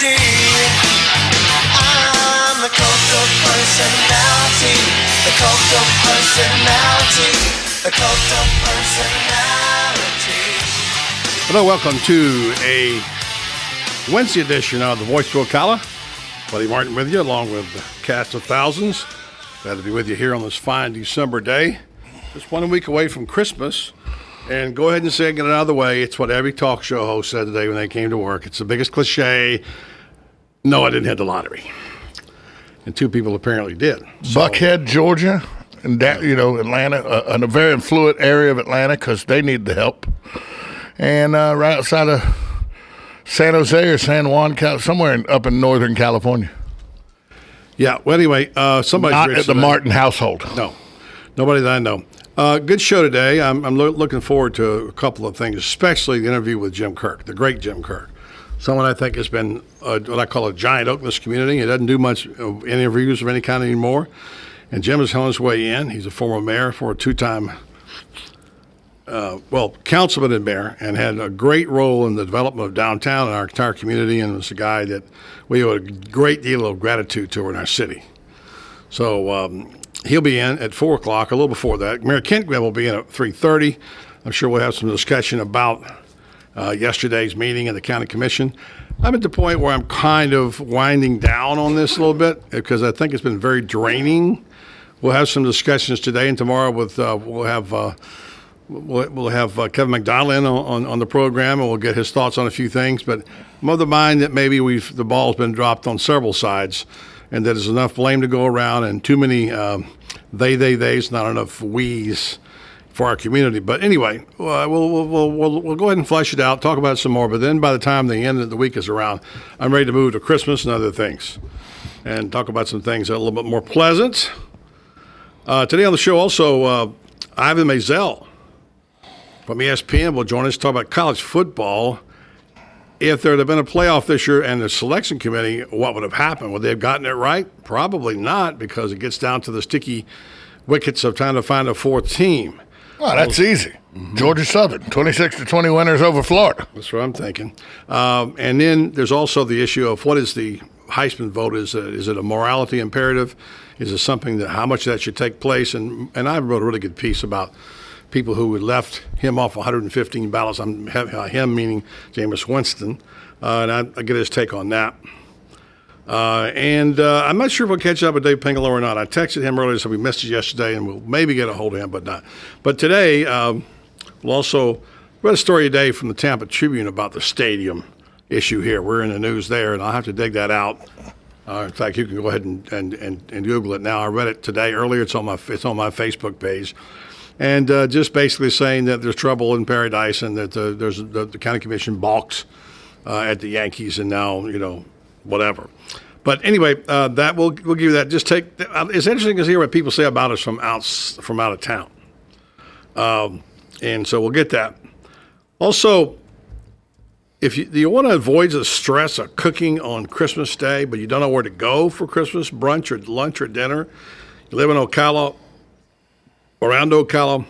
personality. I'm the cult of personality. The cult of personality. The cult of personality. Hello, welcome to a Wednesday edition of The Voice of Ocala. Buddy Martin with you, along with the cast of thousands. Glad to be with you here on this fine December day. Just 1 week away from Christmas. And go ahead and say, get it out of the way. It's what every talk show host said today when they came to work. It's the biggest cliche. No, I didn't hit the lottery. And two people apparently did. So, Buckhead, Georgia, and Atlanta, in a very affluent area of Atlanta because they need the help. And right outside of San Jose or San Juan, somewhere up in Northern California. Yeah, well, anyway, somebody's not rich at the today. Martin household. No, nobody that I know. Good show today. I'm looking forward to a couple of things, especially the interview with Jim Kirk, the great Jim Kirk. Someone I think has been what I call a giant oak in this community. He doesn't do much interviews of any kind anymore. And Jim is on his way in. He's a former mayor for a two-time, councilman and mayor, and had a great role in the development of downtown and our entire community, and was a guy that we owe a great deal of gratitude to in our city. So he'll be in at 4 o'clock, a little before that. Mayor Kentgren will be in at 3:30. I'm sure we'll have some discussion about yesterday's meeting in the county commission. I'm at the point where I'm kind of winding down on this a little bit because I think it's been very draining. We'll have some discussions today and tomorrow with we'll have Kevin McDonald in on the program, and we'll get his thoughts on a few things. But I'm of the mind that maybe the ball's been dropped on several sides, and that there's enough blame to go around, and too many theys, not enough we's for our community. But anyway, we'll go ahead and flesh it out, talk about it some more. But then by the time the end of the week is around, I'm ready to move to Christmas and other things, and talk about some things that are a little bit more pleasant. Today on the show also, Ivan Maisel from ESPN will join us to talk about college football. If there had been a playoff this year and the selection committee, what would have happened? Would they have gotten it right? Probably not, because it gets down to the sticky wickets of trying to find a fourth team. Well, that's easy. Mm-hmm. Georgia Southern, 26-20 winners over Florida. That's what I'm thinking. And then there's also the issue of what is the Heisman vote? Is it a morality imperative? Is it something that how much that should take place? And I wrote a really good piece about people who had left him off 115 ballots. Him meaning Jameis Winston, and I get his take on that. And I'm not sure if we'll catch up with Dave Pingolo or not. I texted him earlier, so we missed it yesterday, and we'll maybe get a hold of him, but not. But today, we'll also read a story today from the Tampa Tribune about the stadium issue here. We're in the news there, and I'll have to dig that out. In fact, you can go ahead and Google it now. I read it today earlier. It's on my Facebook page. And just basically saying that there's trouble in paradise, and that the county commission balks at the Yankees, and now whatever. But anyway, that we'll give you that. Just take. It's interesting to hear what people say about us from out of town, and so we'll get that. Also, if you want to avoid the stress of cooking on Christmas Day, but you don't know where to go for Christmas brunch or lunch or dinner, you live in Ocala. Around Ocala.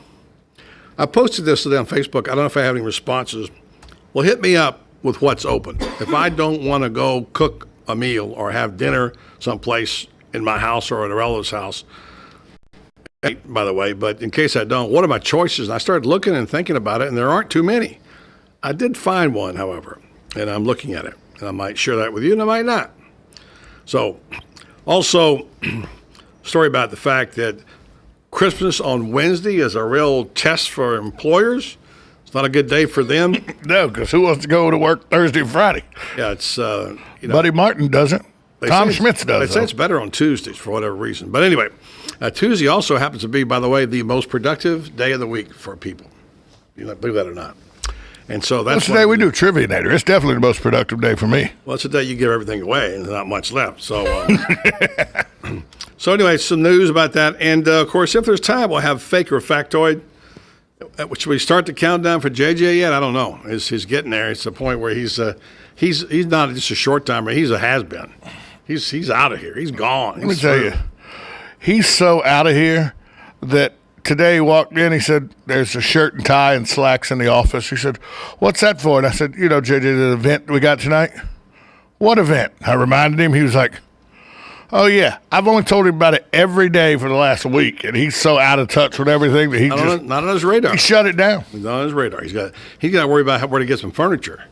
I posted this today on Facebook. I don't know if I have any responses. Well, hit me up with what's open. If I don't want to go cook a meal or have dinner someplace in my house or at a relative's house, by the way, but in case I don't, what are my choices? And I started looking and thinking about it, and there aren't too many. I did find one, however, and I'm looking at it. And I might share that with you, and I might not. So, also, story about the fact that Christmas on Wednesday is a real test for employers. It's not a good day for them. No, because who wants to go to work Thursday and Friday? Yeah, it's Buddy Martin doesn't. Tom Schmitz does. They say it's better on Tuesdays for whatever reason. But anyway, Tuesday also happens to be, by the way, the most productive day of the week for people. You know, believe that or not. And so that's the day we do Trivianator. It's definitely the most productive day for me. Well, it's the day you give everything away and there's not much left. So, so anyway, some news about that. And, of course, if there's time, we'll have Fake or Factoid. Should we start the countdown for JJ yet? I don't know. He's getting there. It's the point where he's not just a short timer. He's a has-been. He's out of here. He's gone. Let me tell you, he's so out of here that today he walked in, he said, there's a shirt and tie and slacks in the office. He said, what's that for? And I said, JJ, the event we got tonight, What event? I reminded him. He was like, oh, yeah. I've only told him about it every day for the last week, and he's so out of touch with everything that he not on his radar. He shut it down. He's not on his radar. He's got to worry about where to get some furniture,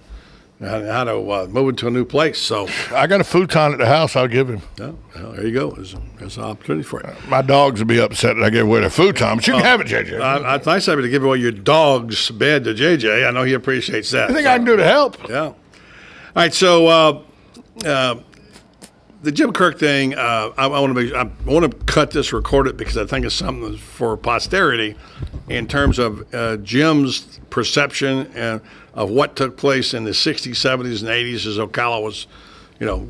how to move into a new place. So I got a futon at the house. I'll give him. well, there you go. There's an opportunity for you. My dogs would be upset that I gave away their futon, but you can have it, JJ. It's nice of you to give away your dog's bed to JJ. I know he appreciates that. Anything I can do to help? Yeah. All right. So the Jim Kirk thing, I want to cut this, record it, because I think it's something for posterity in terms of Jim's perception and of what took place in the 60s, 70s, and 80s as Ocala was,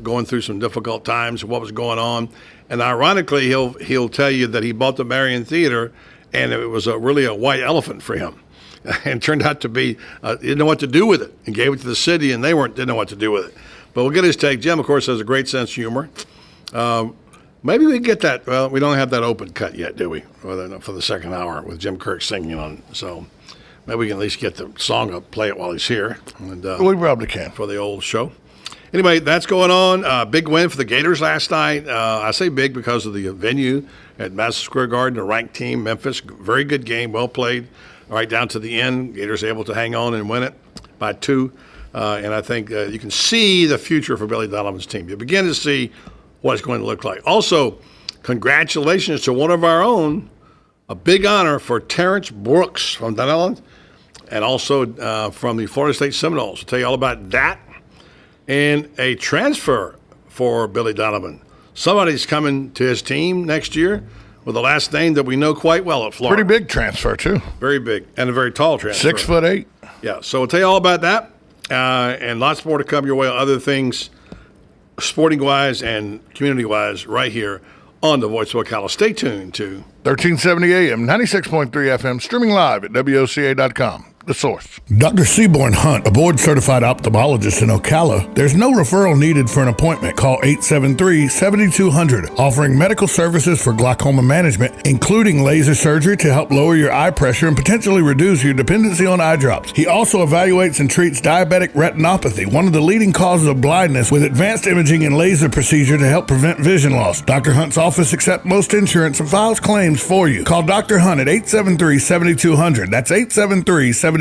going through some difficult times, what was going on. And ironically, he'll tell you that he bought the Marion Theater, and it was really a white elephant for him. And turned out to be, didn't know what to do with it, and gave it to the city, and they didn't know what to do with it. But we'll get his take. Jim, of course, has a great sense of humor. Maybe we get that. Well, we don't have that open cut yet, do we? For the second hour with Jim Kirk singing on. So maybe we can at least get the song up, play it while he's here. And, we probably can. For the old show. Anyway, that's going on. Big win for the Gators last night. I say big because of the venue at Madison Square Garden, a ranked team, Memphis. Very good game, well played, right down to the end. Gators able to hang on and win it by 2. And I think you can see the future for Billy Donovan's team. You begin to see what it's going to look like. Also, congratulations to one of our own, a big honor for Terrence Brooks from Dunellen, and also from the Florida State Seminoles. I'll tell you all about that. And a transfer for Billy Donovan. Somebody's coming to his team next year with a last name that we know quite well at Florida. Pretty big transfer, too. Very big, and a very tall transfer. 6'8". Yeah, so we'll tell you all about that. And lots more to come your way on other things, sporting-wise and community-wise, right here on the Voice of Ocala. Stay tuned to 1370 AM, 96.3 FM, streaming live at WOCA.com. The Source. Dr. Seaborn Hunt, a board-certified ophthalmologist in Ocala. There's no referral needed for an appointment. Call 873-7200, offering medical services for glaucoma management, including laser surgery to help lower your eye pressure and potentially reduce your dependency on eye drops. He also evaluates and treats diabetic retinopathy, one of the leading causes of blindness, with advanced imaging and laser procedure to help prevent vision loss. Dr. Hunt's office accepts most insurance and files claims for you. Call Dr. Hunt at 873-7200. That's 873-7200.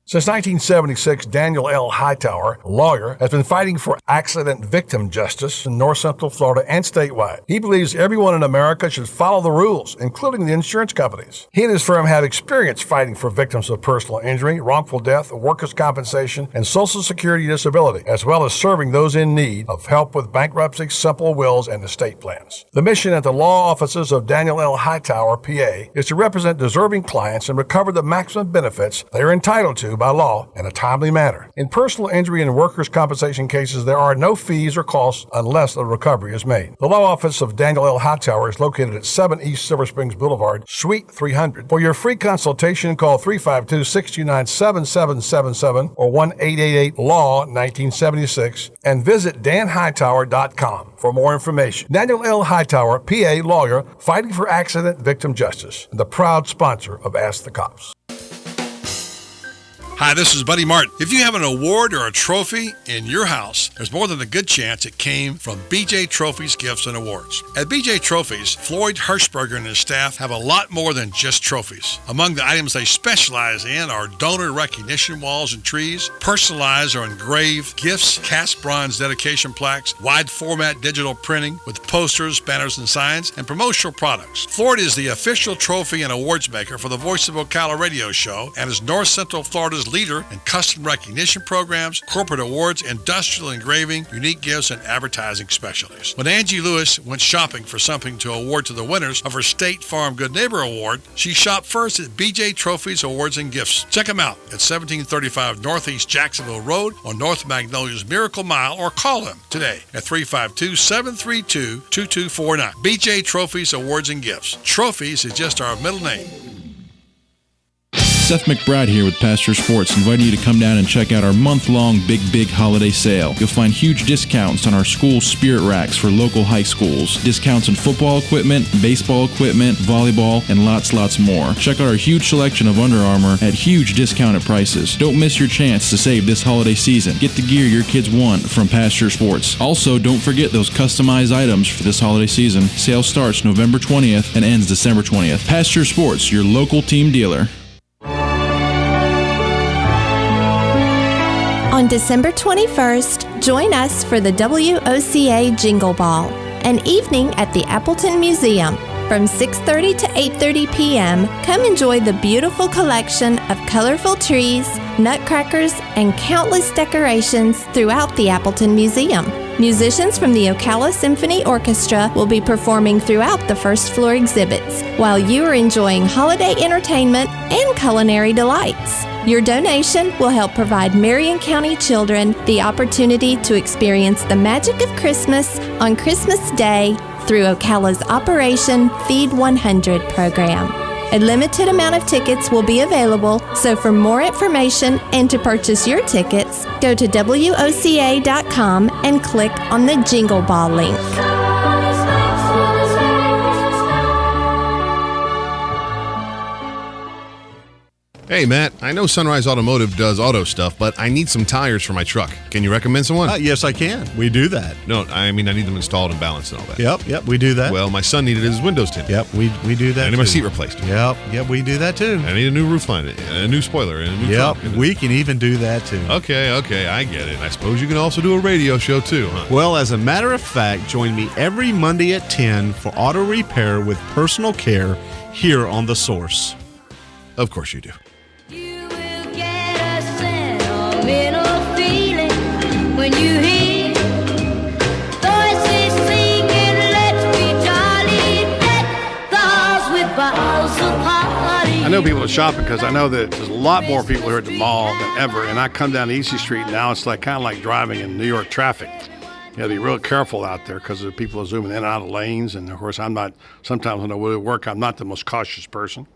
Since 1976, Daniel L. Hightower, a lawyer, has been fighting for accident victim justice in North Central Florida and statewide. He believes everyone in America should follow the rules, including the insurance companies. He and his firm have experience fighting for victims of personal injury, wrongful death, workers' compensation, and Social Security disability, as well as serving those in need of help with bankruptcy, simple wills, and estate plans. The mission at the law offices of Daniel L. Hightower, PA, is to represent deserving clients and recover the maximum benefits they are entitled to by law in a timely manner. In personal injury and workers' compensation cases, there are no fees or costs unless a recovery is made. The law office of Daniel L. Hightower is located at 7 East Silver Springs Boulevard, Suite 300. For your free consultation, call 352-629-7777 or 1-888-LAW-1976 and visit danhightower.com for more information. Daniel L. Hightower, PA lawyer, fighting for accident victim justice, and the proud sponsor of Ask the Cops. Hi, this is Buddy Martin. If you have an award or a trophy in your house, there's more than a good chance it came from BJ Trophies Gifts and Awards. At BJ Trophies, Floyd Hirschberger and his staff have a lot more than just trophies. Among the items they specialize in are donor recognition walls and trees, personalized or engraved gifts, cast bronze dedication plaques, wide format digital printing with posters, banners, and signs, and promotional products. Floyd is the official trophy and awards maker for the Voice of Ocala radio show and is North Central Florida's leader in custom recognition programs, corporate awards, industrial engraving, unique gifts, and advertising specialties. When Angie Lewis went shopping for something to award to the winners of her State Farm Good Neighbor Award, she shopped first at BJ Trophies Awards and Gifts. Check them out at 1735 Northeast Jacksonville Road on North Magnolia's Miracle Mile, or call them today at 352-732-2249. BJ Trophies Awards and Gifts. Trophies is just our middle name. Seth McBride here with Pasture Sports, inviting you to come down and check out our month-long Big Holiday Sale. You'll find huge discounts on our school spirit racks for local high schools, discounts on football equipment, baseball equipment, volleyball, and lots more. Check out our huge selection of Under Armour at huge discounted prices. Don't miss your chance to save this holiday season. Get the gear your kids want from Pasture Sports. Also, don't forget those customized items for this holiday season. Sale starts November 20th and ends December 20th. Pasture Sports, your local team dealer. On December 21st, join us for the WOCA Jingle Ball, an evening at the Appleton Museum. From 6:30 to 8:30 p.m., come enjoy the beautiful collection of colorful trees, nutcrackers, and countless decorations throughout the Appleton Museum. Musicians from the Ocala Symphony Orchestra will be performing throughout the first floor exhibits, while you are enjoying holiday entertainment and culinary delights. Your donation will help provide Marion County children the opportunity to experience the magic of Christmas on Christmas Day through Ocala's Operation Feed 100 program. A limited amount of tickets will be available, so for more information and to purchase your tickets, go to WOCA.com and click on the Jingle Ball link. Hey, Matt, I know Sunrise Automotive does auto stuff, but I need some tires for my truck. Can you recommend someone? Yes, I can. We do that. No, I mean I need them installed and balanced and all that. Yep, we do that. Well, my son needed his windows tinted. Yep, we do that. I need my seat replaced. Yep, we do that too. I need a new roof line, and a new spoiler, and a new trunk. We can even do that too. Okay, I get it. I suppose you can also do a radio show too, huh? Well, as a matter of fact, join me every Monday at 10 for auto repair with personal care here on The Source. Of course you do. When you hear voices singing, let's be jolly, deck the halls with boughs of holly. I know people are shopping because I know that there's a lot more people here at the mall than ever. And I come down Easy Street now, it's like kind of like driving in New York traffic. You got to be real careful out there because the people are zooming in and out of lanes. And of course, sometimes when I go to work, I'm not the most cautious person.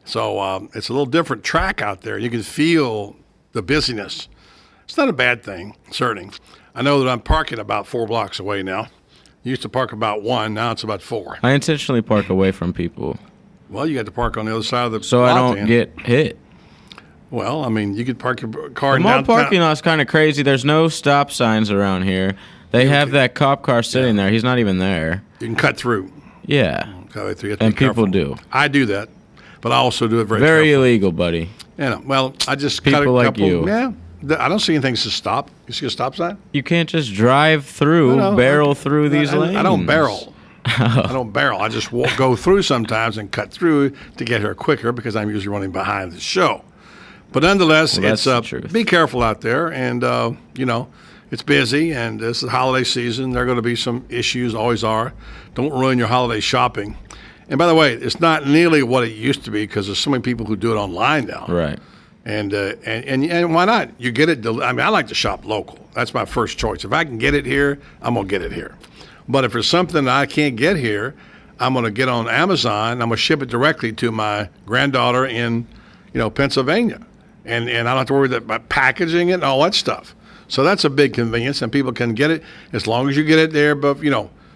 So it's a little different track out there. You can feel the busyness. It's not a bad thing, certainly. I know that I'm parking about 4 blocks away now. Used to park about 1, now it's about 4. I intentionally park away from people. Well, you got to park on the other side of the so lot I don't then. get hit. Well, I mean, you could park your car The in mall downtown. parking lot's kind of crazy. There's no stop signs around here. They have that cop car sitting there. He's not even there. You can cut through. Yeah. Cut through. You have to And be careful. people do. I do that, but I also do it very Very carefully. illegal, buddy. You know, well, I just People cut a like couple. you. Yeah, I don't see anything to stop. You see a stop sign? You can't just drive through, No, barrel through these lanes. I don't barrel. I don't barrel. I just go through sometimes and cut through to get here quicker because I'm usually running behind the show. But nonetheless, Well, that's the it's truth. be careful out there, and you know, it's busy, and this is holiday season. There are going to be some issues, always are. Don't ruin your holiday shopping. And by the way, it's not nearly what it used to be because there's so many people who do it online now. Right. And why not? You get it. I mean, I like to shop local. That's my first choice. If I can get it here, I'm gonna get it here. But if there's something I can't get here, I'm gonna get on Amazon. I'm gonna ship it directly to my granddaughter in, Pennsylvania, and I don't have to worry about packaging it and all that stuff. So that's a big convenience, and people can get it as long as you get it there. But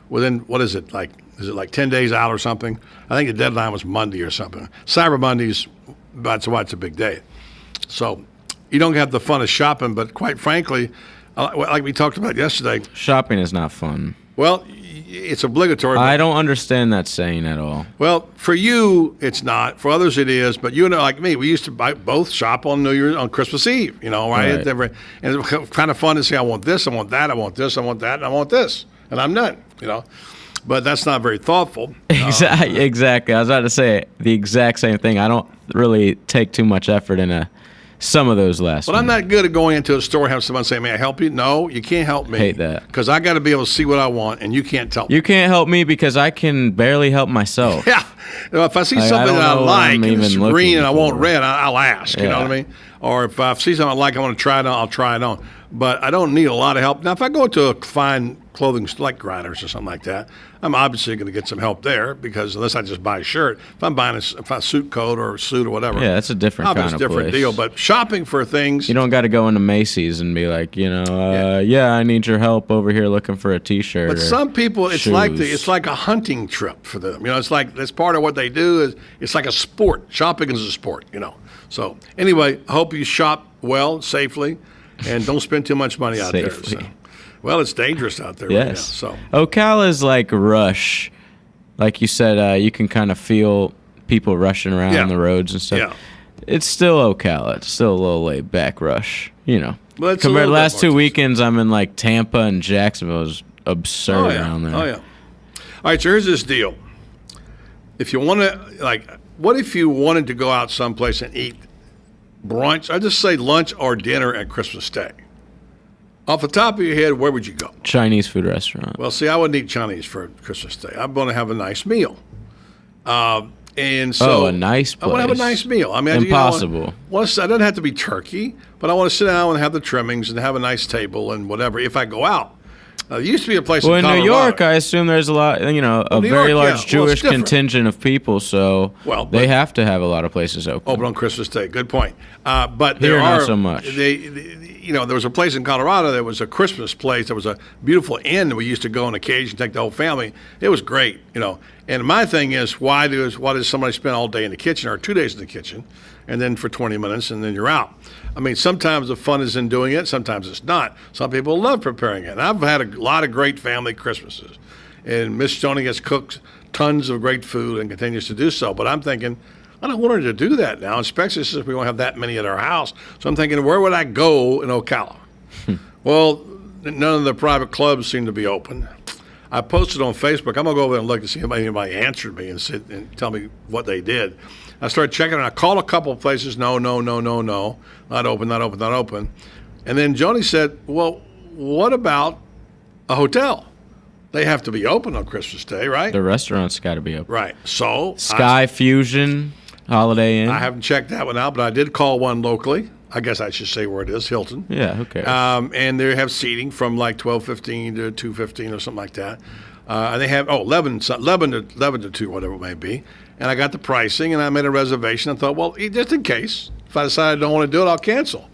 within what is it like? Is it like 10 days out or something? I think the deadline was Monday or something. Cyber Monday's that's why it's a big day. So you don't have the fun of shopping, but quite frankly, like we talked about yesterday, Shopping is not fun. well, it's obligatory. I don't understand that saying at all. Well, for you, it's not. For others, it is. But you and like me, we used to both shop on on Christmas Eve, right? Right. And it's kind of fun to say, I want this, I want that, I want this, I want that, and I want this. And I'm done, But that's not very thoughtful. Exactly. I was about to say the exact same thing. I don't really take too much effort in some of those last But I'm minute. not good at going into a store and have someone say, may I help you? No, you can't help me. Hate that. Because I got to be able to see what I want, and you can't tell me. You can't help me because I can barely help myself. Yeah. If I see I something don't that I know what like I'm and it's even green looking and I want for. red, I'll ask. You know Yeah. what I mean? Or if I see something I like, I want to try it on, I'll try it on. but I don't need a lot of help. Now, if I go to a fine clothing like Grinders or something like that, I'm obviously going to get some help there because unless I just buy a shirt, if I'm buying a suit coat or a suit or whatever, Yeah, that's a different kind it's a of different place. deal. But shopping for things, You don't got to go into Macy's and be like, yeah, I need your help over here looking for a T-shirt. but or some people, it's shoes. like a hunting trip for them. It's like that's part of what they do. Is it's like a sport. Shopping is a sport. So anyway, I hope you shop well, safely, and don't spend too much money out Safely. there. So. Well, it's dangerous out there right now. Yes. So Ocala is like Rush. Like you said, you can kind of feel people rushing around Yeah. the roads and stuff. Yeah. It's still Ocala. It's still a little laid back Rush. Well, it's a Compared to little the bit last more 2 just- weekends, I'm in like Tampa and Jacksonville. It was absurd around there. Oh yeah. All right. So here's this deal. If you want to, what if you wanted to go out someplace and eat brunch? I just say lunch or dinner at Christmas Day. Off the top of your head, where would you go? Chinese food restaurant. Well, see, I wouldn't eat Chinese for Christmas Day. I'm going to have a nice meal. And Oh, so a nice I want to have a place. nice meal. I mean, Impossible. I doesn't have to be turkey, but I want to sit down and have the trimmings and have a nice table and whatever. If I go out, there used to be a place Well, in in New Colorado. York, I assume there's a lot, a New very York, large yeah. Well, it's Jewish different. contingent of people, so Well, they but- have to have a lot of places open. Open on Christmas Day. Good point. But Here, there not are so much. there was a place in Colorado that was a Christmas place. There was a beautiful inn that we used to go on occasion, take the whole family. It was great, And my thing is, why does somebody spend all day in the kitchen or 2 days in the kitchen, and then for 20 minutes and then you're out? I mean, sometimes the fun is in doing it. Sometimes it's not. Some people love preparing it. And I've had a lot of great family Christmases, and Miss Stoney has cooked tons of great food and continues to do so. But I'm thinking, I don't want her to do that now, especially since we don't have that many at our house. So I'm thinking, where would I go in Ocala? Well, none of the private clubs seem to be open. I posted on Facebook. I'm going to go over there and look to see if anybody answered me and tell me what they did. I started checking, and I called a couple of places. No. Not open. And then Joni said, well, what about a hotel? They have to be open on Christmas Day, right? The restaurant's got to be open. Right. So Sky Fusion, Holiday Inn. I haven't checked that one out, but I did call one locally. I guess I should say where it is, Hilton. Yeah, who cares? And they have seating from like 12:15 to 2:15 or something like that. And they have 11 to 2, whatever it may be. And I got the pricing, and I made a reservation. I thought, well, just in case, if I decide I don't want to do it, I'll cancel.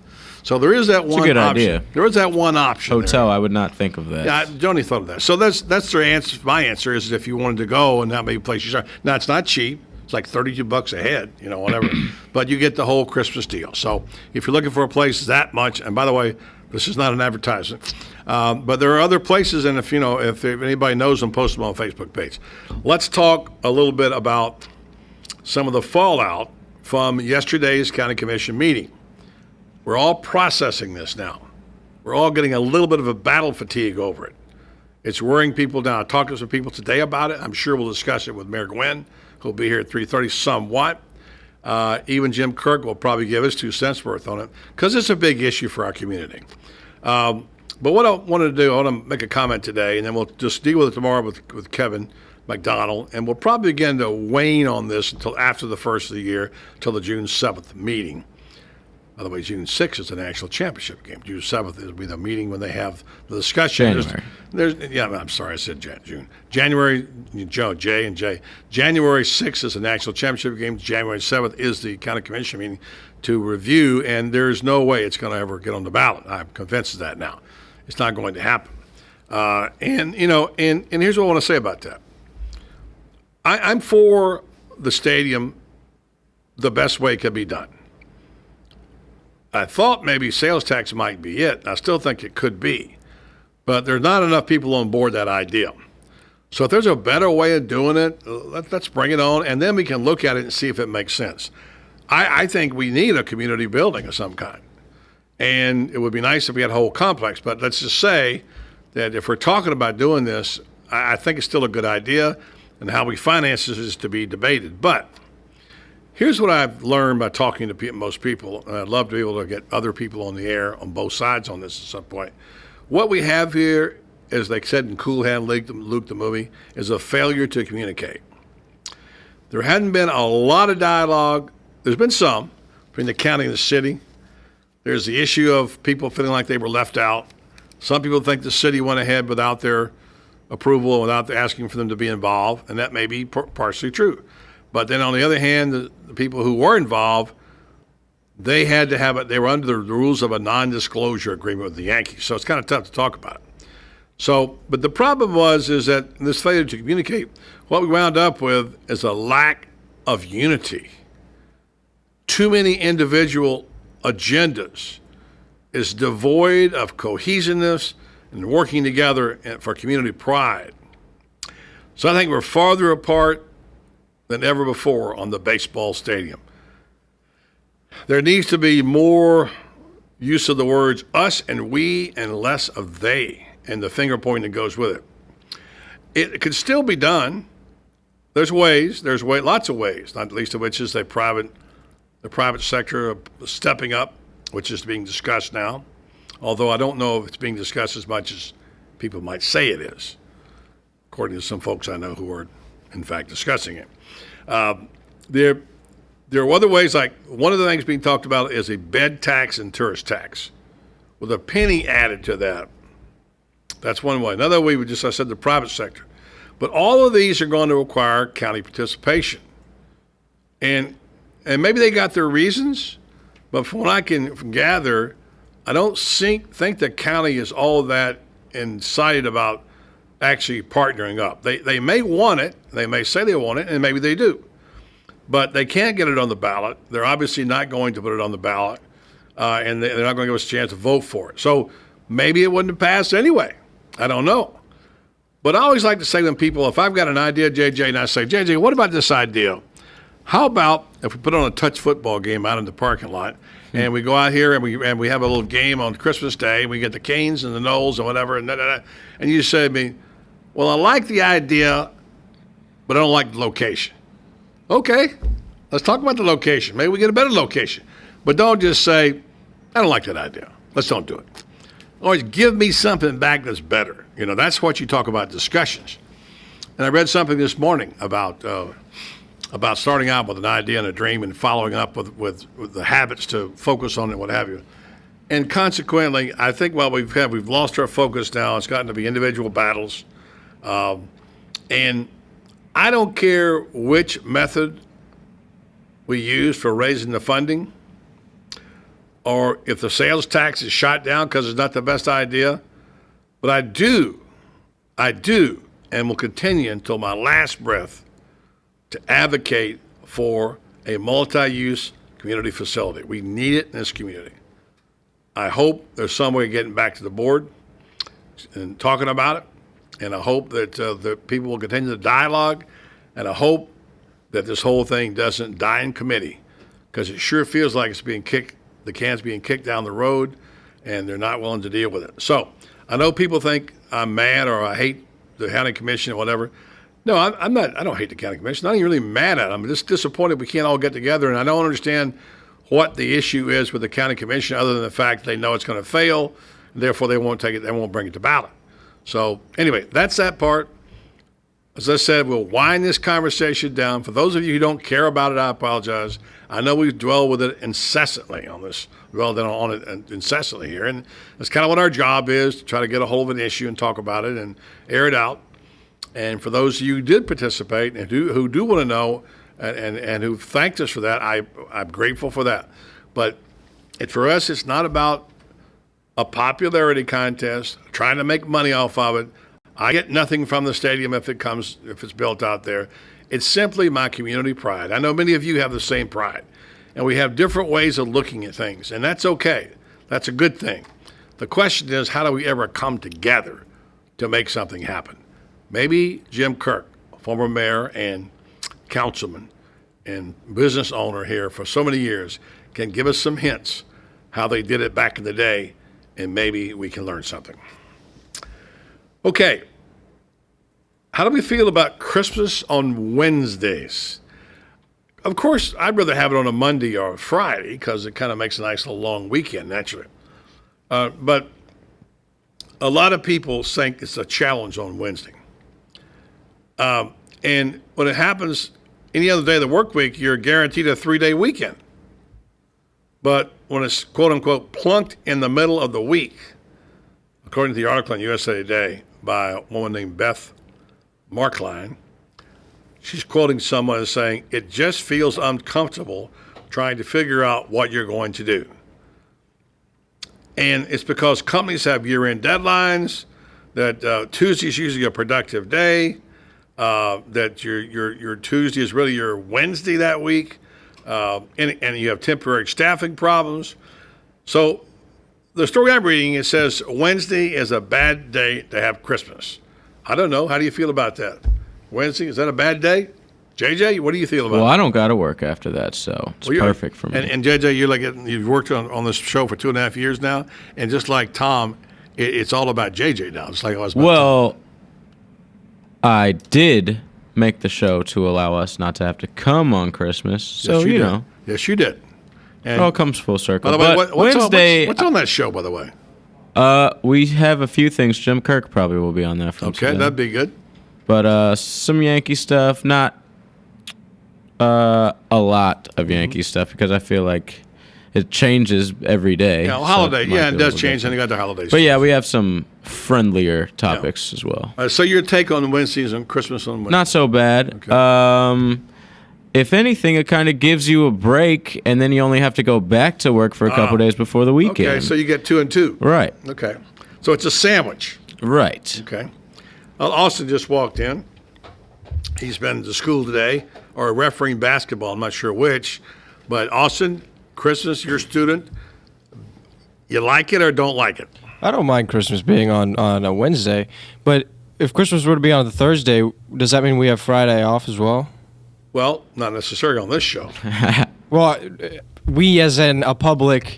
So there is that one a good option. idea. There is that one option. Hotel, there. I would not think of that. Yeah, Joni thought of that. So that's their answer. My answer is if you wanted to go and not maybe place you start. Now it's not cheap. It's like $32 a head, whatever. But you get the whole Christmas deal. So if you're looking for a place that much, and by the way, this is not an advertisement, but there are other places, and if anybody knows them, post them on Facebook page. Let's talk a little bit about some of the fallout from yesterday's county commission meeting. We're all processing this now. We're all getting a little bit of a battle fatigue over it. It's worrying people down. I talked to some people today about it. I'm sure we'll discuss it with Mayor Gwynn, who'll be here at 3:30 somewhat. Even Jim Kirk will probably give his 2 cents worth on it because it's a big issue for our community. But what I wanted to do, I want to make a comment today, and then we'll just deal with it tomorrow with Kevin McDonald, and we'll probably begin to wane on this until after the first of the year, till the June 7th meeting. By the way, June 6th is the national championship game. June 7th will be the meeting when they have the discussion. January. I'm sorry, I said June. January, J and J. January 6th is the national championship game. January 7th is the county commission meeting to review, and there's no way it's going to ever get on the ballot. I'm convinced of that now. It's not going to happen. And here's what I want to say about that. I'm for the stadium the best way it could be done. I thought maybe sales tax might be it. I still think it could be. But there's not enough people on board that idea. So if there's a better way of doing it, let's bring it on, and then we can look at it and see if it makes sense. I think we need a community building of some kind. And it would be nice if we had a whole complex. But let's just say that if we're talking about doing this, I think it's still a good idea. And how we finance this is to be debated. But here's what I've learned by talking to most people, and I'd love to be able to get other people on the air on both sides on this at some point. What we have here, as they said in Cool Hand Luke the movie, is a failure to communicate. There hadn't been a lot of dialogue. There's been some between the county and the city. There's the issue of people feeling like they were left out. Some people think the city went ahead without their approval, without asking for them to be involved, and that may be partially true. But then on the other hand, the people who were involved, they had to have it. They were under the rules of a non-disclosure agreement with the Yankees, so it's kind of tough to talk about it. So, but the problem is that this failure to communicate, what we wound up with is a lack of unity. Too many individual agendas is devoid of cohesiveness and working together for community pride. So I think we're farther apart than ever before on the baseball stadium. There needs to be more use of the words us and we and less of they and the finger pointing that goes with it. It could still be done. There's lots of ways, not least of which is the private sector stepping up, which is being discussed now, although I don't know if it's being discussed as much as people might say it is, according to some folks I know who are, in fact, discussing it. There are other ways, like one of the things being talked about is a bed tax and tourist tax, with a penny added to that. That's one way. Another way, I said the private sector. But all of these are going to require county participation. And maybe they got their reasons, but from what I can gather, I don't think the county is all that excited about actually partnering up. They may want it, they may say they want it, and maybe they do. But they can't get it on the ballot. They're obviously not going to put it on the ballot, and they're not going to give us a chance to vote for it. So maybe it wouldn't have passed anyway. I don't know. But I always like to say to people, if I've got an idea, JJ, and I say, JJ, what about this idea? How about if we put on a touch football game out in the parking lot, and we go out here and we have a little game on Christmas Day, and we get the Canes and the Knowles and whatever, and and you say to me, well, I like the idea, but I don't like the location. Okay, let's talk about the location. Maybe we get a better location. But don't just say, I don't like that idea. Let's don't do it. Always give me something back that's better. That's what you talk about discussions. And I read something this morning about starting out with an idea and a dream and following up with the habits to focus on it, what have you. And consequently, I think we've lost our focus now. It's gotten to be individual battles. And I don't care which method we use for raising the funding, or if the sales tax is shot down because it's not the best idea. But I do, and will continue until my last breath to advocate for a multi-use community facility. We need it in this community. I hope there's some way of getting back to the board and talking about it. And I hope that the people will continue the dialogue, and I hope that this whole thing doesn't die in committee, because it sure feels like the can's being kicked down the road, and they're not willing to deal with it. So I know people think I'm mad or I hate the county commission or whatever. No, I'm not. I don't hate the county commission. I'm not even really mad at them. I'm just disappointed we can't all get together, and I don't understand what the issue is with the county commission, other than the fact they know it's going to fail, and therefore they won't take it. They won't bring it to ballot. So anyway, that's that part. As I said, we'll wind this conversation down. For those of you who don't care about it, I apologize. I know we dwell with it incessantly on this, on it incessantly here. And that's kind of what our job is, to try to get a hold of an issue and talk about it and air it out. And for those of you who did participate and who do want to know and who've thanked us for that, I'm grateful for that. But for us, it's not about a popularity contest, trying to make money off of it. I get nothing from the stadium if it's built out there. It's simply my community pride. I know many of you have the same pride, and we have different ways of looking at things, and that's okay. That's a good thing. The question is, how do we ever come together to make something happen? Maybe Jim Kirk, former mayor and councilman and business owner here for so many years, can give us some hints how they did it back in the day, and maybe we can learn something. Okay, how do we feel about Christmas on Wednesdays? Of course, I'd rather have it on a Monday or a Friday because it kind of makes a nice little long weekend, naturally. But a lot of people think it's a challenge on Wednesday. And when it happens any other day of the work week, you're guaranteed a 3-day weekend. But when it's quote unquote plunked in the middle of the week, according to the article in USA Today by a woman named Beth Markline, she's quoting someone as saying, "It just feels uncomfortable trying to figure out what you're going to do." And it's because companies have year-end deadlines, that Tuesday is usually a productive day, that your Tuesday is really your Wednesday that week, and you have temporary staffing problems. So the story I'm reading, it says Wednesday is a bad day to have Christmas. I don't know. How do you feel about that? Wednesday, is that a bad day? JJ, what do you feel about Well, it? I don't got to work after that, so it's perfect for me. And JJ, you've worked on this show for 2.5 years now, and just like Tom, it's all about JJ now. It's like I was about Well, I did make the show to allow us not to have to come on Christmas, so Yes, you you did. know, Yes, you did. And it all comes full circle. by the way, But what's Wednesday, what's on that show, by the way? we have a few things. Jim Kirk probably will be on that from Okay, today. that'd be good. But some Yankee stuff, not a lot of Yankee stuff, because I feel like it changes every day. Yeah, so holiday. it might Yeah, be it a does little change, and different. you got the holidays. But yeah, we have some friendlier topics as well. So your take on Wednesdays and Christmas on Wednesday? Not so bad. If anything, it kind of gives you a break, and then you only have to go back to work for a couple days before the weekend. Okay, so you get 2 and 2. Right. Okay, so it's a sandwich. Right. Okay. Well, Austin just walked in. He's been to school today, or refereeing basketball. I'm not sure which. But Austin, Christmas, you're a student. You like it or don't like it? I don't mind Christmas being on a Wednesday, but if Christmas were to be on a Thursday, does that mean we have Friday off as well? Well, not necessarily on this show. Well, we as in a public.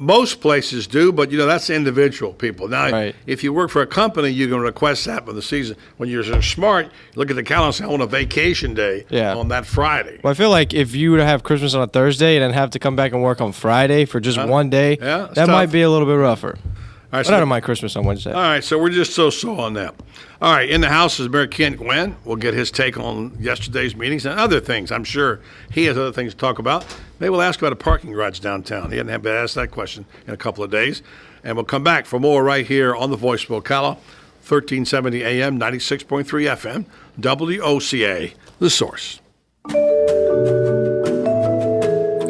Most places do, but that's individual people. Now, Right. if you work for a company, you can request that for the season. When you're smart, you look at the calendar and say, I want a vacation day on that Friday. Well, I feel like if you would have Christmas on a Thursday and then have to come back and work on Friday for just one day, it's that tough. might be a little bit rougher. All right, But I don't mind Christmas on Wednesday. All right, so we're just so on that. All right, in the house is Mayor Kent Gwynn. We'll get his take on yesterday's meetings and other things. I'm sure he has other things to talk about. Maybe we'll ask about a parking garage downtown. He hadn't been asked that question in a couple of days. And we'll come back for more right here on the Voice of Ocala, 1370 AM, 96.3 FM, WOCA, The Source.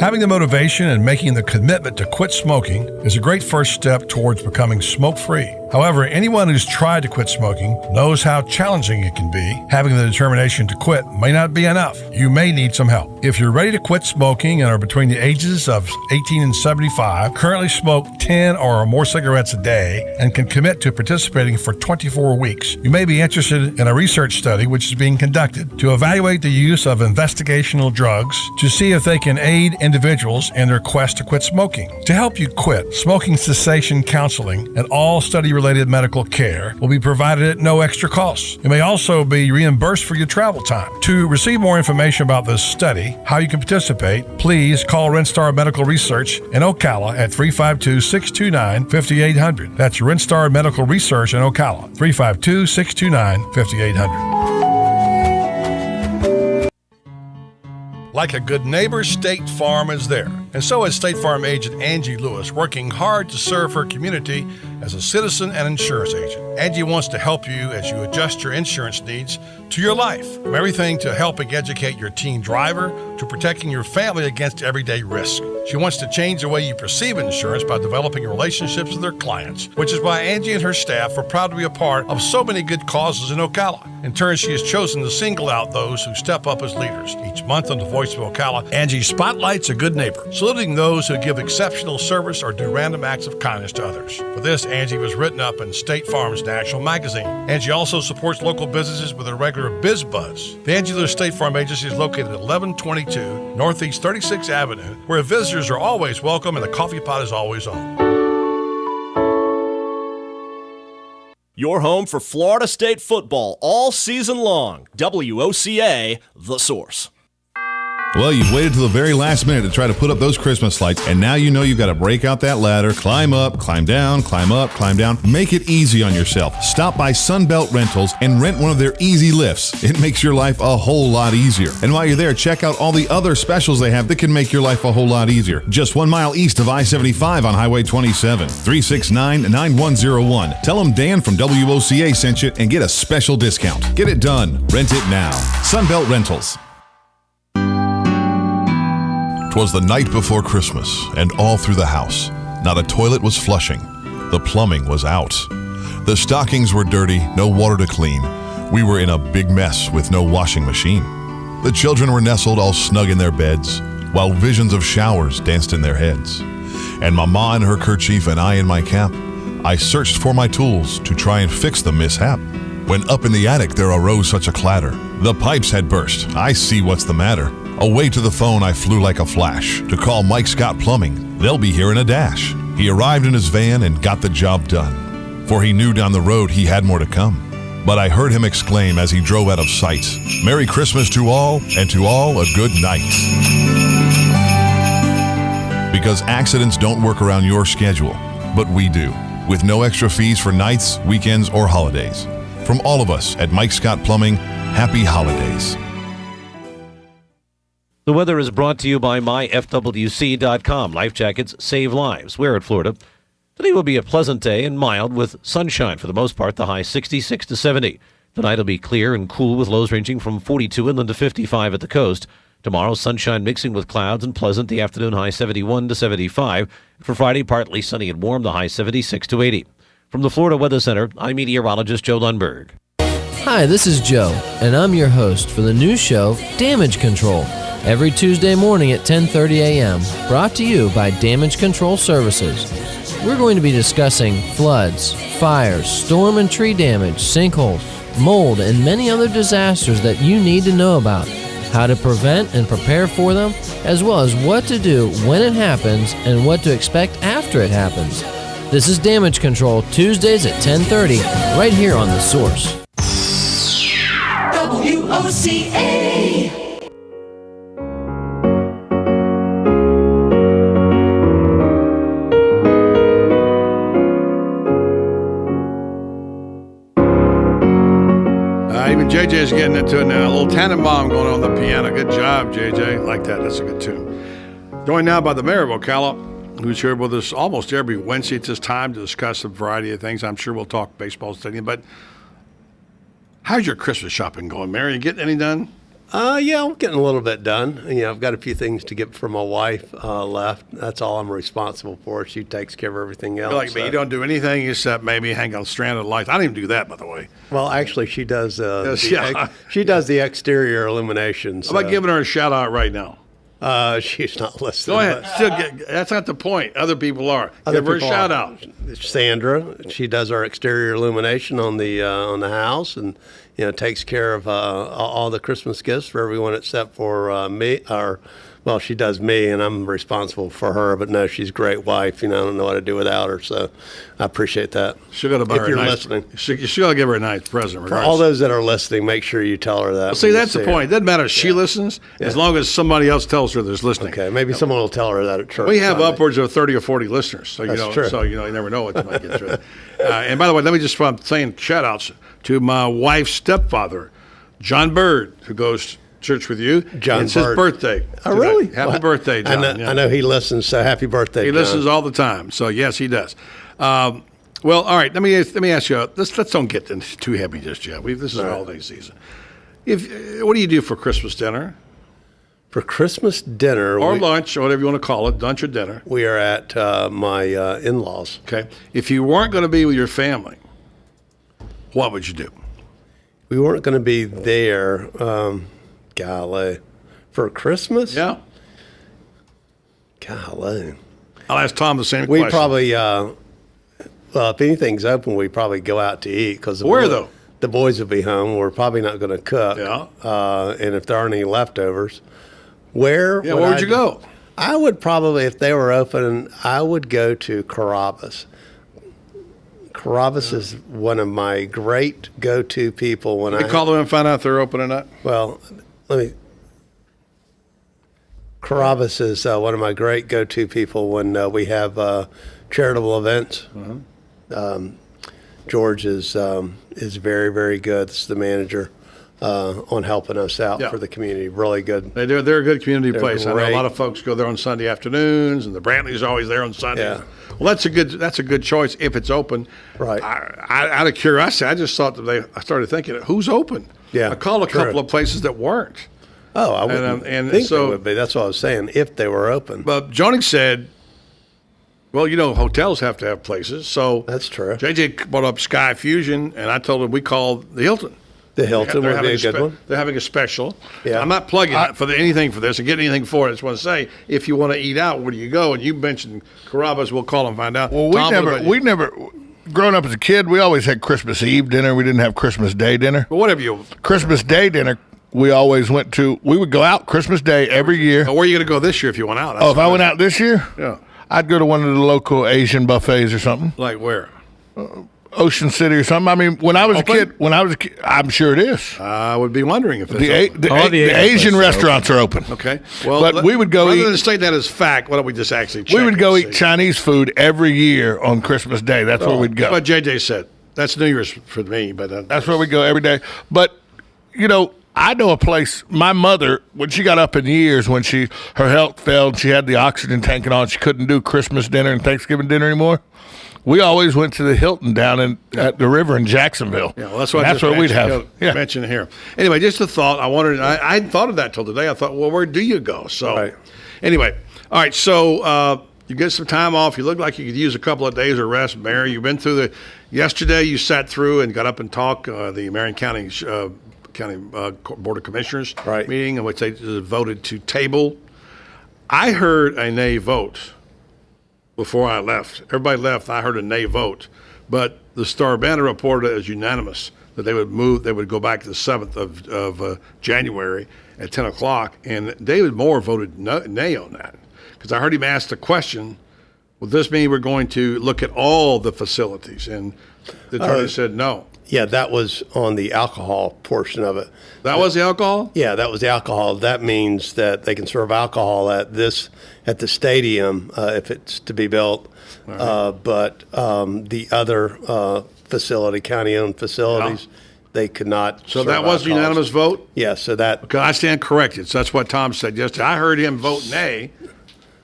Having the motivation and making the commitment to quit smoking is a great first step towards becoming smoke-free. However, anyone who's tried to quit smoking knows how challenging it can be. Having the determination to quit may not be enough. You may need some help. If you're ready to quit smoking and are between the ages of 18 and 75, currently smoke 10 or more cigarettes a day, and can commit to participating for 24 weeks, you may be interested in a research study which is being conducted to evaluate the use of investigational drugs to see if they can aid individuals in their quest to quit smoking. To help you quit, smoking cessation counseling and all study-related medical care will be provided at no extra cost. You may also be reimbursed for your travel time. To receive more information about this study, how you can participate, please call Rinstar Medical Research in Ocala at 352-629-5800. That's Rinstar Medical Research in Ocala, 352-629-5800. Like a good neighbor, State Farm is there. And so is State Farm agent Angie Lewis, working hard to serve her community as a citizen and insurance agent. Angie wants to help you as you adjust your insurance needs to your life. From everything to helping educate your teen driver to protecting your family against everyday risk. She wants to change the way you perceive insurance by developing relationships with her clients, which is why Angie and her staff are proud to be a part of so many good causes in Ocala. In turn, she has chosen to single out those who step up as leaders. Each month on the Voice of Ocala, Angie spotlights a good neighbor, saluting those who give exceptional service or do random acts of kindness to others. For this, Angie was written up in State Farm's National Magazine. Angie also supports local businesses with a regular Biz Buzz. The Angie Lewis State Farm Agency is located at 1122 Northeast 36th Avenue, where visitors are always welcome and the coffee pot is always on. Your home for Florida State football all season long. WOCA, The Source. Well, you've waited till the very last minute to try to put up those Christmas lights, and now you know you've got to break out that ladder, climb up, climb down, climb up, climb down. Make it easy on yourself. Stop by Sunbelt Rentals and rent one of their easy lifts. It makes your life a whole lot easier. And while you're there, check out all the other specials they have that can make your life a whole lot easier. Just 1 mile east of I-75 on Highway 27, 369-9101. Tell them Dan from WOCA sent you and get a special discount. Get it done. Rent it now. Sunbelt Rentals. 'Twas the night before Christmas, and all through the house, not a toilet was flushing. The plumbing was out. The stockings were dirty, no water to clean. We were in a big mess with no washing machine. The children were nestled all snug in their beds, while visions of showers danced in their heads. And Mama in her kerchief and I in my cap, I searched for my tools to try and fix the mishap. When up in the attic there arose such a clatter. The pipes had burst. I see what's the matter. Away to the phone I flew like a flash to call Mike Scott Plumbing. They'll be here in a dash. He arrived in his van and got the job done, for he knew down the road he had more to come. But I heard him exclaim as he drove out of sight, "Merry Christmas to all, and to all a good night." Because accidents don't work around your schedule, but we do, with no extra fees for nights, weekends, or holidays. From all of us at Mike Scott Plumbing, happy holidays. The weather is brought to you by myfwc.com. Life jackets save lives. We're at Florida. Today will be a pleasant day and mild with sunshine for the most part, the high 66 to 70. Tonight will be clear and cool with lows ranging from 42 inland to 55 at the coast. Tomorrow, sunshine mixing with clouds and pleasant, the afternoon high 71 to 75. For Friday, partly sunny and warm, the high 76 to 80. From the Florida Weather Center, I'm meteorologist Joe Lundberg. Hi, this is Joe, and I'm your host for the new show, Damage Control. Every Tuesday morning at 10:30 a.m., brought to you by Damage Control Services. We're going to be discussing floods, fires, storm and tree damage, sinkholes, mold, and many other disasters that you need to know about, how to prevent and prepare for them, as well as what to do when it happens and what to expect after it happens. This is Damage Control, Tuesdays at 10:30, right here on The Source. WOCA. Even JJ's getting into it now. A little Tannenbaum going on the piano. Good job, JJ. Like that. That's a good tune. Joined now by the mayor of Ocala, who's here with us almost every Wednesday at this time to discuss a variety of things. I'm sure we'll talk baseball stadium, but how's your Christmas shopping going, Mayor? You getting any done? Yeah, I'm getting a little bit done. I've got a few things to get for my wife left. That's all I'm responsible for. She takes care of everything else. You're like me, you don't do anything except maybe hang on stranded lights. I don't even do that, by the way. Well, actually, she does. Yeah. She does the exterior illumination. How about giving her a shout out right now? She's not listening. Go ahead. That's not the point. Other people are. Give her a shout out. Sandra, she does our exterior illumination on the house, and takes care of all the Christmas gifts for everyone except for me. Well, she does me, and I'm responsible for her. But no, she's a great wife. I don't know what to do without her, so I appreciate that. She's got to buy her if you're a nice, listening. She's got to give her a nice present. For all those that are listening, make sure you tell her that. Well, see, that's the point. It doesn't matter if she listens, as long as somebody else tells her there's listening. Okay, maybe someone will tell her that at church. We have upwards of 30 or 40 listeners, so That's true. So you never know what you might get through. And by the way, let me just saying shout outs to my wife's stepfather, John Bird, who goes to church with you. John It's his Bird. birthday. Oh, today. really? Happy birthday, John. I know he listens, so happy birthday, He John. listens all the time, so yes, he does. Well, all right. Let me ask you. Let's don't get too heavy just yet. This is holiday season. What do you do for Christmas dinner? For Christmas dinner, or lunch, or whatever you want to call it, lunch or dinner. We are at my in-laws. Okay. If you weren't going to be with your family, what would you do? We weren't going to be there, golly, for Christmas? Yeah. Golly. I'll ask Tom the same We question. probably, well, if anything's open, we probably go out to eat. Where, though? The boys will be home. We're probably not going to cook. Yeah. And if there aren't any leftovers, where would you go? I would probably, if they were open, I would go to Carrabba's. Carrabba's is one of my great go-to people when You call them and find out if they're open or not? Well, let me. Carrabba's is one of my great go-to people when we have charitable events. George is very, very good. This is the manager on helping us out for the community. Really good. They're a good community place. I know great. a lot of folks go there on Sunday afternoons, and the Brantleys are always there on Sunday. Yeah. Well, that's a good choice if it's open. Right. Out of curiosity, I just thought that I started thinking, who's open? Yeah, I called a true. couple of places that weren't. Oh, I wouldn't think so, they would be. That's what I was saying, if they were open. But Joni said, well, hotels have to have places. So that's true. JJ brought up Sky Fusion, and I told him we called the Hilton. The Hilton would be a good one. They're having a special. Yeah. I'm not plugging anything for this and getting anything for it. I just want to say, if you want to eat out, where do you go? And you mentioned Carrabba's. We'll call and find out. Well, Tom, we never, growing up as a kid, we always had Christmas Eve dinner. We didn't have Christmas Day dinner. Well, whatever you. Christmas Day dinner, we always went to. We would go out Christmas Day every year. Where are you going to go this year if you went out? If I went out this year, yeah, I'd go to one of the local Asian buffets or something. Like where? Ocean City or something. I mean, when I was a kid, I'm sure it is. I would be wondering if it's the Asian restaurants are open. Okay. Well, but we would go rather eat. than state that as fact, why don't we just actually check? We would go and eat see? Chinese food every year on Christmas Day. That's where we'd go. What JJ said. That's New Year's for me, but that's where we go every day. But I know a place. My mother, when she got up in years, when her health failed, she had the oxygen tank and all, she couldn't do Christmas dinner and Thanksgiving dinner anymore. We always went to the Hilton down at the river in Jacksonville. Yeah, well, that's where we'd have. Mention here. Anyway, just a thought. I wondered. I hadn't thought of that till today. I thought, well, where do you go? So, anyway, all right. So you get some time off. You look like you could use a couple of days of rest, Mary. You've been through yesterday. You sat through and got up and talked the Marion County Board of Commissioners meeting in which they voted to table. I heard a nay vote. Before I left, everybody left. I heard a nay vote, but the Star Banner reported it as unanimous that they would move. They would go back to the 7th of January at 10 o'clock. And David Moore voted nay on that because I heard him ask the question: will this mean we're going to look at all the facilities? And the attorney said no. Yeah, that was on the alcohol portion of it. That was the alcohol? Yeah, that was the alcohol. That means that they can serve alcohol at the stadium if it's to be built. But the other county-owned facilities, they could not. So that was a unanimous vote? Yeah, so that. Okay, I stand corrected. So that's what Tom said yesterday. I heard him vote nay,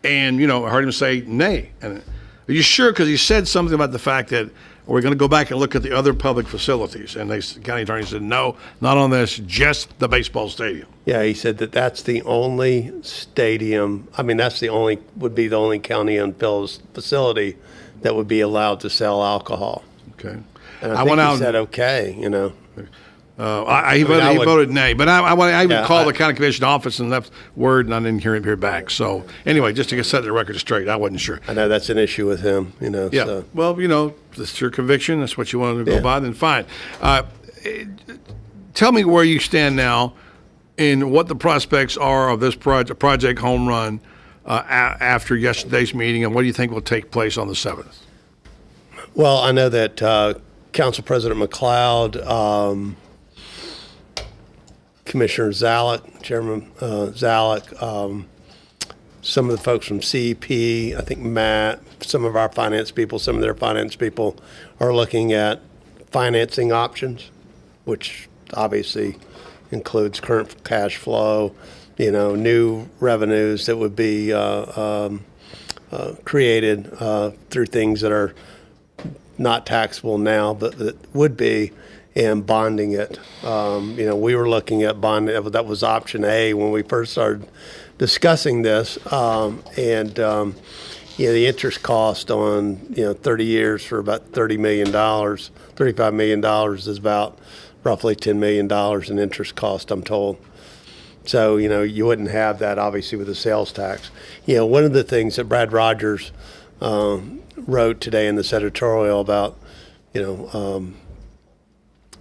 and I heard him say nay. And are you sure? Because he said something about the fact that we're going to go back and look at the other public facilities. And the county attorney said, no, not on this, just the baseball stadium. Yeah, he said that's the only stadium. I mean, would be the only county-owned facility that would be allowed to sell alcohol. Okay. And I went out. He said, okay, He voted nay, but I even called the county commission office and left word, and I didn't hear him hear back. So anyway, just to set the record straight, I wasn't sure. I know that's an issue with him, Yeah. So. Well, that's your conviction. That's what you wanted to go by. Then fine. Tell me where you stand now, and what the prospects are of this project home run after yesterday's meeting, and what do you think will take place on the 7th? Well, I know that Council President McLeod. Commissioner Zalek, Chairman Zalek, some of the folks from CEP, I think Matt, some of our finance people, some of their finance people are looking at financing options, which obviously includes current cash flow, new revenues that would be created through things that are not taxable now, but that would be. And bonding it. We were looking at bonding. That was option A when we first started discussing this. The interest cost on 30 years for about $30 million, $35 million is about roughly $10 million in interest cost, I'm told. So you wouldn't have that obviously with the sales tax. One of the things that Brad Rogers wrote today in this editorial about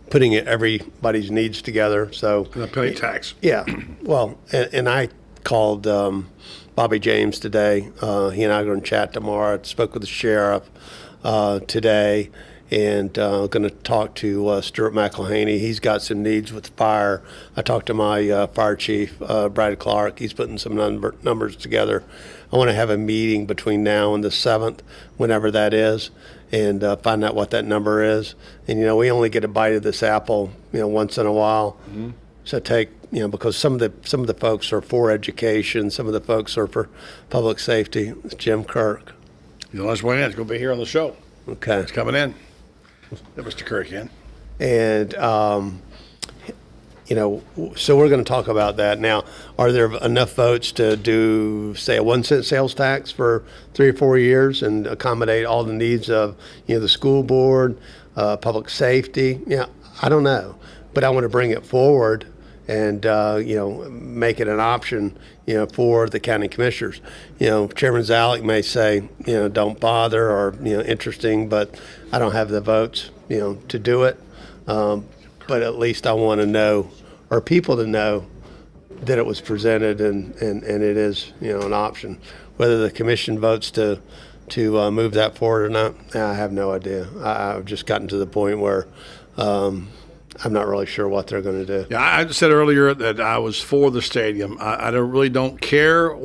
putting everybody's needs together. So pay tax. Yeah. Well, and I called Bobby James today. He and I are going to chat tomorrow. I spoke with the sheriff today, and going to talk to Stuart McElhaney. He's got some needs with fire. I talked to my fire chief, Brad Clark. He's putting some numbers together. I want to have a meeting between now and the 7th, whenever that is, and find out what that number is. And, we only get a bite of this apple, once in a while. Mm-hmm. So because some of the folks are for education, some of the folks are for public safety. It's Jim Kirk. Let's wait in. It's going to be here on the show. Okay. It's coming in. Mr. Kirk in. And, so we're going to talk about that. Now, are there enough votes to do, say, a 1 cent sales tax for 3 or 4 years and accommodate all the needs of, the school board, public safety? Yeah, I don't know. But I want to bring it forward and, make it an option, for the county commissioners. Chairman Zalek may say, don't bother or, interesting, but I don't have the votes, to do it. But at least I want to know, or people to know, that it was presented and it is, an option. Whether the commission votes to move that forward or not, I have no idea. I've just gotten to the point where I'm not really sure what they're going to do. Yeah, I said earlier that I was for the stadium. I really don't care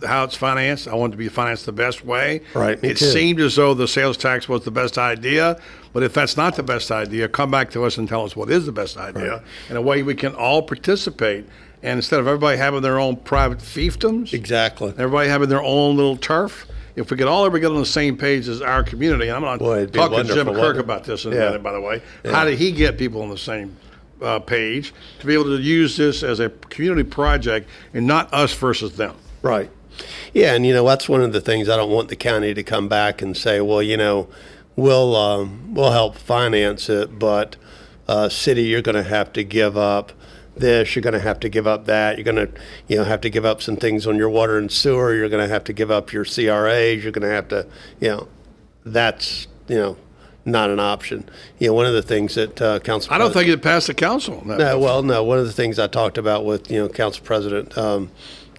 how it's financed. I want it to be financed the best way. Right. It seemed as though the sales tax was the best idea, but if that's not the best idea, come back to us and tell us what is the best idea, in a way we can all participate. And instead of everybody having their own private fiefdoms, exactly, everybody having their own little turf. If we could all ever get on the same page as our community, and I'm going to talk to Jim Kirk about this in a minute, by the way. Yeah. How did he get people on the same page to be able to use this as a community project and not us versus them? Right. Yeah, and that's one of the things I don't want the county to come back and say, well, we'll help finance it, but city, you're going to have to give up this, you're going to have to give up that, you're going to have to give up some things on your water and sewer, you're going to have to give up your CRAs, you're going to have to, that's, not an option. One of the things that Council I don't think it passed the council. No, one of the things I talked about with, Council President,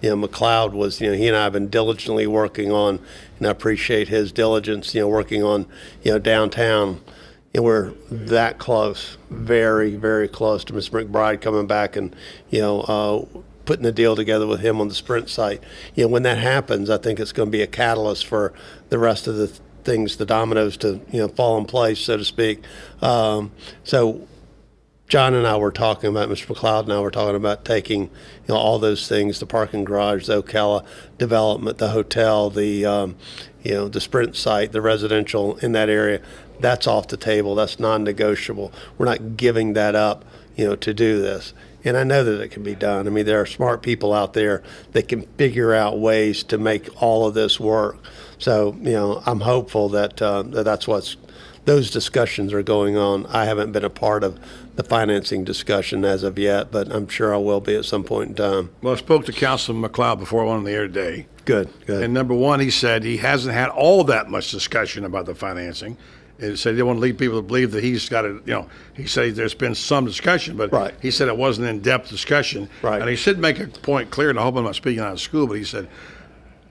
McLeod was, he and I have been diligently working on, and I appreciate his diligence, working on, downtown. And we're that close, very, very close to Ms. McBride coming back and, putting a deal together with him on the Sprint site. When that happens, I think it's going to be a catalyst for the rest of the things, the dominoes to, fall in place, so to speak. So John and I were talking about, Mr. McLeod and I were talking about taking, all those things, the parking garage, the Ocala development, the hotel, the Sprint site, the residential in that area. That's off the table. That's non-negotiable. We're not giving that up, to do this. And I know that it can be done. I mean, there are smart people out there that can figure out ways to make all of this work. So, I'm hopeful that those discussions are going on. I haven't been a part of the financing discussion as of yet, but I'm sure I will be at some point in time. Well, I spoke to Councilman McLeod before I went on the air today. Good. And number one, he said he hasn't had all that much discussion about the financing. He said he didn't want to lead people to believe that he's got to, he said there's been some discussion, but he said it wasn't an in-depth discussion. Right. And he should make a point clear, and I hope I'm not speaking out of school, but he said,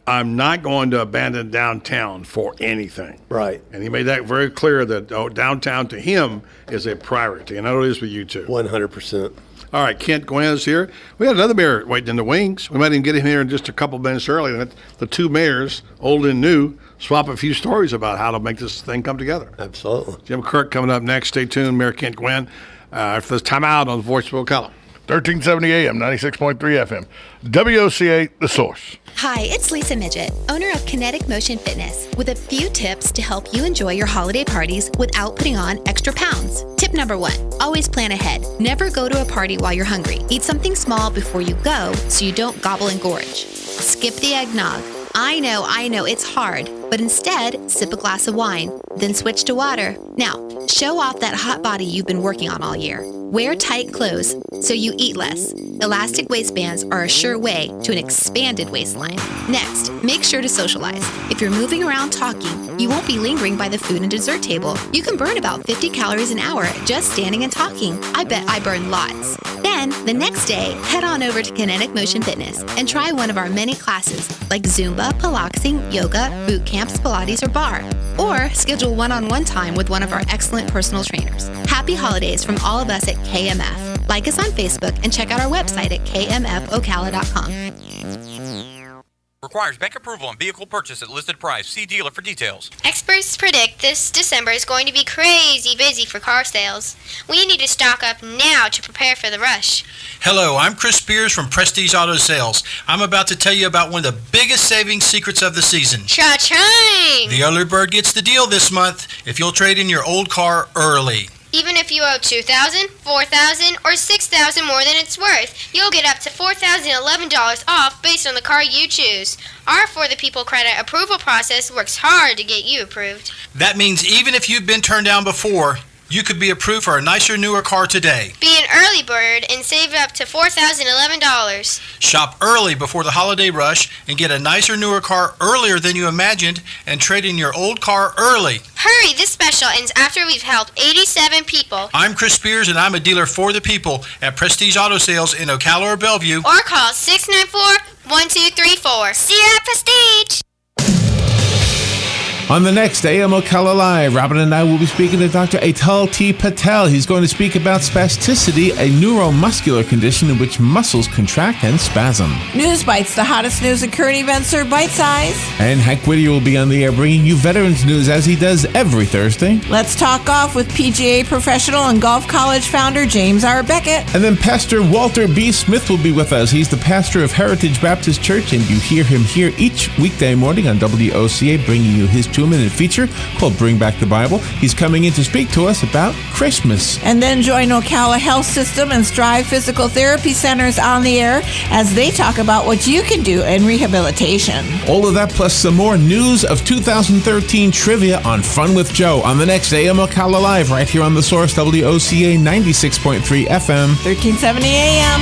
I'm not going to abandon downtown for anything. Right. And he made that very clear that downtown to him is a priority, and I know it is with you too. 100%. All right, Kent Gwynn is here. We had another mayor waiting in the wings. We might even get him here in just a couple minutes early. Let the two mayors, old and new, swap a few stories about how to make this thing come together. Absolutely. Jim Kirk coming up next. Stay tuned. Mayor Kent Gwynn for this timeout on the Voice of Ocala. 1370 AM, 96.3 FM. WOCA, The Source. Hi, it's Lisa Midget, owner of Kinetic Motion Fitness, with a few tips to help you enjoy your holiday parties without putting on extra pounds. Tip number 1, always plan ahead. Never go to a party while you're hungry. Eat something small before you go so you don't gobble and gorge. Skip the eggnog. I know, it's hard, but instead, sip a glass of wine, then switch to water. Now, show off that hot body you've been working on all year. Wear tight clothes so you eat less. Elastic waistbands are a sure way to an expanded waistline. Next, make sure to socialize. If you're moving around talking, you won't be lingering by the food and dessert table. You can burn about 50 calories an hour just standing and talking. I bet I burn lots. Then, the next day, head on over to Kinetic Motion Fitness and try one of our many classes like Zumba, Pilates, yoga, boot camps, Pilates, or bar. Or schedule one-on-one time with one of our excellent personal trainers. Happy holidays from all of us at KMF. Like us on Facebook and check out our website at kmfocala.com. Requires bank approval on vehicle purchase at listed price. See dealer for details. Experts predict this December is going to be crazy busy for car sales. We need to stock up now to prepare for the rush. Hello, I'm Chris Spears from Prestige Auto Sales. I'm about to tell you about one of the biggest saving secrets of the season. Cha-ching! The early bird gets the deal this month if you'll trade in your old car early. Even if you owe $2,000, $4,000, or $6,000 more than it's worth, you'll get up to $4,011 off based on the car you choose. Our For the People credit approval process works hard to get you approved. That means even if you've been turned down before, you could be approved for a nicer, newer car today. Be an early bird and save up to $4,011. Shop early before the holiday rush and get a nicer, newer car earlier than you imagined and trade in your old car early. Hurry, this special ends after we've helped 87 people. I'm Chris Spears and I'm a dealer for the people at Prestige Auto Sales in Ocala or Bellevue. Or call 694-1234. See you at Prestige. On the next AM Ocala Live, Robin and I will be speaking to Dr. Atal T. Patel. He's going to speak about spasticity, a neuromuscular condition in which muscles contract and spasm. News Bites, the hottest news and current events are bite size. And Hank Whittier will be on the air bringing you veterans news as he does every Thursday. Let's talk golf with PGA professional and golf college founder James R. Beckett. And then Pastor Walter B. Smith will be with us. He's the pastor of Heritage Baptist Church, and you hear him here each weekday morning on WOCA, bringing you his 2-minute feature called Bring Back the Bible. He's coming in to speak to us about Christmas. And then join Ocala Health System and Strive Physical Therapy Centers on the air as they talk about what you can do in rehabilitation. All of that plus some more news of 2013 trivia on Fun with Joe on the next AM Ocala Live right here on The Source, WOCA 96.3 FM. 1370 AM.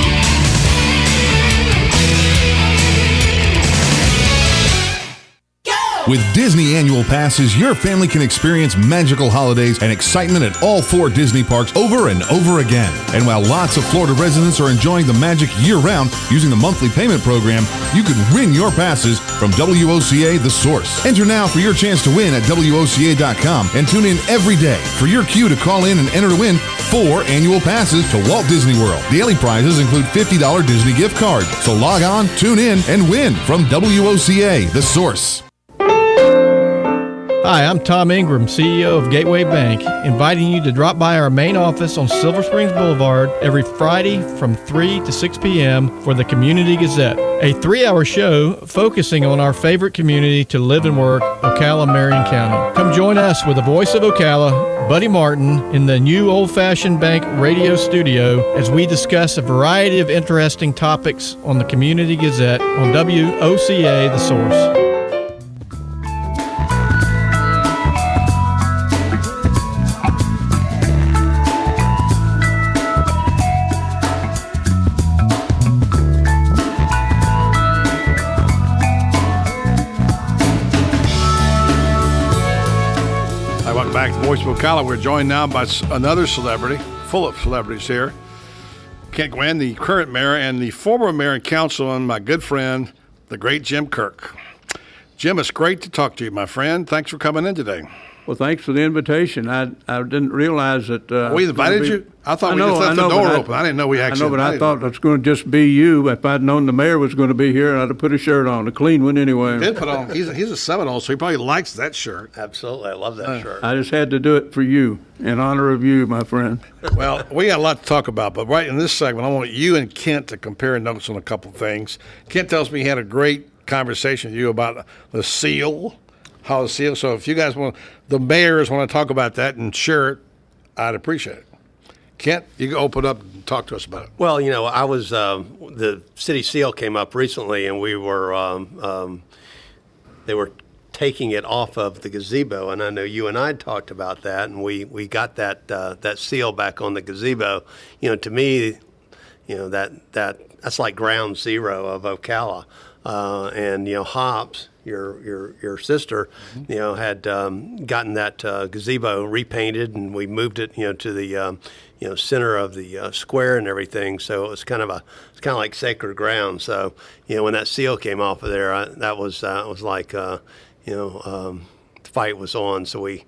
With Disney annual passes, your family can experience magical holidays and excitement at all 4 Disney parks over and over again. And while lots of Florida residents are enjoying the magic year-round using the monthly payment program, you could win your passes from WOCA The Source. Enter now for your chance to win at WOCA.com and tune in every day for your cue to call in and enter to win 4 annual passes to Walt Disney World. Daily prizes include $50 Disney gift cards. So log on, tune in, and win from WOCA The Source. Hi, I'm Tom Ingram, CEO of Gateway Bank, inviting you to drop by our main office on Silver Springs Boulevard every Friday from 3 to 6 p.m. for the Community Gazette, a 3-hour show focusing on our favorite community to live and work, Ocala, Marion County. Come join us with the voice of Ocala, Buddy Martin, in the new old-fashioned bank radio studio as we discuss a variety of interesting topics on the Community Gazette on WOCA The Source. Back to Voice of Ocala. We're joined now by another celebrity, full of celebrities here. Kent Gwynn, the current mayor, and the former mayor and councilman, my good friend, the great Jim Kirk. Jim, it's great to talk to you, my friend. Thanks for coming in today. Well, thanks for the invitation. I didn't realize that. We invited you? I thought we just left the door open. I didn't know we actually. I know, but I thought it was going to just be you. If I'd known the mayor was going to be here, I'd have put a shirt on, a clean one anyway. He did put on. He's a Seminole, so he probably likes that shirt. Absolutely, I love that shirt. I just had to do it for you, in honor of you, my friend. Well, we got a lot to talk about, but right in this segment, I want you and Kent to compare notes on a couple of things. Kent tells me he had a great conversation with you about the seal. How the seal. So if you guys the mayors want to talk about that and share it, I'd appreciate it. Kent, you can open up and talk to us about it. Well, I was the city seal came up recently, and we were they were taking it off of the gazebo. And I know you and I talked about that, and we got that seal back on the gazebo. To me, that's like ground zero of Ocala. And Hobbs, your sister, had gotten that gazebo repainted, and we moved it, to the center of the square and everything. So it was kind of like sacred ground. So when that seal came off of there, that was like the fight was on. So we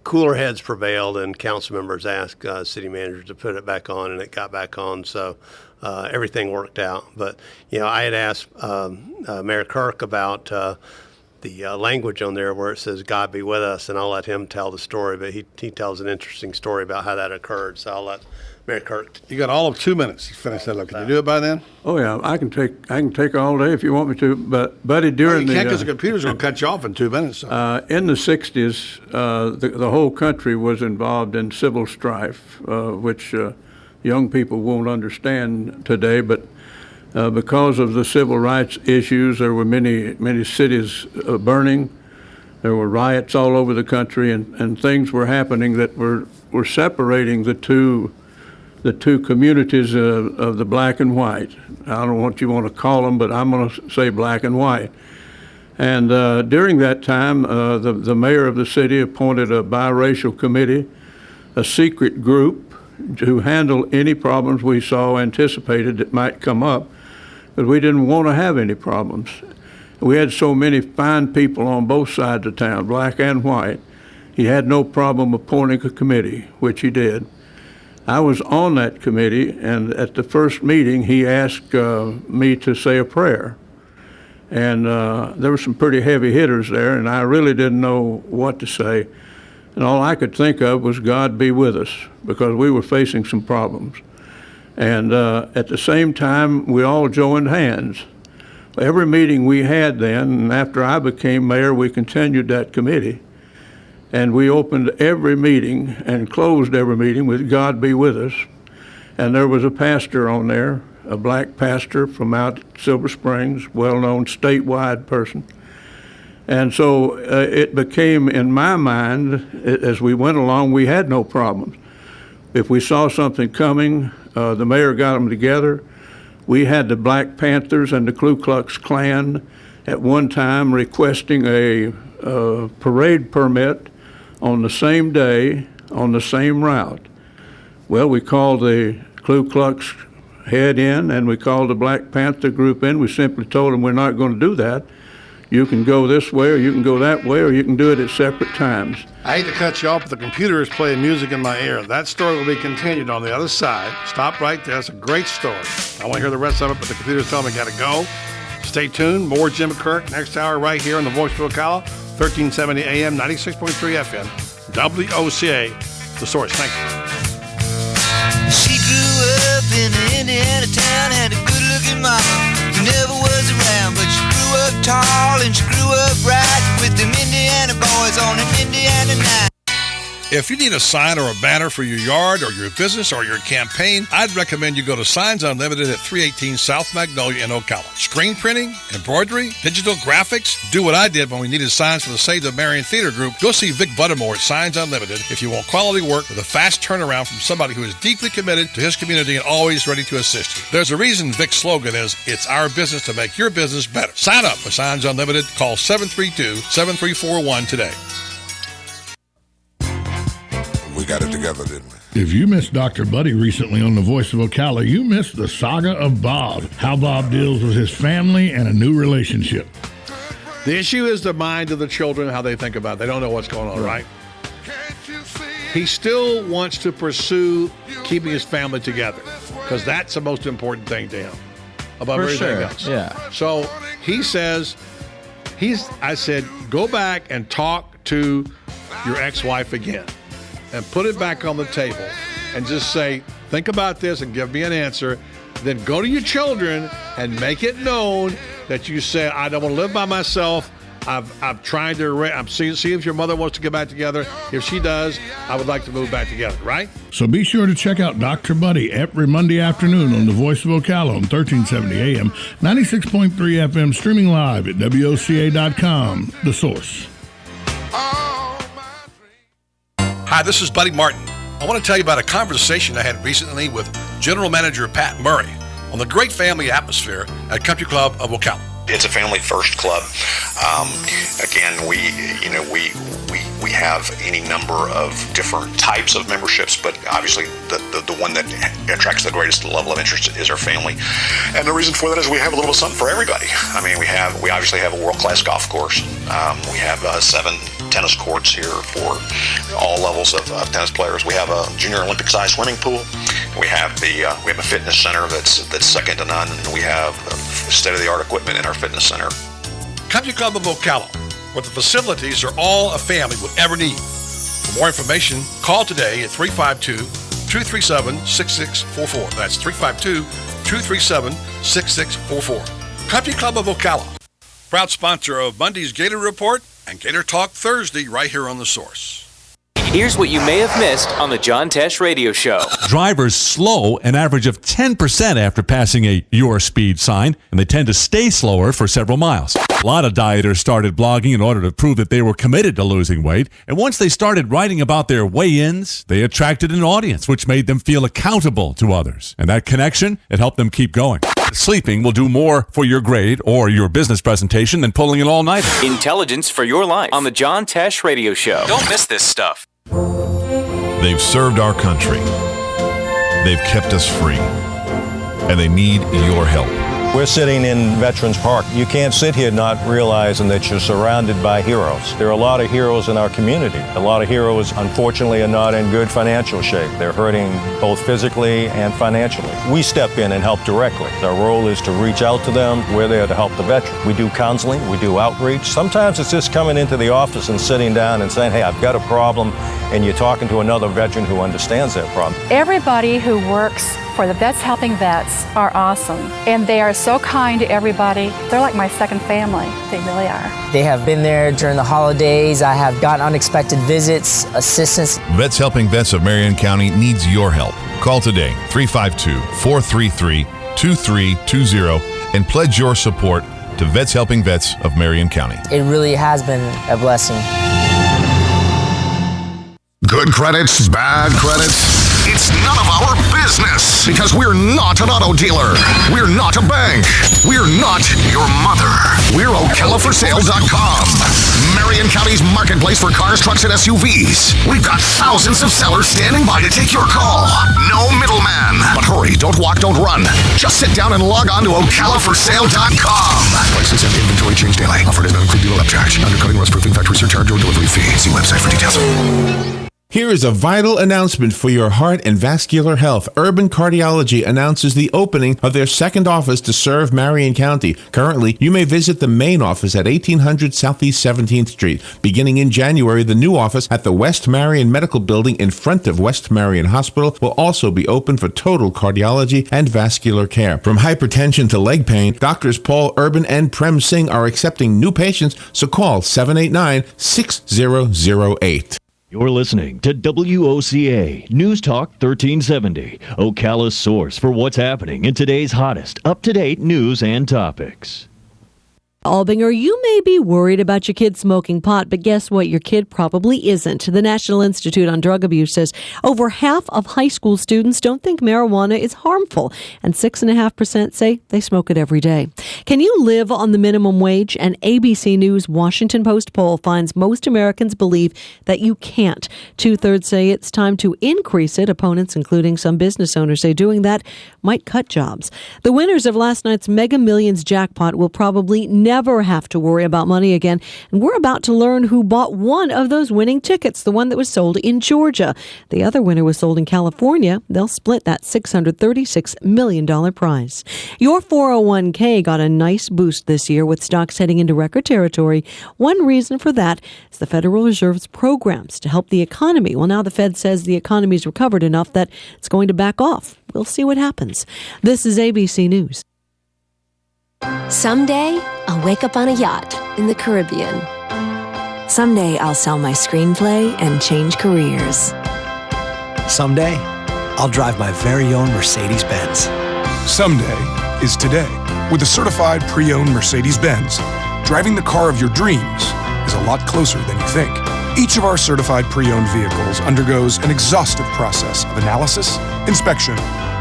cooler heads prevailed, and council members asked city manager to put it back on, and it got back on. So everything worked out. But I had asked Mayor Kirk about the language on there where it says "God be with us," and I'll let him tell the story. But he tells an interesting story about how that occurred. So I'll let Mayor Kirk. You got all of 2 minutes to finish that up. Can you do it by then? Oh yeah, I can take all day if you want me to. But Buddy, during you can't because the computer's going to cut you off in 2 minutes. So. In the '60s, the whole country was involved in civil strife, which young people won't understand today. But because of the civil rights issues, there were many cities burning. There were riots all over the country, and things were happening that were separating the two communities of the black and white. I don't know what you want to call them, but I'm going to say black and white. And during that time, the mayor of the city appointed a biracial committee, a secret group to handle any problems we saw anticipated that might come up, but we didn't want to have any problems. We had so many fine people on both sides of town, black and white. He had no problem appointing a committee, which he did. I was on that committee, and at the first meeting, he asked me to say a prayer. And there were some pretty heavy hitters there, and I really didn't know what to say. And all I could think of was God be with us, because we were facing some problems. And at the same time, we all joined hands. Every meeting we had then, and after I became mayor, we continued that committee. And we opened every meeting and closed every meeting with God be with us. And there was a pastor on there, a black pastor from out Silver Springs, well-known statewide person. And so it became, in my mind, as we went along, we had no problems. If we saw something coming, the mayor got them together. We had the Black Panthers and the Ku Klux Klan at one time requesting a parade permit on the same day, on the same route. Well, we called the Ku Klux head in, and we called the Black Panther group in. We simply told them we're not going to do that. You can go this way, or you can go that way, or you can do it at separate times. I hate to cut you off, but the computer is playing music in my ear. That story will be continued on the other side. Stop right there. It's a great story. I want to hear the rest of it, but the computer's telling me I got to go. Stay tuned. More Jim Kirk next hour right here on the Voice of Ocala, 1370 AM, 96.3 FM, WOCA, The Source. Thank you. She grew up in an Indiana town, had a good-looking mama who never was around, but she grew up tall and she grew up right with them Indiana boys on an Indiana night. If you need a sign or a banner for your yard or your business or your campaign, I'd recommend you go to Signs Unlimited at 318 South Magnolia in Ocala. Screen printing, embroidery, digital graphics. Do what I did when we needed signs for the Save the Marion Theater Group. Go see Vic Buttermore at Signs Unlimited if you want quality work with a fast turnaround from somebody who is deeply committed to his community and always ready to assist you. There's a reason Vic's slogan is, "It's our business to make your business better." Sign up for Signs Unlimited. Call 732-7341 today. We got it together, didn't we? If you missed Dr. Buddy recently on The Voice of Ocala, you missed the saga of Bob, how Bob deals with his family and a new relationship. The issue is the mind of the children, how they think about it. They don't know what's going on, right? He still wants to pursue keeping his family together because that's the most important thing to him above everything else. Yeah. So he says, I said, go back and talk to your ex-wife again and put it back on the table and just say, think about this and give me an answer. Then go to your children and make it known that you say, I don't want to live by myself. I've tried to. I'm see if your mother wants to get back together. If she does, I would like to move back together. Right? So be sure to check out Dr. Buddy every Monday afternoon on the Voice of Ocala on 1370 AM, 96.3 FM, streaming live at WOCA.com. The Source. Hi, this is Buddy Martin. I want to tell you about a conversation I had recently with General Manager Pat Murray on the great family atmosphere at Country Club of Ocala. It's a family-first club. Again, we have any number of different types of memberships, but obviously the one that attracts the greatest level of interest is our family. And the reason for that is we have a little something for everybody. I mean, we obviously have a world-class golf course. We have 7 tennis courts here for all levels of tennis players. We have a junior Olympic-sized swimming pool. We have a fitness center that's second to none, and we have state-of-the-art equipment in our fitness center. Country Club of Ocala, where the facilities are all a family would ever need. For more information, call today at 352-237-6644. That's 352-237-6644. Country Club of Ocala, proud sponsor of Monday's Gator Report and Gator Talk Thursday right here on The Source. Here's what you may have missed on the John Tesh Radio Show. Drivers slow an average of 10% after passing a "your speed" sign, and they tend to stay slower for several miles. A lot of dieters started blogging in order to prove that they were committed to losing weight, and once they started writing about their weigh-ins, they attracted an audience, which made them feel accountable to others. And that connection, it helped them keep going. Sleeping will do more for your grade or your business presentation than pulling an all-nighter. Intelligence for your life on the John Tesh Radio Show. Don't miss this stuff. They've served our country. They've kept us free. And they need your help. We're sitting in Veterans Park. You can't sit here not realizing that you're surrounded by heroes. There are a lot of heroes in our community. A lot of heroes, unfortunately, are not in good financial shape. They're hurting both physically and financially. We step in and help directly. Our role is to reach out to them. We're there to help the veteran. We do counseling. We do outreach. Sometimes it's just coming into the office and sitting down and saying, hey, I've got a problem, and you're talking to another veteran who understands that problem. Everybody who works for the Vets Helping Vets are awesome, and they are so kind to everybody. They're like my second family. They really are. They have been there during the holidays. I have gotten unexpected visits, assistance. Vets Helping Vets of Marion County needs your help. Call today, 352-433-2320, and pledge your support to Vets Helping Vets of Marion County. It really has been a blessing. Good credits, bad credits. It's none of our business because we're not an auto dealer. We're not a bank. We're not your mother. We're OcalaForSale.com. Marion County's marketplace for cars, trucks, and SUVs. We've got thousands of sellers standing by to take your call. No middleman. But hurry, don't walk, don't run. Just sit down and log on to OcalaForSale.com. Prices and inventory change daily. Offer does not include dealer upcharge, undercutting, rust-proofing, factory surcharge, or delivery fee. See website for details. Here is a vital announcement for your heart and vascular health. Urban Cardiology announces the opening of their second office to serve Marion County. Currently, you may visit the main office at 1800 Southeast 17th Street. Beginning in January, the new office at the West Marion Medical Building in front of West Marion Hospital will also be open for total cardiology and vascular care. From hypertension to leg pain, Doctors Paul Urban and Prem Singh are accepting new patients, so call 789-6008. You're listening to WOCA News Talk 1370, Ocala's source for what's happening in today's hottest, up-to-date news and topics. Albinger, you may be worried about your kid smoking pot, but guess what? Your kid probably isn't. The National Institute on Drug Abuse says over half of high school students don't think marijuana is harmful, and 6.5% say they smoke it every day. Can you live on the minimum wage? An ABC News Washington Post poll finds most Americans believe that you can't. 2/3 say it's time to increase it. Opponents, including some business owners, say doing that might cut jobs. The winners of last night's Mega Millions jackpot will probably never have to worry about money again. And we're about to learn who bought one of those winning tickets, the one that was sold in Georgia. The other winner was sold in California. They'll split that $636 million prize. Your 401k got a nice boost this year with stocks heading into record territory. One reason for that is the Federal Reserve's programs to help the economy. Well, now the Fed says the economy's recovered enough that it's going to back off. We'll see what happens. This is ABC News. Someday, I'll wake up on a yacht, in the Caribbean. Someday I'll sell my screenplay and change careers. Someday, I'll drive my very own Mercedes-Benz. Someday is today. With a certified pre-owned Mercedes-Benz, driving the car of your dreams is a lot closer than you think. Each of our certified pre-owned vehicles undergoes an exhaustive process of analysis, inspection,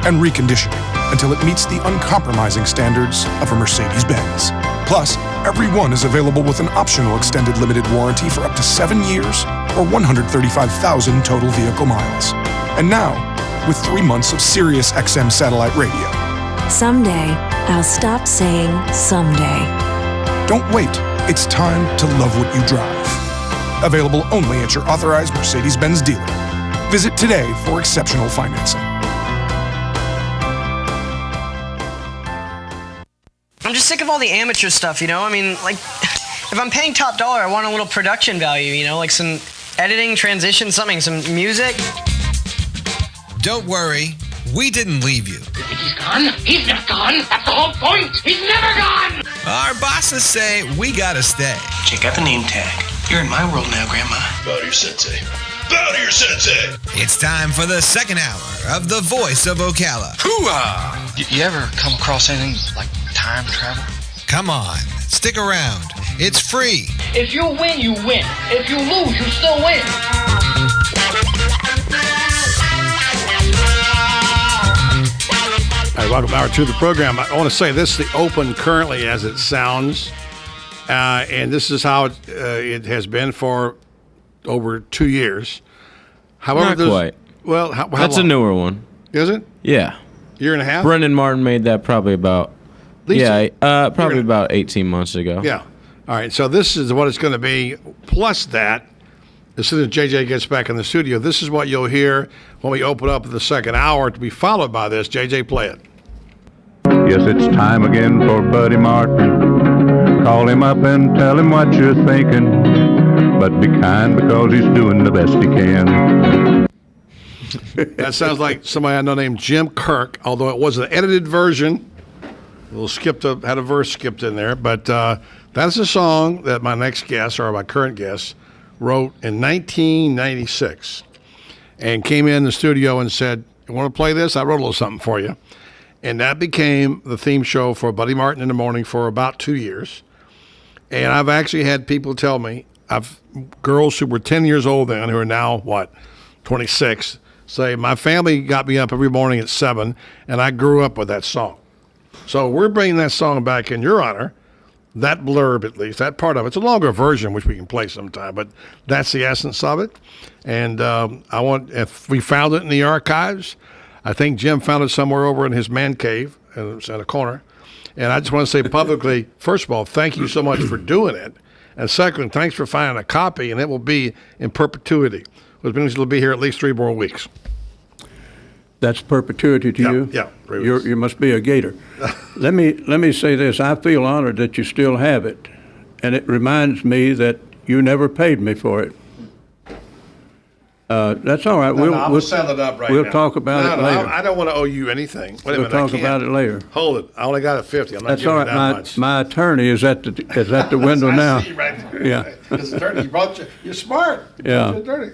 and reconditioning until it meets the uncompromising standards of a Mercedes-Benz. Plus, every one is available with an optional extended limited warranty for up to 7 years or 135,000 total vehicle miles. And now, with 3 months of Sirius XM satellite radio. Someday, I'll stop saying someday. Don't wait. It's time to love what you drive. Available only at your authorized Mercedes-Benz dealer. Visit today for exceptional financing. I'm just sick of all the amateur stuff, you know? I mean, like, if I'm paying top dollar, I want a little production value, you know? Like some editing, transition, something, some music. Don't worry, we didn't leave you. He's gone? He's not gone. That's the whole point. He's never gone. Our bosses say we gotta stay. Check out the name tag. You're in my world now, Grandma. Bow to your sensei. Bow to your sensei. It's time for the second hour of The Voice of Ocala. Hoo-ah! You ever come across anything like time travel? Come on, stick around. It's free. If you win, you win. If you lose, you still win. All right, welcome hour two of the program. I want to say this is the open currently as it sounds, and this is how it has been for over 2 years. However, Not quite. Well, how That's long? a newer one. Is it? Yeah. Year and a half? Brendan Martin made that probably about, probably about 18 months ago. Yeah. All right, so this is what it's going to be. Plus that, as soon as JJ gets back in the studio, this is what you'll hear when we open up the second hour to be followed by this. JJ, play it. Yes, it's time again for Buddy Martin. Call him up and tell him what you're thinking. But be kind because he's doing the best he can. That sounds like somebody I know named Jim Kirk, although it was an edited version. Had a verse skipped in there. But that's a song that my next guest, or my current guest, wrote in 1996 and came in the studio and said, "You want to play this? I wrote a little something for you." And that became the theme show for Buddy Martin in the Morning for about 2 years. And I've actually had people tell me, girls who were 10 years old then, who are now, 26, say, my family got me up every morning at 7, and I grew up with that song. So we're bringing that song back in your honor. That blurb, at least, that part of it. It's a longer version, which we can play sometime, but that's the essence of it. And if we found it in the archives, I think Jim found it somewhere over in his man cave in a corner. And I just want to say publicly, first of all, thank you so much for doing it. And second, thanks for finding a copy, and it will be in perpetuity, which means it'll be here at least 3 more weeks. That's perpetuity to you? Yeah. You must be a Gator. Let me say this. I feel honored that you still have it, and it reminds me that you never paid me for it. That's all right. We'll sell it up right now. We'll talk about it later. I don't want to owe you anything. Wait a minute, We'll talk about it later. Hold it. I only got a 50. I'm not That's giving all you right. that much. My attorney is at the window now. I see you right there. Yeah. This attorney brought you. You're smart. Yeah. Attorney.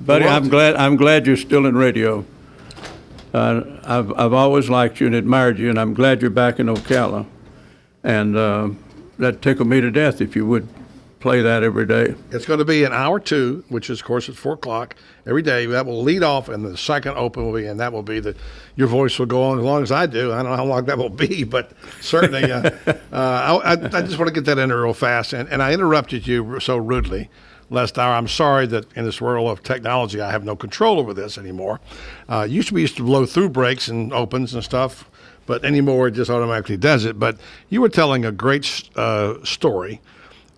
Buddy, I'm glad you're still in radio. I've always liked you and admired you, and I'm glad you're back in Ocala. And that tickled me to death if you would play that every day. It's going to be an hour 2, which is, of course, at 4 o'clock every day. That will lead off, and the second open will be, and that will be your voice will go on as long as I do. I don't know how long that will be, but certainly, I just want to get that in there real fast. And I interrupted you so rudely last hour. I'm sorry that in this world of technology, I have no control over this anymore. Used to blow through breaks and opens and stuff, but anymore it just automatically does it. But you were telling a great story.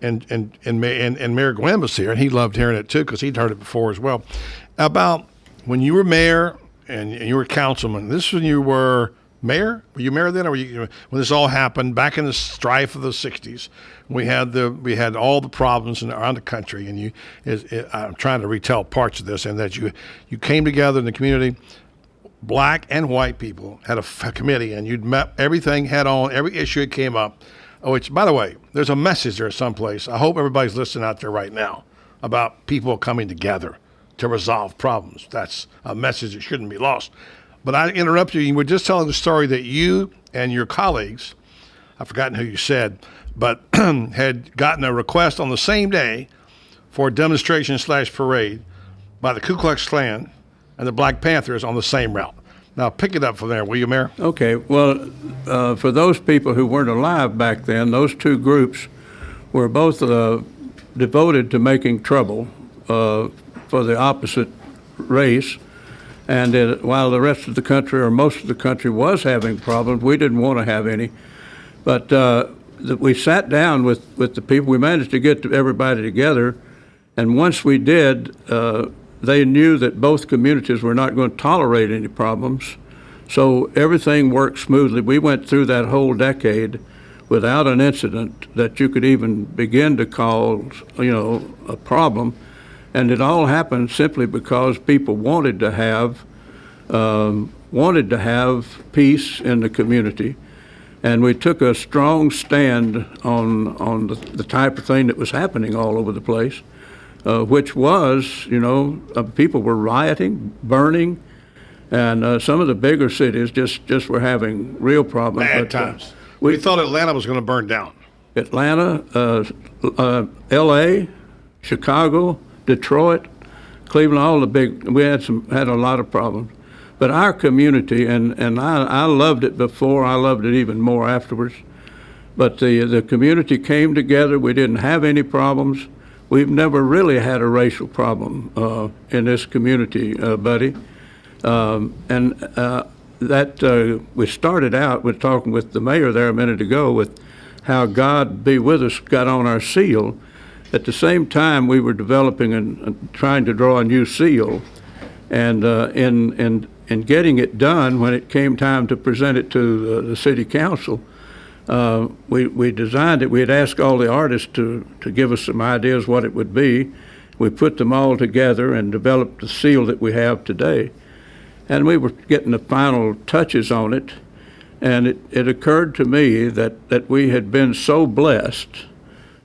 And Mayor Gwen was here, and he loved hearing it too because he'd heard it before as well, about when you were mayor and you were councilman. This is when you were mayor. Were you mayor then, or when this all happened back in the strife of the '60s? We had all the problems around the country, and I'm trying to retell parts of this, and that you came together in the community. Black and white people had a committee, and you'd met everything head on, every issue that came up. which, by the way, there's a message there someplace. I hope everybody's listening out there right now about people coming together to resolve problems. That's a message that shouldn't be lost. But I interrupted you. You were just telling the story that you and your colleagues, I've forgotten who you said, but had gotten a request on the same day for a demonstration/parade by the Ku Klux Klan and the Black Panthers on the same route. Now, pick it up from there, will you, Mayor? Okay. Well, for those people who weren't alive back then, those two groups were both devoted to making trouble for the opposite race. And while the rest of the country, or most of the country, was having problems, we didn't want to have any. But we sat down with the people. We managed to get everybody together. And once we did, they knew that both communities were not going to tolerate any problems. So everything worked smoothly. We went through that whole decade without an incident that you could even begin to call, a problem. And it all happened simply because people wanted to have peace in the community. And we took a strong stand on the type of thing that was happening all over the place. Which was, people were rioting, burning, and some of the bigger cities just were having real problems. Bad times. We thought Atlanta was going to burn down. Atlanta, L.A., Chicago, Detroit, Cleveland, all the big. We had a lot of problems, but our community, and I loved it before. I loved it even more afterwards. But the community came together. We didn't have any problems. We've never really had a racial problem in this community, buddy. We started out with talking with the mayor there a minute ago with how God Be With Us got on our seal. At the same time, we were developing and trying to draw a new seal. And in getting it done, when it came time to present it to the city council, we designed it. We had asked all the artists to give us some ideas what it would be. We put them all together and developed the seal that we have today. And we were getting the final touches on it. And it occurred to me that we had been so blessed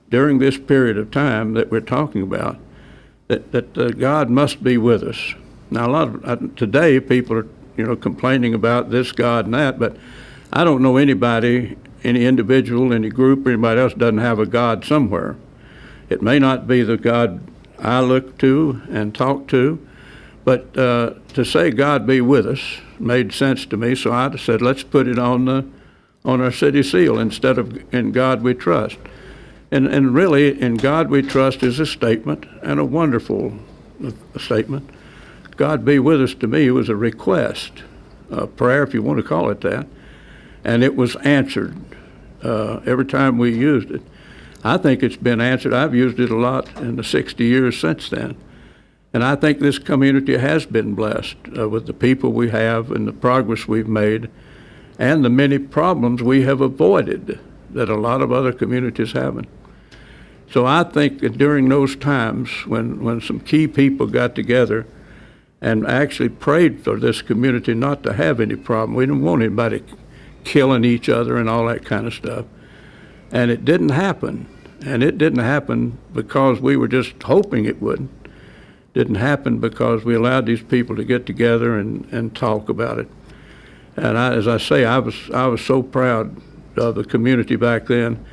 during this period of time that we're talking about, that God must be with us. Now, today people are complaining about this God and that, but I don't know anybody, any individual, any group, or anybody else doesn't have a God somewhere. It may not be the God I look to and talk to, but to say God be with us made sense to me, so I said, let's put it on our city seal instead of In God We Trust. And really, In God We Trust is a statement, and a wonderful statement. God be with us, to me, was a request, a prayer, if you want to call it that, and it was answered every time we used it. I think it's been answered. I've used it a lot in the 60 years since then. And I think this community has been blessed with the people we have and the progress we've made and the many problems we have avoided that a lot of other communities haven't. So I think that during those times when some key people got together and actually prayed for this community not to have any problem, we didn't want anybody killing each other and all that kind of stuff. And it didn't happen. And it didn't happen because we were just hoping it wouldn't. It didn't happen because we allowed these people to get together and talk about it. And as I say, I was so proud of the community back then.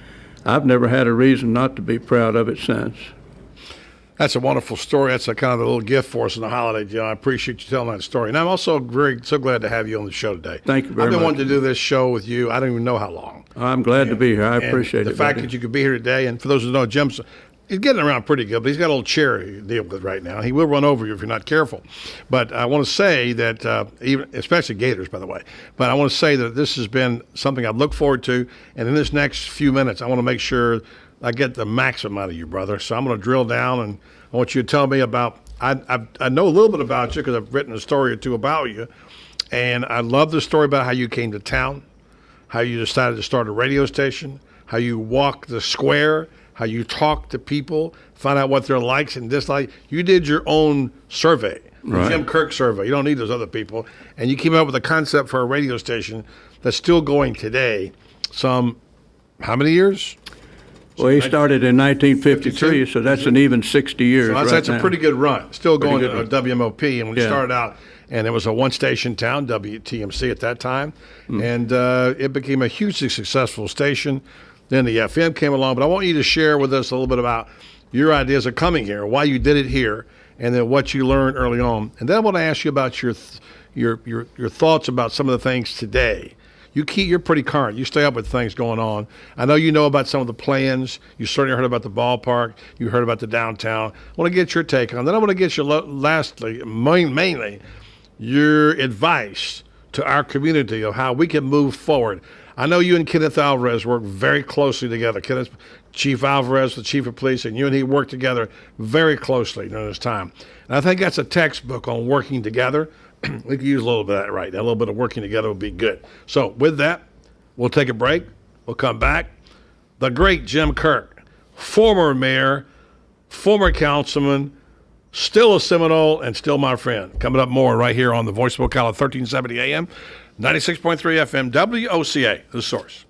I've never had a reason not to be proud of it since. That's a wonderful story. That's a kind of a little gift for us in the holiday, Joe. I appreciate you telling that story. And I'm also so glad to have you on the show today. Thank you very much. I've been wanting to do this show with you. I don't even know how long. I'm glad to be here. I appreciate it. The fact that you could be here today, and for those who know, Jim's he's getting around pretty good, but he's got a little chair to deal with right now. He will run over you if you're not careful. But I want to say that, even especially Gators, by the way, but I want to say that this has been something I've looked forward to. And in this next few minutes, I want to make sure I get the maximum out of you, brother. So I'm going to drill down, and I want you to tell me about, I know a little bit about you because I've written a story or two about you. And I love the story about how you came to town, how you decided to start a radio station, how you walked the square, how you talk to people, find out what their likes and dislikes. You did your own survey, the Jim Kirk survey. You don't need those other people. And you came up with a concept for a radio station that's still going today, some how many years? Well, he started in 1953, so that's an even 60 years. So that's a pretty good run. Still going to WMOP, and we started out, and it was a one-station town, WTMC at that time, and it became a hugely successful station. Then the FM came along, but I want you to share with us a little bit about your ideas of coming here, why you did it here, and then what you learned early on. And then I want to ask you about your thoughts about some of the things today. You're pretty current. You stay up with things going on. I know you know about some of the plans. You certainly heard about the ballpark. You heard about the downtown. I want to get your take on. Then I want to get your mainly your advice to our community of how we can move forward. I know you and Kenneth Alvarez work very closely together. Kenneth, Chief Alvarez, the chief of police, and you and he worked together very closely during this time. And I think that's a textbook on working together. We could use a little bit of that right now. A little bit of working together would be good. So with that, we'll take a break. We'll come back. The great Jim Kirk, former mayor, former councilman, still a Seminole, and still my friend. Coming up more right here on the Voice of Ocala, 1370 AM, 96.3 FM, WOCA, The Source.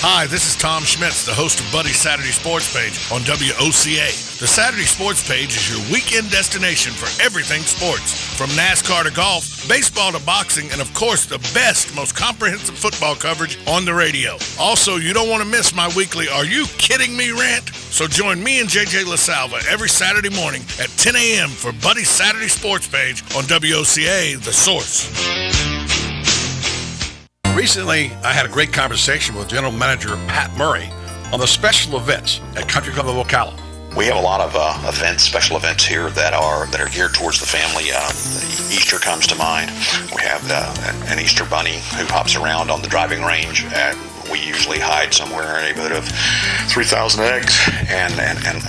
Hi, this is Tom Schmitz, the host of Buddy's Saturday Sports Page on WOCA. The Saturday Sports Page is your weekend destination for everything sports, from NASCAR to golf, baseball to boxing, and of course the best, most comprehensive football coverage on the radio. Also, you don't want to miss my weekly Are You Kidding Me rant? So join me and JJ LaSalva every Saturday morning at 10 a.m. for Buddy's Saturday Sports Page on WOCA, The Source. Recently, I had a great conversation with General Manager Pat Murray on the special events at Country Club of Ocala. We have a lot of events, special events here that are geared towards the family. Easter comes to mind. We have an Easter bunny who hops around on the driving range. We usually hide somewhere in a neighborhood of 3,000 eggs and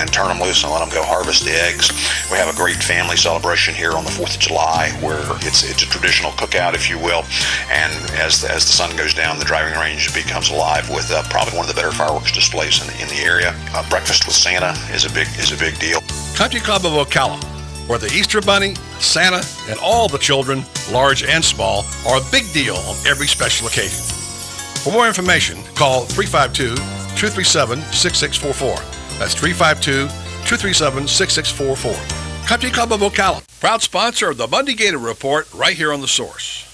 turn them loose and let them go harvest the eggs. We have a great family celebration here on the 4th of July where it's a traditional cookout, if you will. And as the sun goes down, the driving range becomes alive with probably one of the better fireworks displays in the area. Breakfast with Santa is a big deal. Country Club of Ocala, where the Easter Bunny, Santa, and all the children, large and small, are a big deal on every special occasion. For more information, call 352-237-6644. That's 352-237-6644. Country Club of Ocala, proud sponsor of the Monday Gator Report right here on The Source.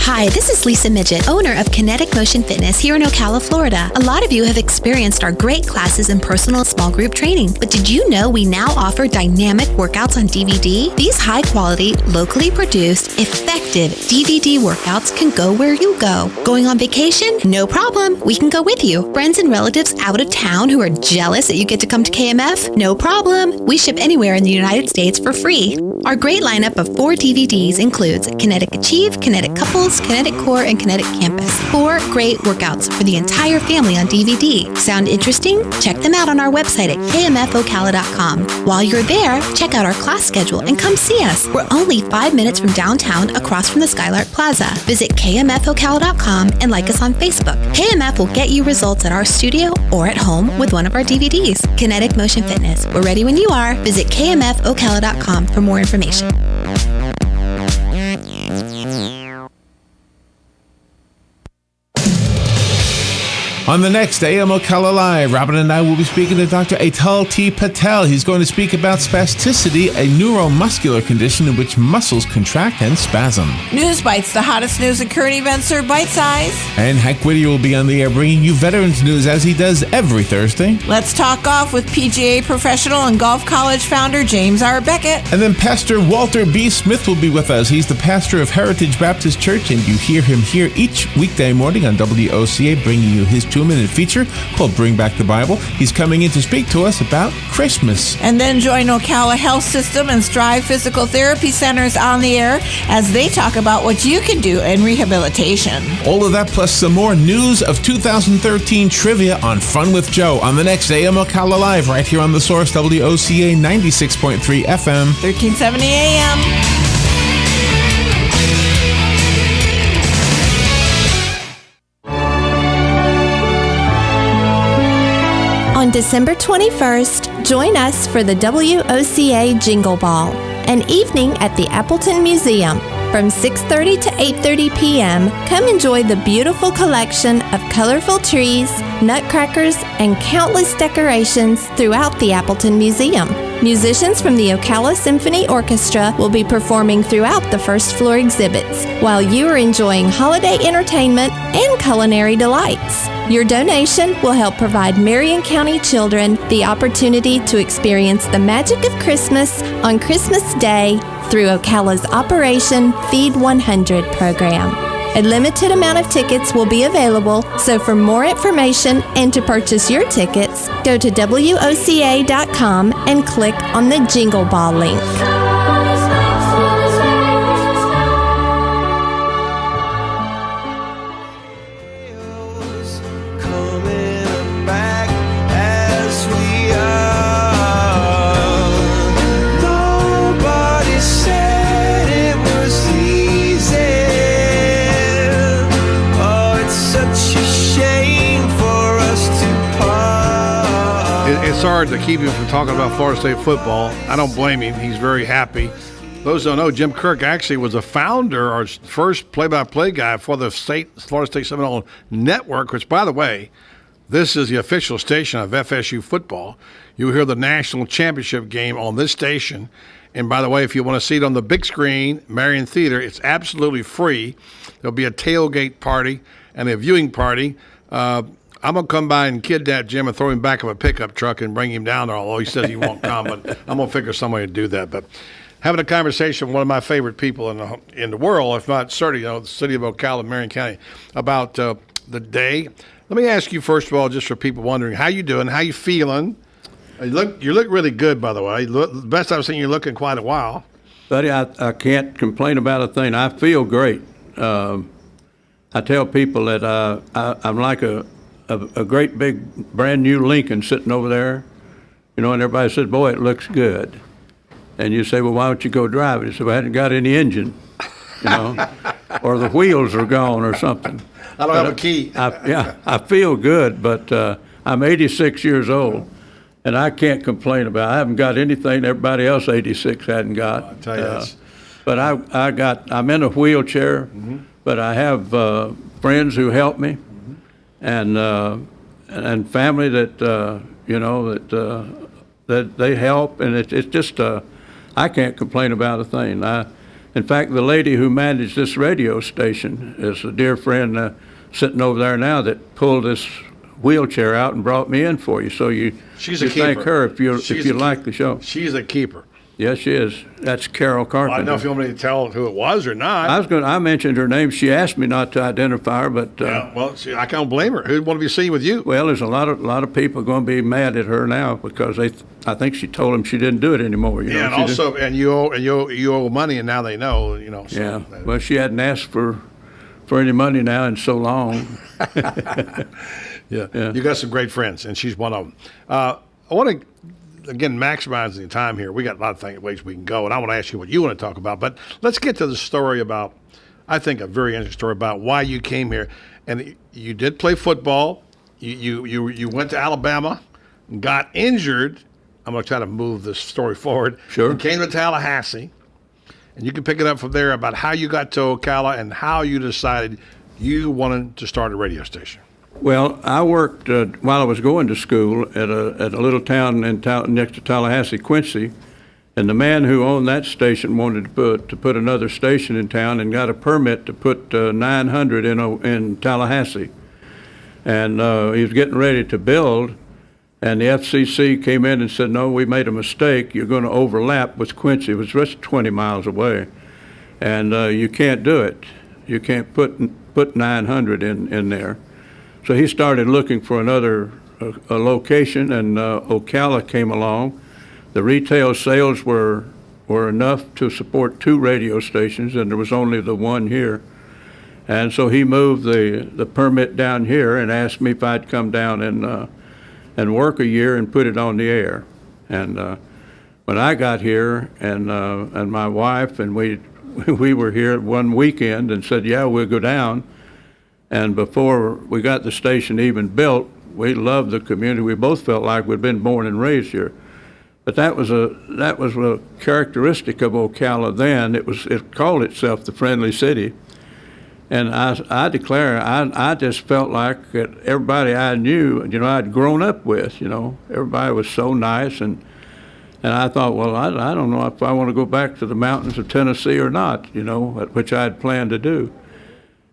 Hi, this is Lisa Midget, owner of Kinetic Motion Fitness here in Ocala, Florida. A lot of you have experienced our great classes in personal small group training, but did you know we now offer dynamic workouts on DVD? These high-quality, locally produced, effective DVD workouts can go where you go. Going on vacation? No problem. We can go with you. Friends and relatives out of town who are jealous that you get to come to KMF? No problem. We ship anywhere in the United States for free. Our great lineup of 4 DVDs includes Kinetic Achieve, Kinetic Couples, Kinetic Core, and Kinetic Campus. 4 great workouts for the entire family on DVD. Sound interesting? Check them out on our website at kmfocala.com. While you're there, check out our class schedule and come see us. We're only 5 minutes from downtown across from the Skylark Plaza. Visit kmfocala.com and like us on Facebook. KMF will get you results at our studio or at home with one of our DVDs. Kinetic Motion Fitness. We're ready when you are. Visit kmfocala.com for more information. On the next AM Ocala Live, Robin and I will be speaking to Dr. Atal T. Patel. He's going to speak about spasticity, a neuromuscular condition in which muscles contract and spasm. News Bites, the hottest news and current events are bite size. And Hank Whittier will be on the air bringing you veterans news as he does every Thursday. Let's talk golf with PGA professional and golf college founder James R. Beckett. And then Pastor Walter B. Smith will be with us. He's the pastor of Heritage Baptist Church, and you hear him here each weekday morning on WOCA, bringing you his 2-minute feature called Bring Back the Bible. He's coming in to speak to us about Christmas. And then join Ocala Health System and Strive Physical Therapy Centers on the air as they talk about what you can do in rehabilitation. All of that plus some more news of 2013 trivia on Fun with Joe on the next AM Ocala Live right here on The Source, WOCA 96.3 FM, 1370 AM. On December 21st, join us for the WOCA Jingle Ball, an evening at the Appleton Museum. From 6:30 to 8:30 p.m., come enjoy the beautiful collection of colorful trees, nutcrackers, and countless decorations throughout the Appleton Museum. Musicians from the Ocala Symphony Orchestra will be performing throughout the first floor exhibits, while you are enjoying holiday entertainment and culinary delights. Your donation will help provide Marion County children the opportunity to experience the magic of Christmas on Christmas Day through Ocala's Operation Feed 100 program. A limited amount of tickets will be available, so for more information and to purchase your tickets, go to WOCA.com and click on the Jingle Ball link. It's hard to keep him from talking about Florida State football. I don't blame him. He's very happy. Those who don't know, Jim Kirk actually was a founder or first play-by-play guy for the Florida State Seminole Network, which, by the way, this is the official station of FSU football. You hear the national championship game on this station. And by the way, if you want to see it on the big screen, Marion Theater, it's absolutely free. There'll be a tailgate party and a viewing party. I'm going to come by and kidnap Jim and throw him back of a pickup truck and bring him down there, although he says he won't come, but I'm going to figure some way to do that. But having a conversation with one of my favorite people in the world, if not certainly, the city of Ocala, Marion County, about the day. Let me ask you, first of all, just for people wondering, how you doing? How you feeling? You look really good, by the way. The best I've seen you look in quite a while. Buddy, I can't complain about a thing. I feel great. I tell people that I'm like a great big brand new Lincoln sitting over there, and everybody says, boy, it looks good. And you say, well, why don't you go drive it? He said, well, I hadn't got any engine, or the wheels are gone or something. I don't have a key. I feel good, but I'm 86 years old, and I can't complain about it. I haven't got anything everybody else 86 hadn't got. I'll tell you but I'm in a wheelchair, but I have friends who help me. And family that that they help, and it's just I can't complain about a thing. In fact, the lady who managed this radio station is a dear friend sitting over there now that pulled this wheelchair out and brought me in for you. So you thank her if you like the show. She's a keeper. Yes, she is. That's Carol Carpenter. Well, I don't know if you want me to tell who it was or not. I mentioned her name. She asked me not to identify her, but I can't blame her. Who'd want to be seen with you? Well, there's a lot of people going to be mad at her now because I think she told them she didn't do it anymore. And also, you owe money, and now they know. So yeah. Well, she hadn't asked for any money now in so long. Yeah. You got some great friends, and she's one of them. I want to. Again, maximizing the time here. We got a lot of ways we can go, and I want to ask you what you want to talk about. But let's get to the story about, I think, a very interesting story about why you came here. And you did play football. You went to Alabama, got injured. I'm going to try to move this story forward. Sure. You came to Tallahassee, and you can pick it up from there about how you got to Ocala and how you decided you wanted to start a radio station. Well, I worked while I was going to school at a little town next to Tallahassee, Quincy, and the man who owned that station wanted to put another station in town and got a permit to put 900 in Tallahassee, and he was getting ready to build, and the FCC came in and said, no, we made a mistake. You're going to overlap with Quincy. It was just 20 miles away, and you can't do it. You can't put 900 in there. So he started looking for another location, and Ocala came along. The retail sales were enough to support 2 radio stations, and there was only the one here. And so he moved the permit down here and asked me if I'd come down and work a year and put it on the air. And when I got here, and my wife and we were here one weekend and said, yeah, we'll go down. And before we got the station even built, we loved the community. We both felt like we'd been born and raised here. But that was a characteristic of Ocala then. It called itself the Friendly City. And I declare, I just felt like that everybody I knew, I'd grown up with, everybody was so nice. And I thought, well, I don't know if I want to go back to the mountains of Tennessee or not, which I had planned to do.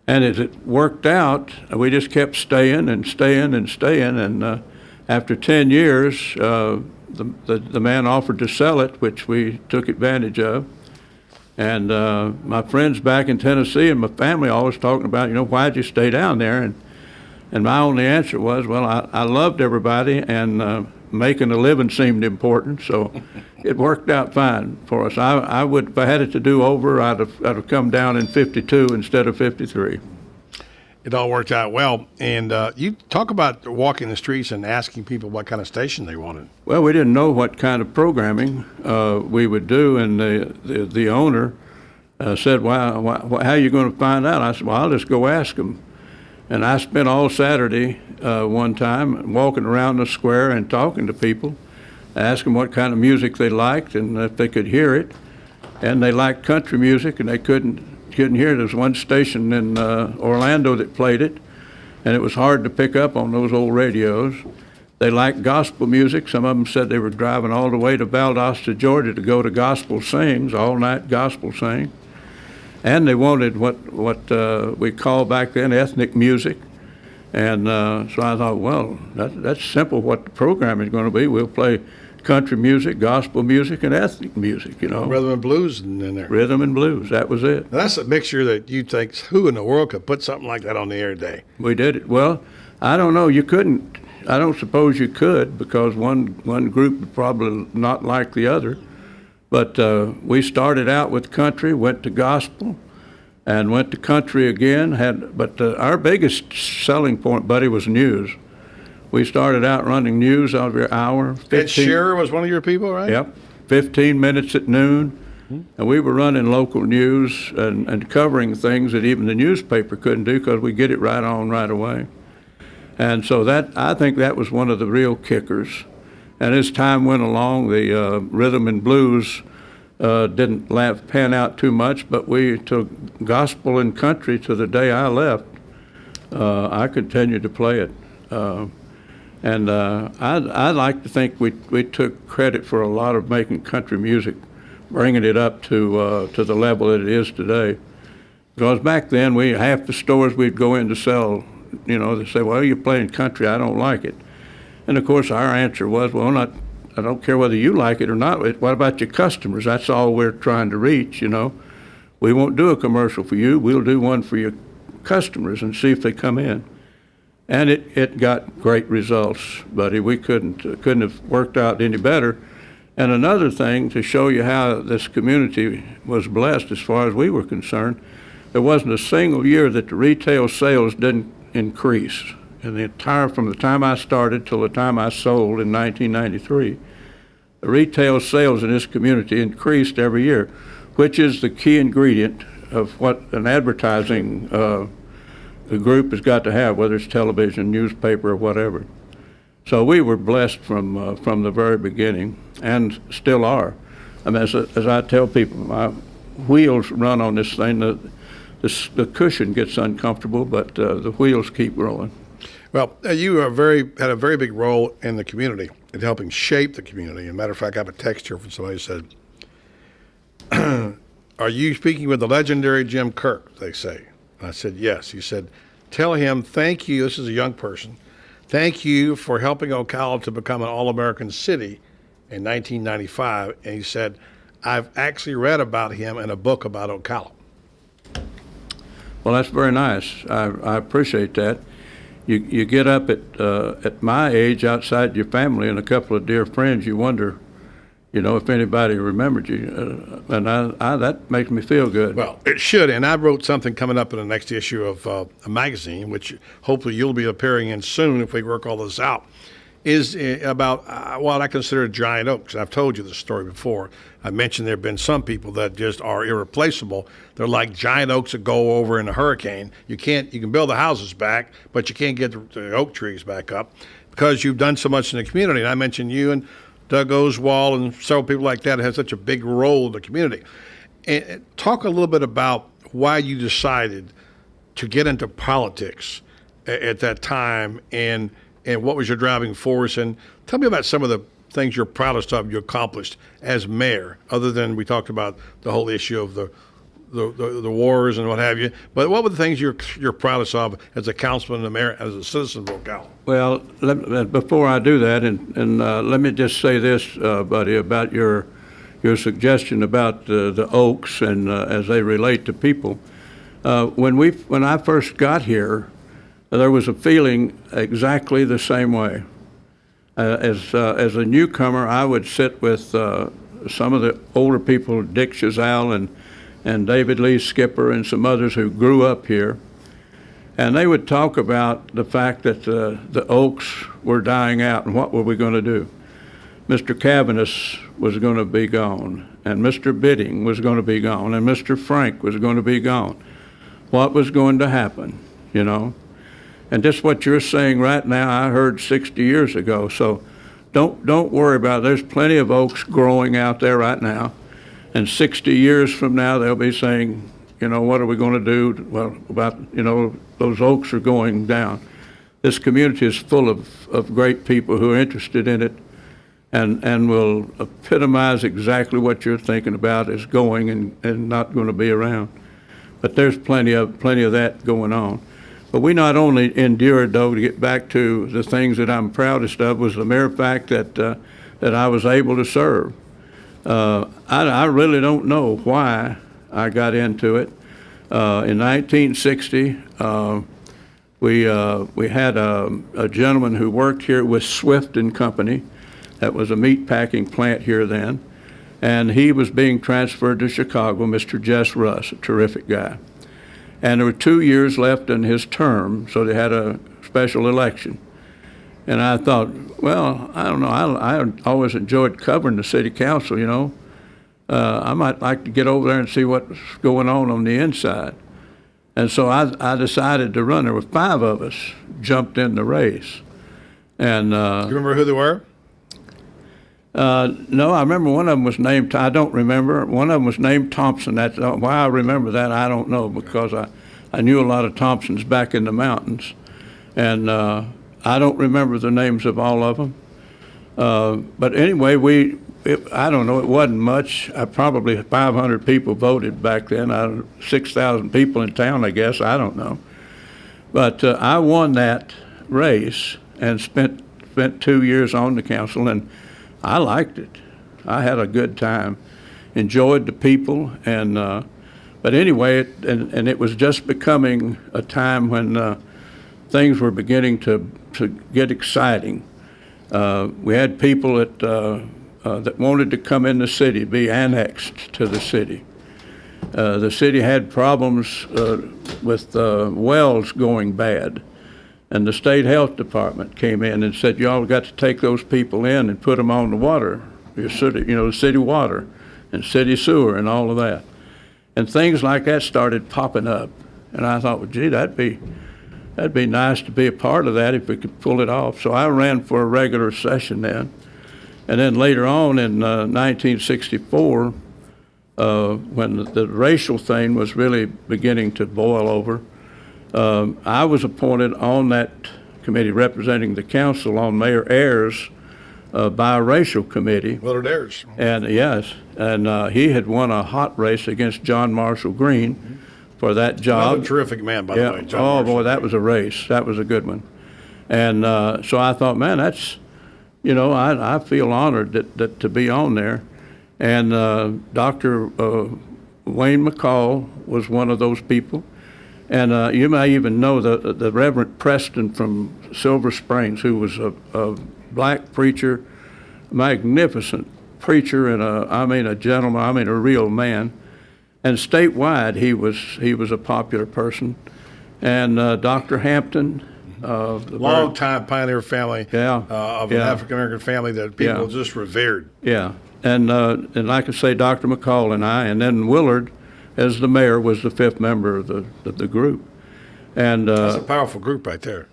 And as it worked out, we just kept staying and staying and staying. And after 10 years, the man offered to sell it, which we took advantage of. And my friends back in Tennessee and my family always talking about, why'd you stay down there? And my only answer was, well, I loved everybody, and making a living seemed important, so it worked out fine for us. I would, if I had it to do over, I'd have come down in 52 instead of 53. It all worked out well. And you talk about walking the streets and asking people what kind of station they wanted. Well, we didn't know what kind of programming we would do, and the owner said, well, how are you going to find out? I said, well, I'll just go ask them. And I spent all Saturday one time walking around the square and talking to people, asking what kind of music they liked and if they could hear it. And they liked country music, and they couldn't hear it. There was one station in Orlando that played it, and it was hard to pick up on those old radios. They liked gospel music. Some of them said they were driving all the way to Valdosta, Georgia to go to gospel sings, all-night gospel sing. And they wanted what we called back then ethnic music. And so I thought, well, that's simple what the program is going to be. We'll play country music, gospel music, and ethnic music, Rhythm and blues in there. Rhythm and blues, that was it. Now, that's a mixture that you think, who in the world could put something like that on the air today? We did it. Well, I don't know. You couldn't. I don't suppose you could, because one group would probably not like the other. But we started out with country, went to gospel, and went to country again. But our biggest selling point, buddy, was news. We started out running news every hour. Ed Shearer was one of your people, right? Yep, 15 minutes at noon. And we were running local news and covering things that even the newspaper couldn't do, because we get it right on right away. And so I think that was one of the real kickers. And as time went along, the rhythm and blues didn't pan out too much, but we took gospel and country to the day I left. I continued to play it. And I'd like to think we took credit for a lot of making country music, bringing it up to the level that it is today. Because back then, half the stores we'd go in to sell, they say, well, you're playing country, I don't like it. And of course, our answer was, well, I don't care whether you like it or not. What about your customers? That's all we're trying to reach, We won't do a commercial for you. We'll do one for your customers and see if they come in. And it got great results, buddy. We couldn't have worked out any better. And another thing, to show you how this community was blessed as far as we were concerned, there wasn't a single year that the retail sales didn't increase. And from the time I started till the time I sold in 1993, the retail sales in this community increased every year, which is the key ingredient of what an advertising the group has got to have, whether it's television, newspaper, or whatever. So we were blessed from the very beginning, and still are. I mean, as I tell people, my wheels run on this thing. The cushion gets uncomfortable, but the wheels keep rolling. Well, you had a very big role in the community, in helping shape the community. As a matter of fact, I have a text here from somebody who said, are you speaking with the legendary Jim Kirk, they say? I said, yes. He said, tell him thank you, this is a young person, thank you for helping Ocala to become an all-American city in 1995. And he said, I've actually read about him in a book about Ocala. Well, that's very nice. I appreciate that. You get up at my age, outside your family and a couple of dear friends, you wonder, if anybody remembered you, and that makes me feel good. Well, it should, and I wrote something coming up in the next issue of a magazine, which hopefully you'll be appearing in soon if we work all this out, is about what I consider giant oaks. I've told you this story before. I mentioned there have been some people that just are irreplaceable. They're like giant oaks that go over in a hurricane. You can build the houses back, but you can't get the oak trees back up because you've done so much in the community. And I mentioned you, and Doug Oswald and several people like that had such a big role in the community. And talk a little bit about why you decided to get into politics at that time, and what was your driving force, and tell me about some of the things you're proudest of you accomplished as mayor, other than we talked about the whole issue of the wars and what have you. But what were the things you're proudest of as a councilman and a mayor, as a citizen of Ocala? Well, before I do that, and let me just say this, buddy, about your suggestion about the Oaks and as they relate to people. When I first got here, there was a feeling exactly the same way. As a newcomer, I would sit with some of the older people, Dick Chazal and David Lee Skipper and some others who grew up here, and they would talk about the fact that the Oaks were dying out and what were we going to do. Mr. Cavanis was going to be gone, and Mr. Bidding was going to be gone, and Mr. Frank was going to be gone. What was going to happen, you know? And just what you're saying right now, I heard 60 years ago. So don't worry about it. There's plenty of oaks growing out there right now. And 60 years from now, they'll be saying, you know, what are we going to do? Well, about, you know, those oaks are going down. This community is full of great people who are interested in it and will epitomize exactly what you're thinking about is going and not going to be around. But there's plenty of that going on. But we not only endured, though, to get back to the things that I'm proudest of, was the mere fact that I was able to serve. I really don't know why I got into it. In 1960, we had a gentleman who worked here with Swift and Company. That was a meat packing plant here then. And he was being transferred to Chicago, Mr. Jess Russ, a terrific guy. And there were 2 years left in his term, so they had a special election. And I thought, well, I don't know, I always enjoyed covering the city council, you know. I might like to get over there and see what's going on the inside. And so I decided to run. There were 5 of us jumped in the race. And you remember who they were? No, I remember one of them was named, I don't remember, one of them was named Thompson. That's why I remember that, I don't know, because I knew a lot of Thompsons back in the mountains. And I don't remember the names of all of them. But anyway, I don't know, it wasn't much. Probably 500 people voted back then, out of 6,000 people in town, I guess, I don't know. But I won that race and spent 2 years on the council, and I liked it. I had a good time, enjoyed the people, and but anyway, it was just becoming a time when things were beginning to get exciting. We had people that wanted to come in the city, be annexed to the city. The city had problems with wells going bad. And the state health department came in and said, y'all got to take those people in and put them on the water, your city, you know, the city water and city sewer and all of that. And things like that started popping up. And I thought, well, gee, that'd be nice to be a part of that if we could pull it off. So I ran for a regular session then. And then later on in 1964, when the racial thing was really beginning to boil over, I was appointed on that committee representing the council on Mayor Ayers' biracial committee. Willard Ayers. And yes, and he had won a hot race against John Marshall Green for that job. Another terrific man, by the way. John Oh, Marshall. boy, that was a race. That was a good one. And so I thought, man, that's, you know, I feel honored that to be on there. And Dr. Wayne McCall was one of those people. And you may even know the Reverend Preston from Silver Springs, who was a black preacher, magnificent preacher, and a gentleman, a real man. And statewide, he was a popular person. And Dr. Hampton, long-time pioneer family, of an African American family that people just revered. Yeah, and like I say, Dr. McCall and I, and then Willard, as the mayor, was the 5th member of the group. And that's a powerful group right there.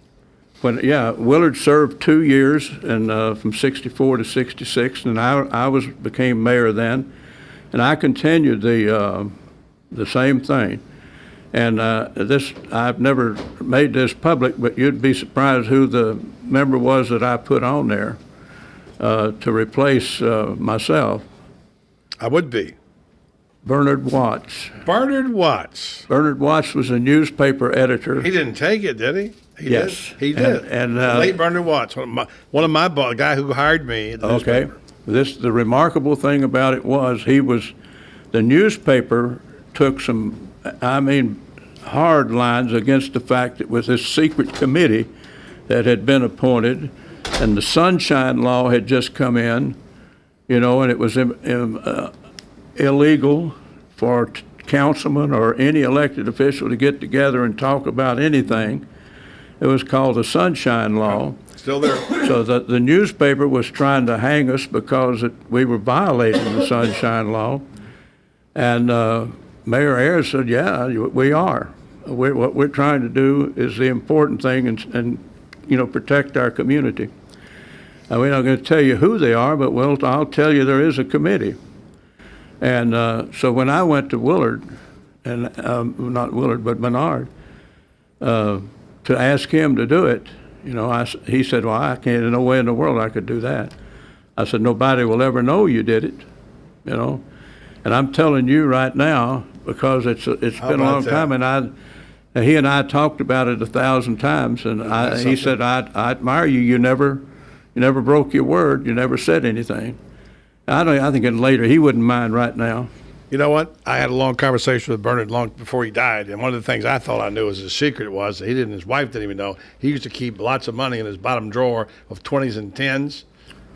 Willard served 2 years, and from '64 to '66, and I became mayor then, and I continued the same thing. And I've never made this public, but you'd be surprised who the member was that I put on there to replace myself. I would be. Bernard Watts. Bernard Watts. Bernard Watts was a newspaper editor. He didn't take it, did he? Yes, he did. And late Bernard Watts, one of my boss, guy who hired me. At the newspaper. The remarkable thing about it was the newspaper took some, hard lines against the fact that with this secret committee that had been appointed, and the Sunshine Law had just come in, and it was illegal for councilman or any elected official to get together and talk about anything. It was called the Sunshine Law. Still there. So the newspaper was trying to hang us because we were violating the Sunshine Law. And Mayor Ayers said, yeah, we are. What we're trying to do is the important thing and protect our community. We're not going to tell you who they are, but I'll tell you there is a committee. And so when I went to Willard, and not Willard, but Menard, to ask him to do it, he said, well, I can't, there's no way in the world I could do that. I said, nobody will ever know you did it, And I'm telling you right now, because it's been a long time, and he and I talked about it 1,000 times, and he said, I admire you. You never broke your word. You never said anything. I think later he wouldn't mind right now. You know what? I had a long conversation with Bernard long before he died, and one of the things I thought I knew was his secret was that his wife didn't even know. He used to keep lots of money in his bottom drawer of 20s and 10s,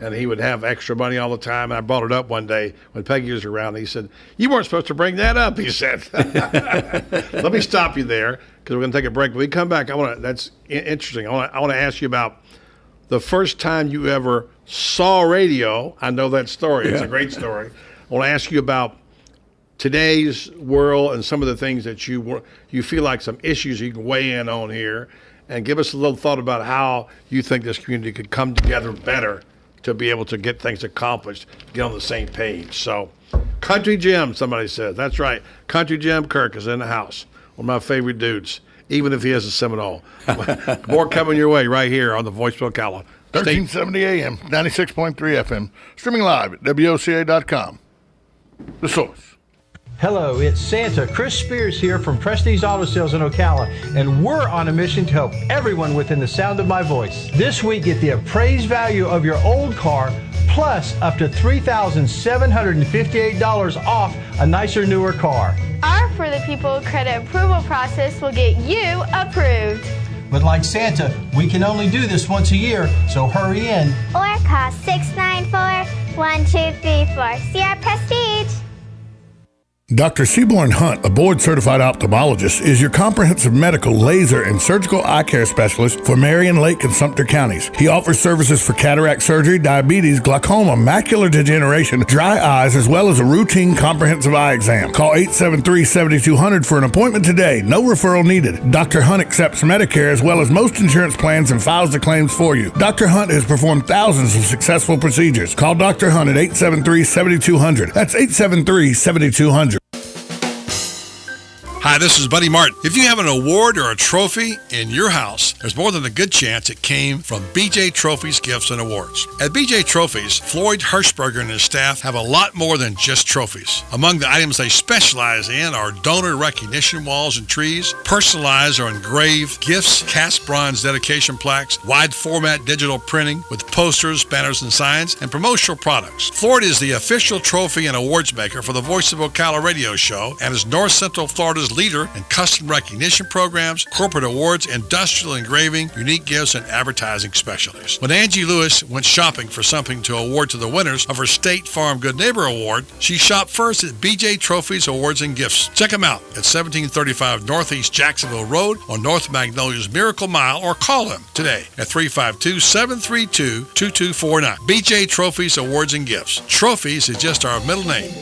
and he would have extra money all the time. And I brought it up one day when Peggy was around. And he said, "You weren't supposed to bring that up," he said. Let me stop you there because we're going to take a break. When we come back, that's interesting. I want to ask you about the first time you ever saw radio. I know that story. It's a great story. I want to ask you about today's world and some of the things that you feel like some issues you can weigh in on here, and give us a little thought about how you think this community could come together better to be able to get things accomplished, get on the same page. So, Country Jim, somebody says. That's right. Country Jim Kirk is in the house. One of my favorite dudes, even if he has a Seminole. More coming your way right here on the Voice of Ocala. 1370 AM, 96.3 FM. Streaming live at WOCA.com. The Source. Hello, it's Santa. Chris Spears here from Prestige Auto Sales in Ocala, and we're on a mission to help everyone within the sound of my voice. This week, get the appraised value of your old car plus up to $3,758 off a nicer, newer car. Our For the People credit approval process will get you approved. But like Santa, we can only do this once a year, so hurry in. Or call 694-1234. See our Prestige. Dr. Seaborn Hunt, a board-certified ophthalmologist, is your comprehensive medical, laser, and surgical eye care specialist for Marion Lake and Sumter counties. He offers services for cataract surgery, diabetes, glaucoma, macular degeneration, dry eyes, as well as a routine comprehensive eye exam. Call 873-7200 for an appointment today. No referral needed. Dr. Hunt accepts Medicare as well as most insurance plans and files the claims for you. Dr. Hunt has performed thousands of successful procedures. Call Dr. Hunt at 873-7200. That's 873-7200. Hi, this is Buddy Martin. If you have an award or a trophy in your house, there's more than a good chance it came from BJ Trophies Gifts and Awards. At BJ Trophies, Floyd Hirschberger and his staff have a lot more than just trophies. Among the items they specialize in are donor recognition walls and trees, personalized or engraved gifts, cast bronze dedication plaques, wide format digital printing with posters, banners, and signs, and promotional products. Floyd is the official trophy and awards maker for the Voice of Ocala radio show and is North Central Florida's leader in custom recognition programs, corporate awards, industrial engraving, unique gifts, and advertising specialties. When Angie Lewis went shopping for something to award to the winners of her State Farm Good Neighbor Award, she shopped first at BJ Trophies Awards and Gifts. Check them out at 1735 Northeast Jacksonville Road on North Magnolia's Miracle Mile, or call them today at 352-732-2249. BJ Trophies Awards and Gifts. Trophies is just our middle name.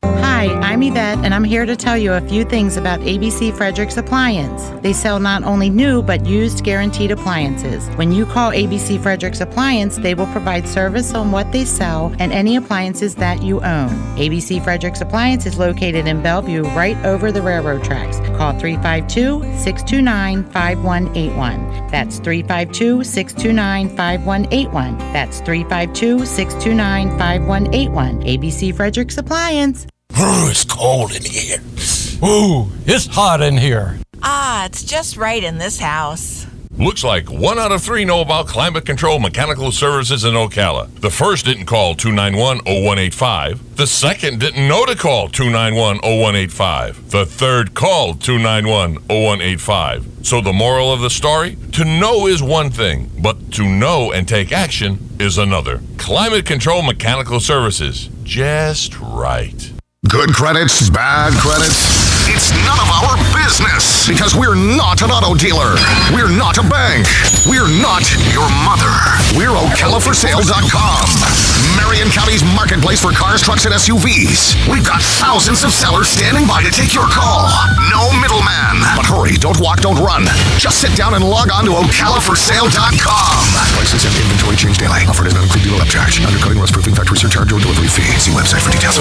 Hi, Hi, I'm Yvette, and I'm here to tell you a few things about ABC Fredericks Appliance. They sell not only new, but used guaranteed appliances. When you call ABC Fredericks Appliance, they will provide service on what they sell and any appliances that you own. ABC Fredericks Appliance is located in Bellevue, right over the railroad tracks. Call 352-629-5181. That's 352-629-5181. That's 352-629-5181. ABC Fredericks Appliance. Ooh, it's cold in here. Ooh, it's hot in here. Ah, it's just right in this house. Looks like 1 out of 3 know about climate control mechanical services in Ocala. The first didn't call 291-0185. The second didn't know to call 291-0185. The third called 291-0185. So the moral of the story? To know is one thing, but to know and take action is another. Climate control mechanical services. Just right. Good credits, bad credits. It's none of our business because we're not an auto dealer. We're not a bank. We're not your mother. We're OcalaForSale.com. Marion County's marketplace for cars, trucks, and SUVs. We've got thousands of sellers standing by to take your call. No middleman. But hurry, don't walk, don't run. Just sit down and log on to OcalaForSale.com. Prices and inventory change daily. Offer does not include dealer upcharge. Undercutting, rust proofing, factory surcharge, or delivery fee. See website for details.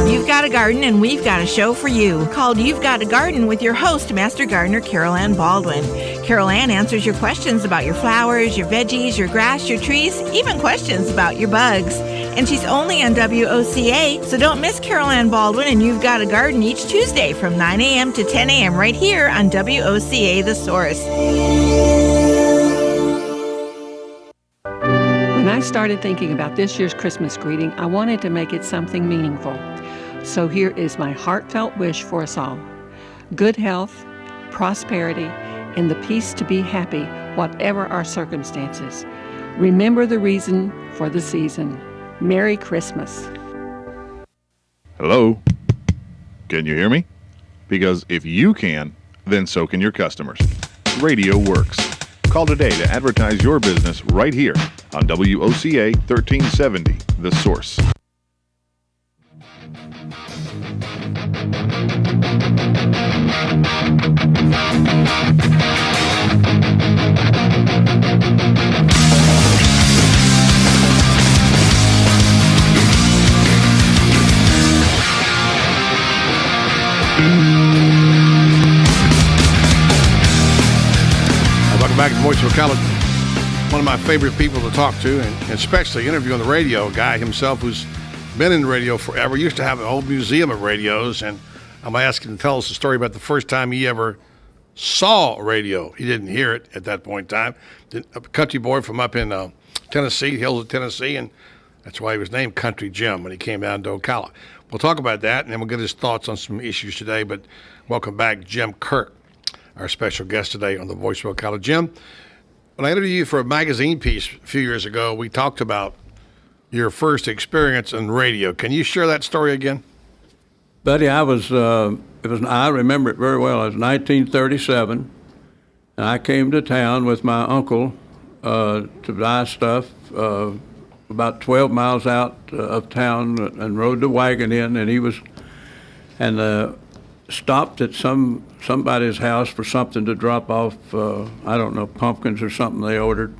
You've got a garden and we've got a show for you called You've Got a Garden with your host, Master Gardener Carol Ann Baldwin. Carol Ann answers your questions about your flowers, your veggies, your grass, your trees, even questions about your bugs. And she's only on WOCA, so don't miss Carol Ann Baldwin and You've Got a Garden each Tuesday from 9 a.m. to 10 a.m. right here on WOCA The Source. When I started thinking about this year's Christmas greeting, I wanted to make it something meaningful. So here is my heartfelt wish for us all. Good health, prosperity, and the peace to be happy, whatever our circumstances. Remember the reason for the season. Merry Christmas. Hello? Can you hear me? Because if you can, then so can your customers. Radio works. Call today to advertise your business right here on WOCA 1370, The Source. Welcome back to Voice of Ocala. One of my favorite people to talk to, and especially interview on the radio, a guy himself who's been in radio forever. Used to have an old museum of radios, and I'm asking him to tell us a story about the first time he ever saw radio. He didn't hear it at that point in time. A country boy from up in Tennessee, hills of Tennessee, and that's why he was named Country Jim when he came down to Ocala. We'll talk about that, and then we'll get his thoughts on some issues today, but welcome back, Jim Kirk, our special guest today on the Voice of Ocala. Jim, when I interviewed you for a magazine piece a few years ago, we talked about your first experience in radio. Can you share that story again? Buddy, I remember it very well. It was 1937, and I came to town with my uncle to buy stuff about 12 miles out of town, and rode the wagon in, and stopped at somebody's house for something to drop off, I don't know, pumpkins or something they ordered,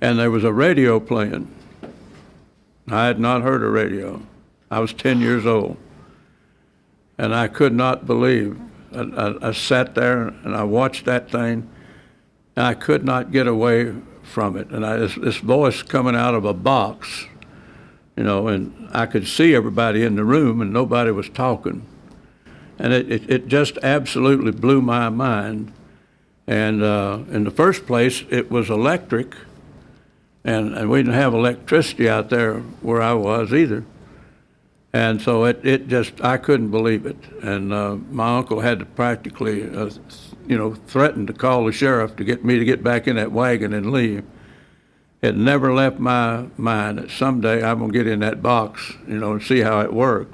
and there was a radio playing. I had not heard a radio. I was 10 years old, and I could not believe. I sat there and I watched that thing, and I could not get away from it. And this voice coming out of a box, and I could see everybody in the room, and nobody was talking. And it just absolutely blew my mind. And in the first place, it was electric, and we didn't have electricity out there where I was either. And so I couldn't believe it. And my uncle had to practically, threaten to call the sheriff to get me to get back in that wagon and leave. It never left my mind that someday I'm going to get in that box, and see how it worked.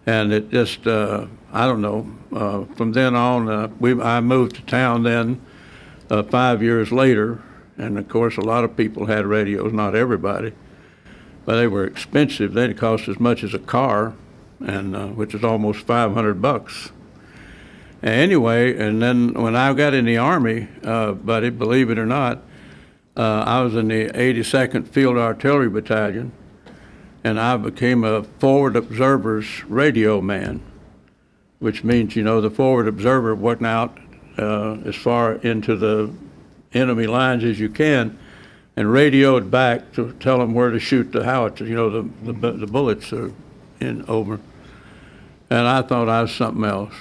And it just, I don't know, from then on, I moved to town then 5 years later, and of course a lot of people had radios, not everybody. But they were expensive. They'd cost as much as a car, and which is almost $500. Anyway, and then when I got in the Army, buddy, believe it or not, I was in the 82nd Field Artillery Battalion, and I became a forward observer's radio man, which means, the forward observer went out as far into the enemy lines as you can and radioed back to tell them where to shoot the howitzer, the bullets are over. And I thought I was something else,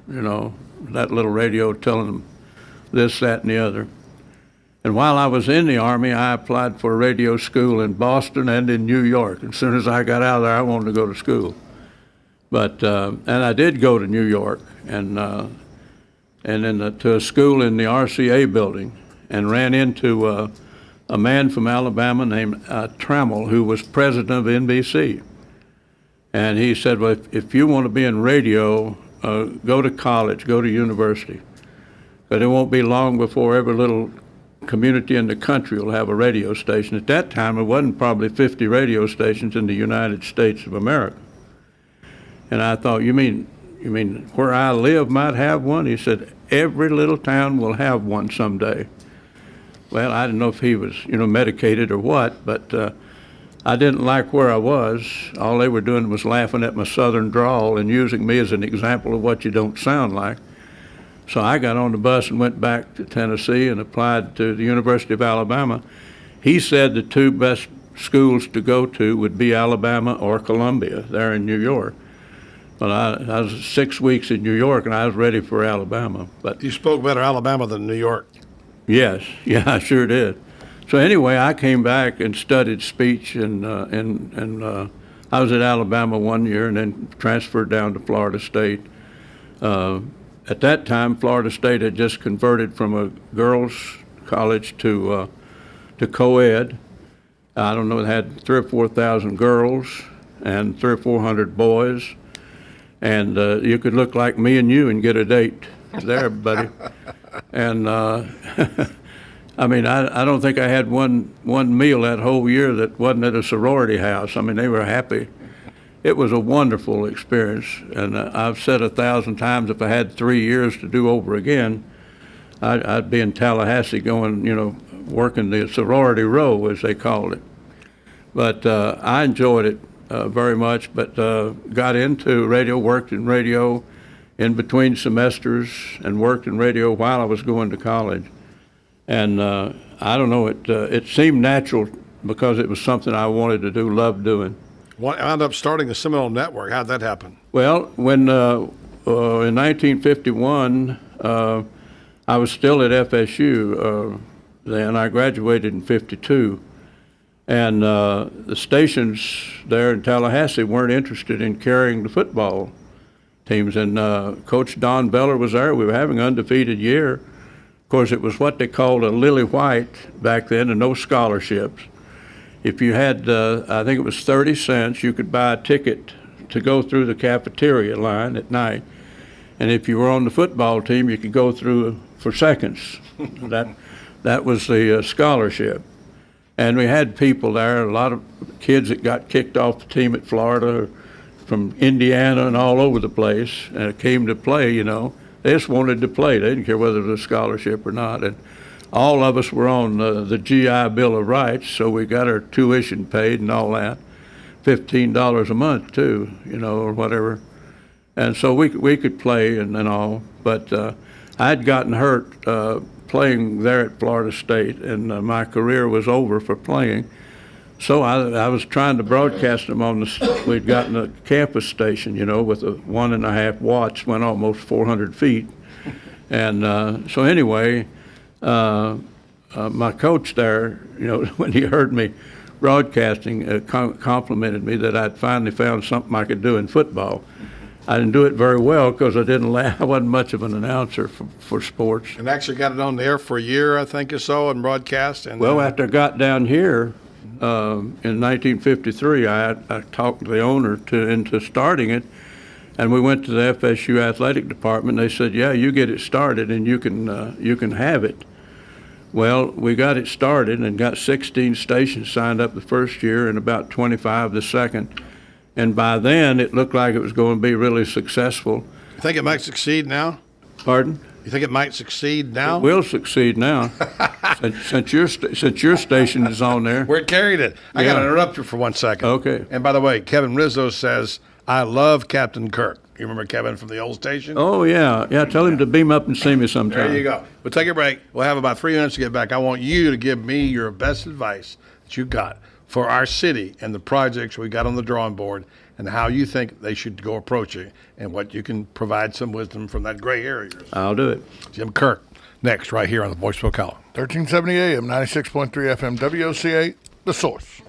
that little radio telling them this, that, and the other. And while I was in the Army, I applied for a radio school in Boston and in New York. As soon as I got out of there, I wanted to go to school. But and I did go to New York and then to a school in the RCA building, and ran into a man from Alabama named Trammell, who was president of NBC. And he said, well, if you want to be in radio, go to college, go to university. But it won't be long before every little community in the country will have a radio station. At that time, it wasn't probably 50 radio stations in the United States of America. And I thought, you mean where I live might have one? He said, every little town will have one someday. Well, I didn't know if he was, medicated or what, but I didn't like where I was. All they were doing was laughing at my southern drawl and using me as an example of what you don't sound like. So I got on the bus and went back to Tennessee and applied to the University of Alabama. He said the two best schools to go to would be Alabama or Columbia there in New York. But I was 6 weeks in New York, and I was ready for Alabama. But you spoke better Alabama than New York. Yes, yeah, I sure did. So anyway, I came back and studied speech, and I was at Alabama 1 year, and then transferred down to Florida State. At that time, Florida State had just converted from a girls' college to co-ed. I don't know, it had 3,000 or 4,000 girls and 300 or 400 boys. And you could look like me and you and get a date there, buddy. And I mean, I don't think I had one meal that whole year that wasn't at a sorority house. I mean, they were happy. It was a wonderful experience, and I've said 1,000 times, if I had 3 years to do over again, I'd be in Tallahassee going, working the sorority row, as they called it. But I enjoyed it very much, but got into radio, worked in radio in between semesters, and worked in radio while I was going to college. And I don't know, it seemed natural because it was something I wanted to do, loved doing. What ended up starting the Seminole Network? How'd that happen? Well, when in 1951, I was still at FSU then. I graduated in 52. And the stations there in Tallahassee weren't interested in carrying the football teams. And Coach Don Beller was there. We were having an undefeated year. Of course, it was what they called a lily white back then, and no scholarships. If you had, I think it was 30 cents, you could buy a ticket to go through the cafeteria line at night. And if you were on the football team, you could go through for seconds. That was the scholarship. And we had people there, a lot of kids that got kicked off the team at Florida, from Indiana and all over the place, and came to play, They just wanted to play. They didn't care whether it was a scholarship or not. And all of us were on the GI Bill of Rights, so we got our tuition paid and all that, $15 a month too, or whatever. And so we could play and all. But I'd gotten hurt playing there at Florida State, and my career was over for playing. So I was trying to broadcast them on we'd gotten a campus station, with a 1.5 watts, went almost 400 feet. And so anyway, my coach there, when he heard me broadcasting, complimented me that I'd finally found something I could do in football. I didn't do it very well because I wasn't much of an announcer for sports. And actually got it on the air for a year, I think, or so, and broadcast. And well, after I got down here in 1953, I talked the owner into starting it, and we went to the FSU athletic department. They said, "Yeah, you get it started, and you can have it." Well, we got it started and got 16 stations signed up the first year and about 25 the second. And by then, it looked like it was going to be really successful. You think it might succeed now? Pardon? You think it might succeed now? It will succeed now, since your station is on there. Where it carried it. I got to interrupt you for 1 second. Okay. And by the way, Kevin Rizzo says, I love Captain Kirk. You remember Kevin from the old station? Oh, yeah. Yeah, tell him to beam up and see me sometime. There you go. We'll take a break. We'll have about 3 minutes to get back. I want you to give me your best advice that you got for our city and the projects we got on the drawing board and how you think they should go approaching and what you can provide some wisdom from that gray area. I'll do it. Jim Kirk, next, right here on the Voice of Ocala. 1370 AM, 96.3 FM, WOCA, The Source.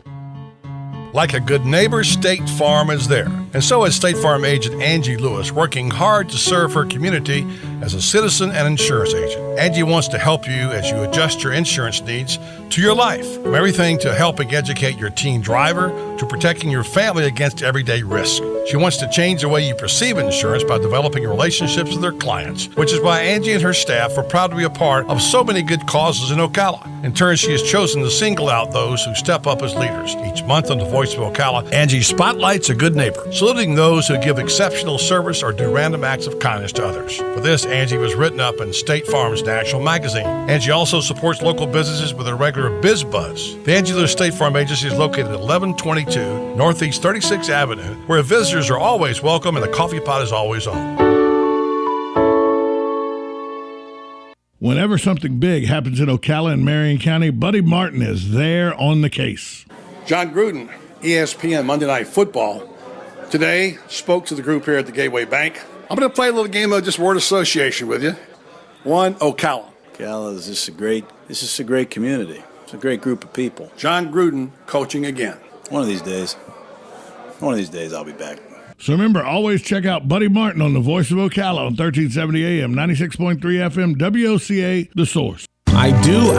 Like a good neighbor, State Farm is there. And so is State Farm agent Angie Lewis, working hard to serve her community as a citizen and insurance agent. Angie wants to help you as you adjust your insurance needs to your life. From everything to helping educate your teen driver to protecting your family against everyday risk. She wants to change the way you perceive insurance by developing relationships with her clients, which is why Angie and her staff are proud to be a part of so many good causes in Ocala. In turn, she has chosen to single out those who step up as leaders. Each month on the Voice of Ocala, Angie spotlights a good neighbor, saluting those who give exceptional service or do random acts of kindness to others. For this, Angie was written up in State Farm's National Magazine. Angie also supports local businesses with a regular Biz Buzz. The Angie Lewis State Farm Agency is located at 1122 Northeast 36th Avenue, where visitors are always welcome and the coffee pot is always on. Whenever something big happens in Ocala and Marion County, Buddy Martin is there on the case. John Gruden, ESPN Monday Night Football, today spoke to the group here at the Gateway Bank. I'm going to play a little game of just word association with you. One, Ocala. Ocala is just a great community. It's a great group of people. John Gruden coaching again. One of these days I'll be back. So remember, always check out Buddy Martin on the Voice of Ocala on 1370 AM, 96.3 FM, WOCA, The Source. I do.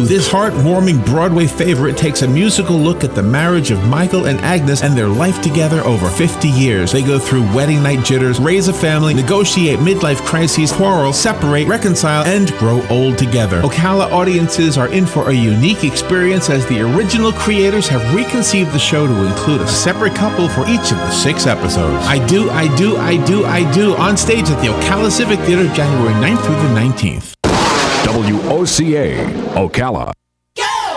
This heartwarming Broadway favorite takes a musical look at the marriage of Michael and Agnes and their life together over 50 years. They go through wedding night jitters, raise a family, negotiate midlife crises, quarrel, separate, reconcile, and grow old together. Ocala audiences are in for a unique experience as the original creators have reconceived the show to include a separate couple for each of the 6 episodes. I do. On stage at the Ocala Civic Theater, January 9th through the 19th. WOCA, Ocala.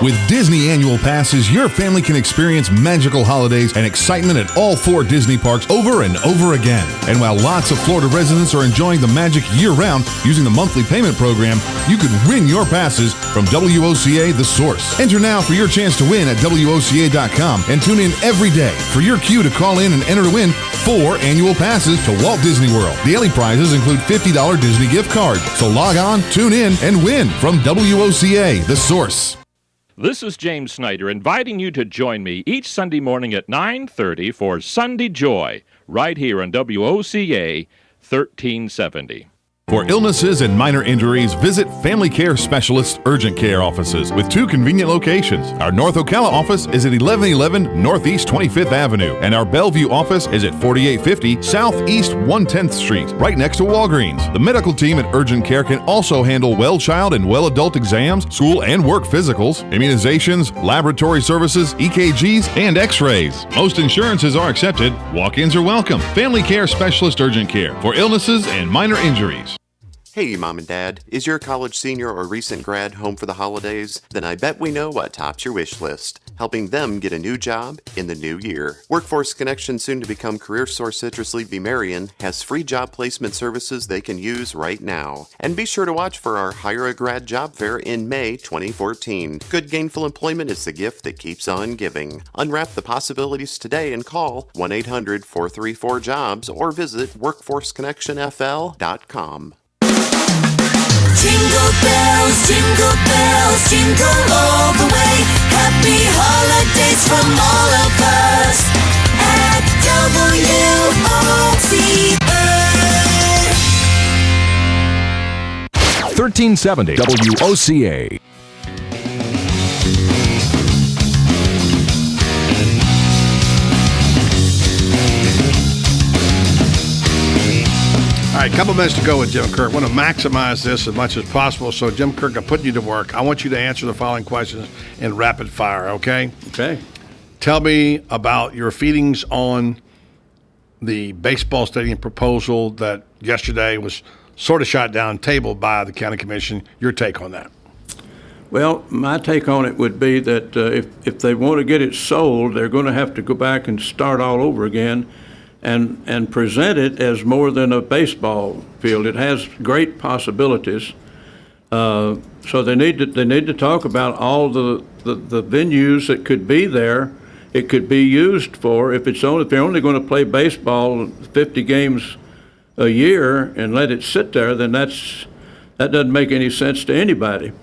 With Disney annual passes, your family can experience magical holidays and excitement at all 4 Disney parks over and over again. And while lots of Florida residents are enjoying the magic year-round using the monthly payment program, you could win your passes from WOCA The Source. Enter now for your chance to win at WOCA.com and tune in every day for your cue to call in and enter to win 4 annual passes to Walt Disney World. Daily prizes include $50 Disney gift cards. So log on, tune in, and win from WOCA The Source. This is James Snyder inviting you to join me each Sunday morning at 9:30 for Sunday Joy, right here on WOCA 1370. For illnesses and minor injuries, visit Family Care Specialist Urgent Care offices with 2 convenient locations. Our North Ocala office is at 1111 Northeast 25th Avenue, and our Bellevue office is at 4850 Southeast 110th Street, right next to Walgreens. The medical team at Urgent Care can also handle well child and well adult exams, school and work physicals, immunizations, laboratory services, EKGs, and x-rays. Most insurances are accepted. Walk-ins are welcome. Family Care Specialist Urgent Care for illnesses and minor injuries. Hey, Mom and Dad, is your college senior or recent grad home for the holidays? Then I bet we know what tops your wish list, helping them get a new job in the new year. Workforce Connection, soon to become CareerSource Citrus Levy Marion, has free job placement services they can use right now. And be sure to watch for our Hire a Grad job fair in May 2014. Good gainful employment is the gift that keeps on giving. Unwrap the possibilities today and call 1-800-434-JOBS or visit workforceconnectionfl.com. Jingle bells, jingle all the way. Happy holidays from all of us at WOCA. 1370 WOCA. All right, a couple minutes to go with Jim Kirk. I want to maximize this as much as possible. So, Jim Kirk, I'm putting you to work. I want you to answer the following questions in rapid fire, okay? Okay. Tell me about your feelings on the baseball stadium proposal that yesterday was sort of shot down, tabled by the county commission. Your take on that? Well, my take on it would be that if they want to get it sold, they're going to have to go back and start all over again and present it as more than a baseball field. It has great possibilities. So they need to talk about all the venues that could be there. It could be used for, if they're only going to play baseball 50 games a year and let it sit there, then that doesn't make any sense to anybody.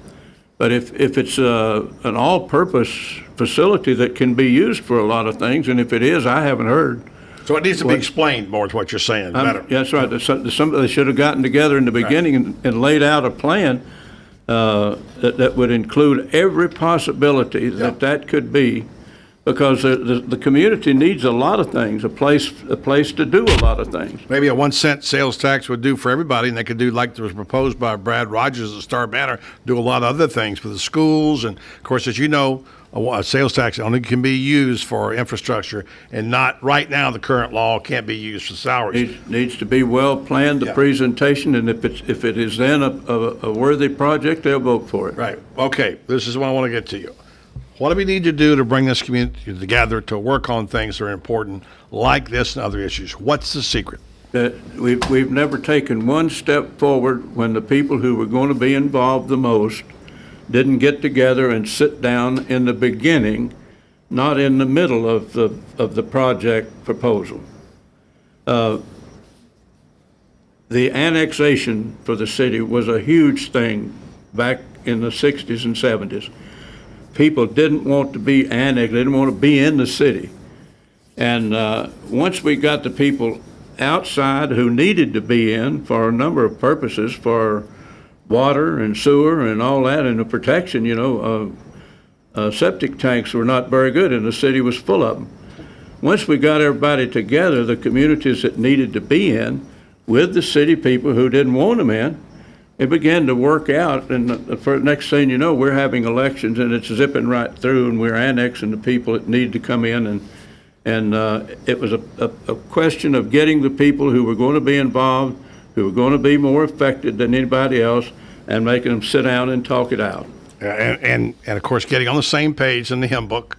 But if it's an all-purpose facility that can be used for a lot of things, and if it is, I haven't heard. So it needs to be explained more, is what you're saying. Better. That's right. They should have gotten together in the beginning and laid out a plan that would include every possibility that could be, because the community needs a lot of things, a place to do a lot of things. Maybe a 1 cent sales tax would do for everybody, and they could do, like was proposed by Brad Rogers, the Star Banner, do a lot of other things for the schools. And, of course, as you know, a sales tax only can be used for infrastructure, and not right now. The current law can't be used for salaries. Needs to be well planned, the presentation, and if it is then a worthy project, they'll vote for it. Right. Okay. This is what I want to get to you. What do we need to do to bring this community together to work on things that are important, like this and other issues? What's the secret? We've never taken one step forward when the people who were going to be involved the most didn't get together and sit down in the beginning, not in the middle of the project proposal. The annexation for the city was a huge thing back in the 60s and 70s. People didn't want to be annexed. They didn't want to be in the city. And once we got the people outside who needed to be in for a number of purposes, for water and sewer and all that, and the protection, septic tanks were not very good, and the city was full of them. Once we got everybody together, the communities that needed to be in, with the city people who didn't want them in, it began to work out, and the next thing you know, we're having elections, and it's zipping right through, and we're annexing the people that need to come in, and it was a question of getting the people who were going to be involved, who were going to be more affected than anybody else, and making them sit down and talk it out. And of course, getting on the same page in the hymn book,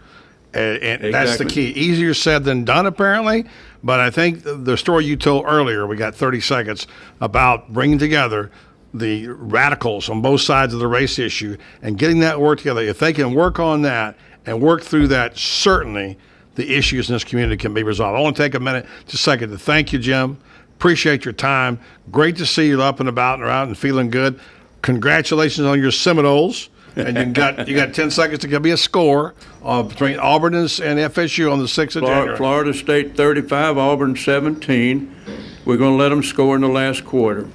and that's the key. Easier said than done, apparently, but I think the story you told earlier, we got 30 seconds, about bringing together the radicals on both sides of the race issue and getting that work together. If they can work on that and work through that, certainly the issues in this community can be resolved. I want to take a minute, just a second, to thank you, Jim. Appreciate your time. Great to see you up and about and around and feeling good. Congratulations on your Seminoles. And you got 10 seconds to give me a score between Auburn and FSU on the 6th of January. Florida State 35, Auburn 17. We're going to let them score in the last quarter.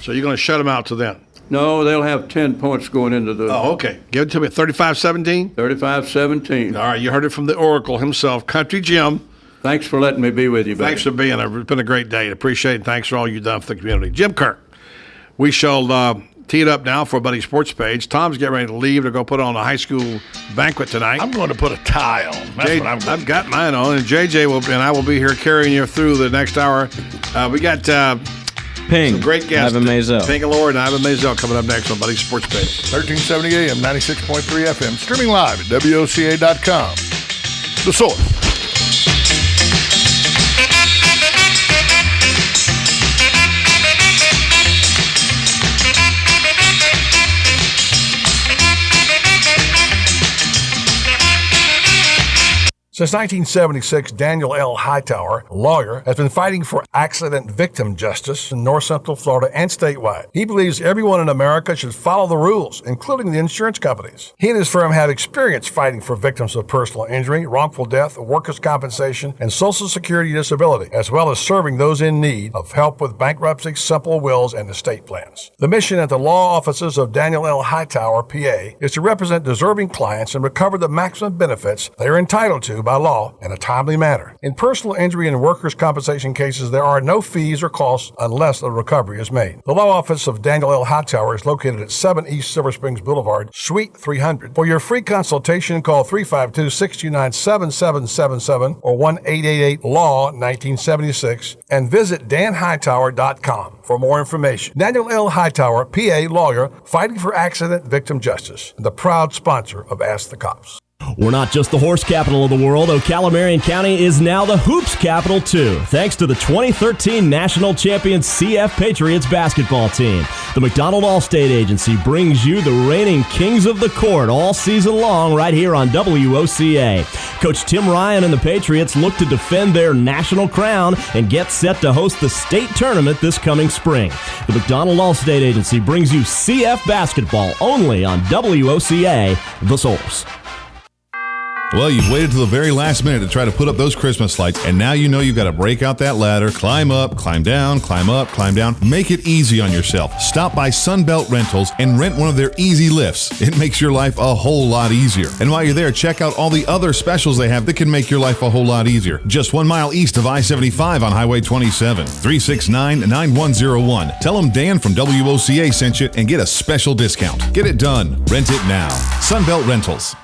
So you're going to shut them out to then? No, they'll have 10 points going into the... Oh, okay. Give it to me. 35-17? 35-17. All right, you heard it from the Oracle himself, Country Jim. Thanks for letting me be with you, buddy. Thanks for being here. It's been a great day. Appreciate it. Thanks for all you've done for the community. Jim Kirk. We shall tee it up now for Buddy Sports Page. Tom's getting ready to leave to go put on a high school banquet tonight. I'm going to put a tie on. That's what I'm going I've got mine on, and JJ and I will be here carrying you through the next hour. We got... Ping. Some great guests. Ivan Mazel. Ping and Lord and Ivan Mazel coming up next on Buddy Sports Page. 1370 AM, 96.3 FM, streaming live at WOCA.com. The Source. Since 1976, Daniel L. Hightower, a lawyer, has been fighting for accident victim justice in North Central Florida and statewide. He believes everyone in America should follow the rules, including the insurance companies. He and his firm have experience fighting for victims of personal injury, wrongful death, workers' compensation, and Social Security disability, as well as serving those in need of help with bankruptcy, simple wills, and estate plans. The mission at the law offices of Daniel L. Hightower, PA, is to represent deserving clients and recover the maximum benefits they are entitled to by law in a timely manner. In personal injury and workers' compensation cases, there are no fees or costs unless a recovery is made. The law office of Daniel L. Hightower is located at 7 East Silver Springs Boulevard, Suite 300. For your free consultation, call 352-629-7777 or 1-888-LAW-1976 and visit danhightower.com for more information. Daniel L. Hightower, PA lawyer, fighting for accident victim justice, and the proud sponsor of Ask the Cops. We're not just the horse capital of the world. Ocala Marion County is now the hoops capital, too, thanks to the 2013 national champion CF Patriots basketball team. The McDonald Allstate Agency brings you the reigning kings of the court all season long right here on WOCA. Coach Tim Ryan and the Patriots look to defend their national crown and get set to host the state tournament this coming spring. The McDonald Allstate Agency brings you CF basketball only on WOCA, The Source. Well, you've waited till the very last minute to try to put up those Christmas lights, and now you know you've got to break out that ladder, climb up, climb down, climb up, climb down. Make it easy on yourself. Stop by Sunbelt Rentals and rent one of their easy lifts. It makes your life a whole lot easier. And while you're there, check out all the other specials they have that can make your life a whole lot easier. Just 1 mile east of I-75 on Highway 27, 369-9101. Tell them Dan from WOCA sent you and get a special discount. Get it done. Rent it now. Sunbelt Rentals.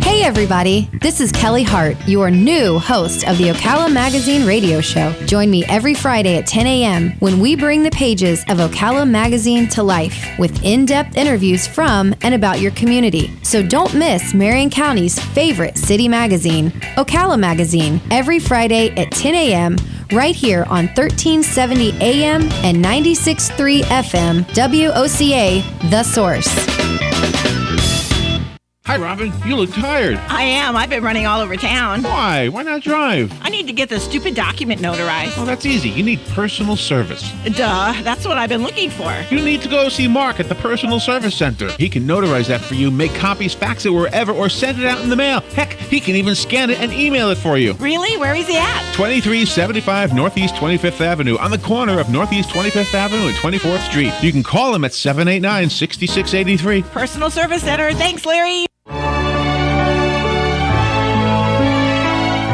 Hey everybody, this is Kelly Hart, your new host of the Ocala Magazine radio show. Join me every Friday at 10 a.m. when we bring the pages of Ocala Magazine to life with in-depth interviews from and about your community. So don't miss Marion County's favorite city magazine, Ocala Magazine, every Friday at 10 a.m. right here on 1370 AM and 96.3 FM, WOCA, The Source. Hi, Robin. You look tired. I am. I've been running all over town. Why? Why not drive? I need to get the stupid document notarized. Well, that's easy. You need personal service. Duh. That's what I've been looking for. You need to go see Mark at the Personal Service Center. He can notarize that for you, make copies, fax it wherever, or send it out in the mail. Heck, he can even scan it and email it for you. Really? Where is he at? 2375 Northeast 25th Avenue, on the corner of Northeast 25th Avenue and 24th Street. You can call him at 789-6683. Personal Service Center. Thanks, Larry.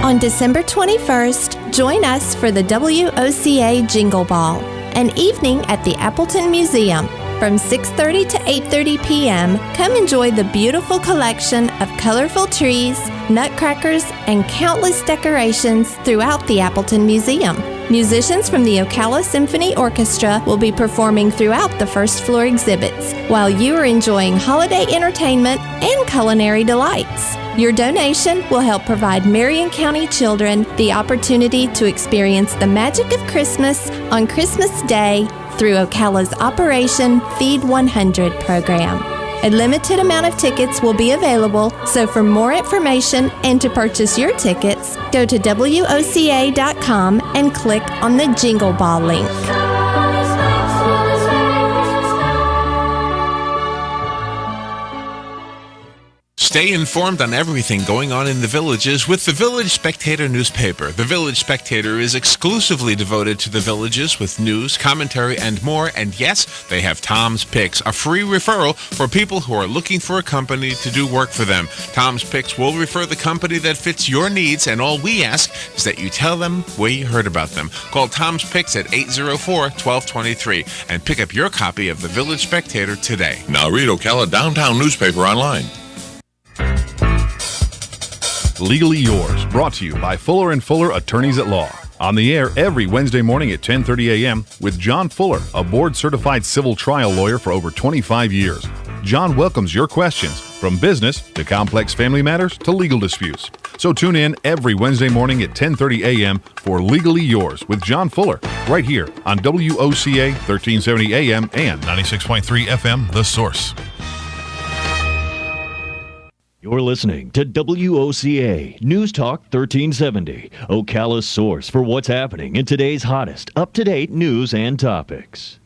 On December 21st, join us for the WOCA Jingle Ball, an evening at the Appleton Museum. From 6:30 to 8:30 p.m., come enjoy the beautiful collection of colorful trees, nutcrackers, and countless decorations throughout the Appleton Museum. Musicians from the Ocala Symphony Orchestra will be performing throughout the first floor exhibits, while you are enjoying holiday entertainment and culinary delights. Your donation will help provide Marion County children the opportunity to experience the magic of Christmas on Christmas Day through Ocala's Operation Feed 100 program. A limited amount of tickets will be available, so for more information and to purchase your tickets, go to WOCA.com and click on the Jingle Ball link. Stay informed on everything going on in the villages with the Village Spectator newspaper. The Village Spectator is exclusively devoted to the villages with news, commentary, and more. And yes, they have Tom's Picks, a free referral for people who are looking for a company to do work for them. Tom's Picks will refer the company that fits your needs, and all we ask is that you tell them where you heard about them. Call Tom's Picks at 804-1223 and pick up your copy of the Village Spectator today. Now read Ocala Downtown newspaper online. Legally Yours, brought to you by Fuller & Fuller Attorneys at Law. On the air every Wednesday morning at 10:30 a.m. with John Fuller, a board-certified civil trial lawyer for over 25 years. John welcomes your questions, from business to complex family matters to legal disputes. So tune in every Wednesday morning at 10:30 a.m. for Legally Yours with John Fuller, right here on WOCA 1370 AM and 96.3 FM, The Source. You're listening to WOCA News Talk 1370, Ocala's source for what's happening in today's hottest, up-to-date news and topics.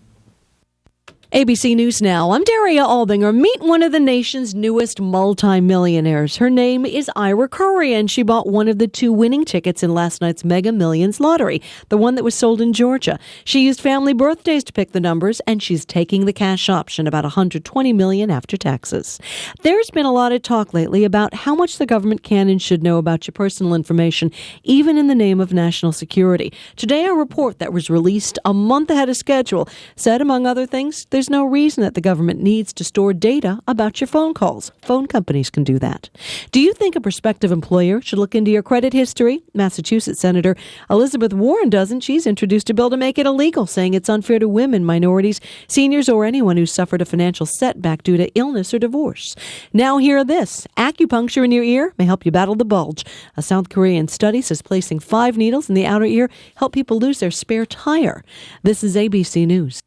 ABC News Now. I'm Daria Albinger. Meet one of the nation's newest multimillionaires. Her name is Ira Curry, and she bought one of the 2 winning tickets in last night's Mega Millions lottery, the one that was sold in Georgia. She used family birthdays to pick the numbers, and she's taking the cash option, about $120 million after taxes. There's been a lot of talk lately about how much the government can and should know about your personal information, even in the name of national security. Today, a report that was released a month ahead of schedule said, among other things, there's no reason that the government needs to store data about your phone calls. Phone companies can do that. Do you think a prospective employer should look into your credit history? Massachusetts Senator Elizabeth Warren doesn't. She's introduced a bill to make it illegal, saying it's unfair to women, minorities, seniors, or anyone who suffered a financial setback due to illness or divorce. Now hear this. Acupuncture in your ear may help you battle the bulge. A South Korean study says placing 5 needles in the outer ear help people lose their spare tire. This is ABC News.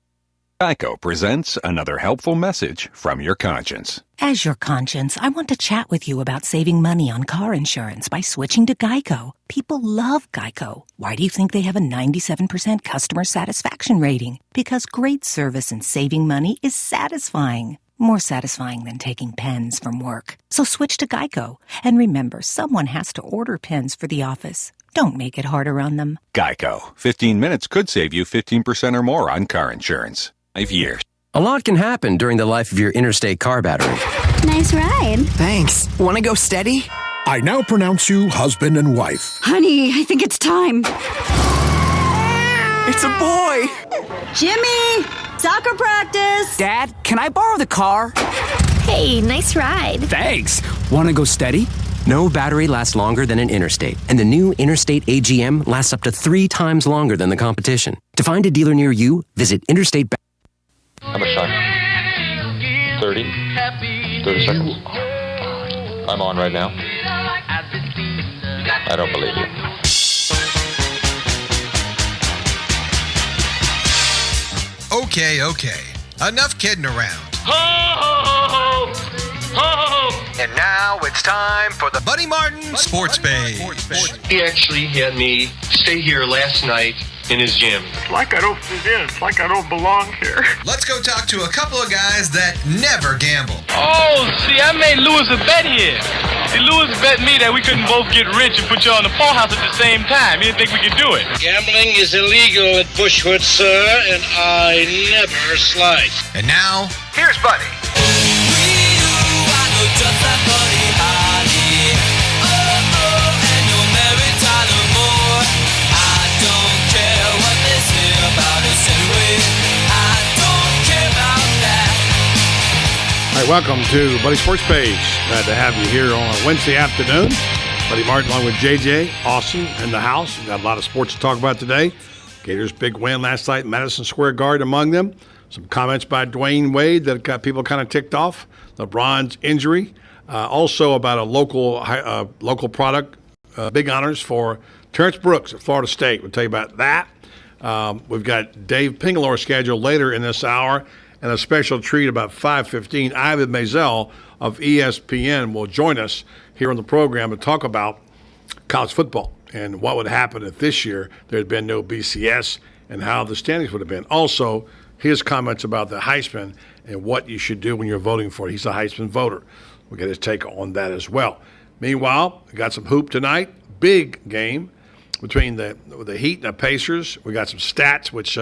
Geico presents another helpful message from your conscience. As your conscience, I want to chat with you about saving money on car insurance by switching to Geico. People love Geico. Why do you think they have a 97% customer satisfaction rating? Because great service and saving money is satisfying. More satisfying than taking pens from work. So switch to Geico. And remember, someone has to order pens for the office. Don't make it harder on them. Geico. 15 minutes could save you 15% or more on car insurance. 5 years. A lot can happen during the life of your interstate car battery. Nice ride. Thanks. Want to go steady? I now pronounce you husband and wife. Honey, I think it's time. It's a boy. Jimmy, soccer practice. Dad, can I borrow the car? Hey, nice ride. Thanks. Want to go steady? No battery lasts longer than an Interstate, and the new Interstate AGM lasts up to 3 times longer than the competition. To find a dealer near you, visit Interstate. How much time? 30 seconds. I'm on right now. I don't believe you. Okay. Enough kidding around. Ho, ho, ho, ho, ho. And now it's time for the Buddy Martin Sports Page. He actually had me stay here last night in his gym. It's like I don't fit in. It's like I don't belong here. Let's go talk to a couple of guys that never gamble. Oh, see, I made Lewis a bet here. See, Lewis bet me that we couldn't both get rich and put you on the poorhouse at the same time. He didn't think we could do it. Gambling is illegal at Bushwood, sir, and I never slice. And now, here's Buddy. All right, welcome to Buddy Sports Page. Glad to have you here on a Wednesday afternoon. Buddy Martin along with JJ, Austin in the house. We've got a lot of sports to talk about today. Gators' big win last night, Madison Square Garden among them. Some comments by Dwayne Wade that got people kind of ticked off. LeBron's injury. Also about a local product. Big honors for Terrence Brooks at Florida State. We'll tell you about that. We've got Dave Pingalore scheduled later in this hour. And a special treat about 5:15, Ivan Mazel of ESPN will join us here on the program to talk about college football and what would happen if this year there had been no BCS and how the standings would have been. Also, his comments about the Heisman and what you should do when you're voting for it. He's a Heisman voter. We'll get his take on that as well. Meanwhile, we got some hoop tonight. Big game between the Heat and the Pacers. We got some stats, which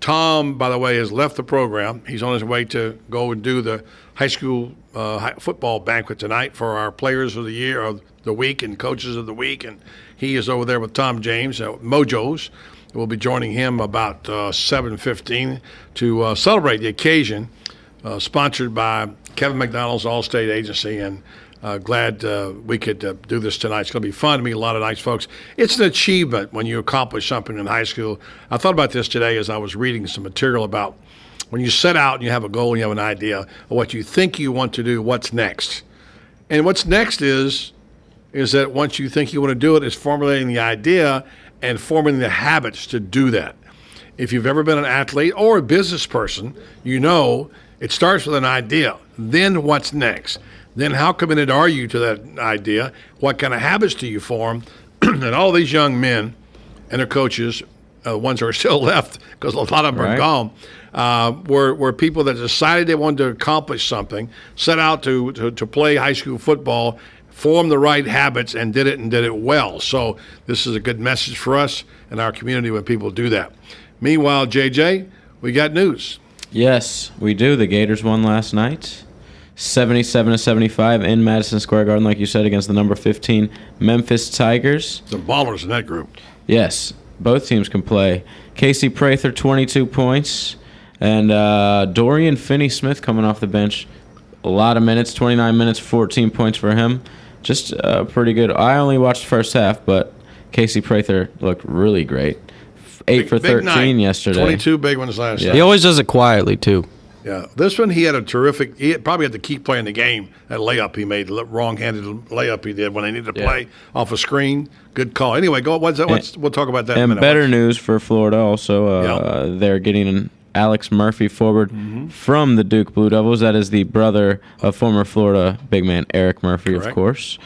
Tom, by the way, has left the program. He's on his way to go and do the high school football banquet tonight for our players of the year, of the week, and coaches of the week. And he is over there with Tom James, Mojo's. We'll be joining him about 7:15 to celebrate the occasion, sponsored by Kevin McDonald's Allstate Agency. And glad we could do this tonight. It's going to be fun to meet a lot of nice folks. It's an achievement when you accomplish something in high school. I thought about this today as I was reading some material about when you set out and you have a goal and you have an idea of what you think you want to do, what's next. And what's next is that once you think you want to do it, is formulating the idea and forming the habits to do that. If you've ever been an athlete or a business person, you know it starts with an idea. Then what's next? Then how committed are you to that idea? What kind of habits do you form? And all these young men and their coaches ones that are still left, because a lot of them are Right. gone, were people that decided they wanted to accomplish something, set out to play high school football, form the right habits, and did it well. So this is a good message for us and our community when people do that. Meanwhile, JJ, we got news. Yes, we do. The Gators won last night, 77-75 in Madison Square Garden, like you said, against the number 15 Memphis Tigers. Some ballers in that group. Yes, both teams can play. Casey Prather, 22 points, and Dorian Finney-Smith coming off the bench. A lot of minutes, 29 minutes, 14 points for him. Just pretty good. I only watched the first half, but Casey Prather looked really great. 8 for 13 night. yesterday. 22 big ones last night. He always does it quietly, too. Yeah, this one he had a terrific. He probably had to keep playing the game. That layup he made, wrong-handed layup he did when they needed to play off a screen. Good call. Anyway, go. We'll talk about that in a And minute. better news for Florida also. They're getting an Alex Murphy forward from the Duke Blue Devils. That is the brother of former Florida big man Eric Murphy, of course.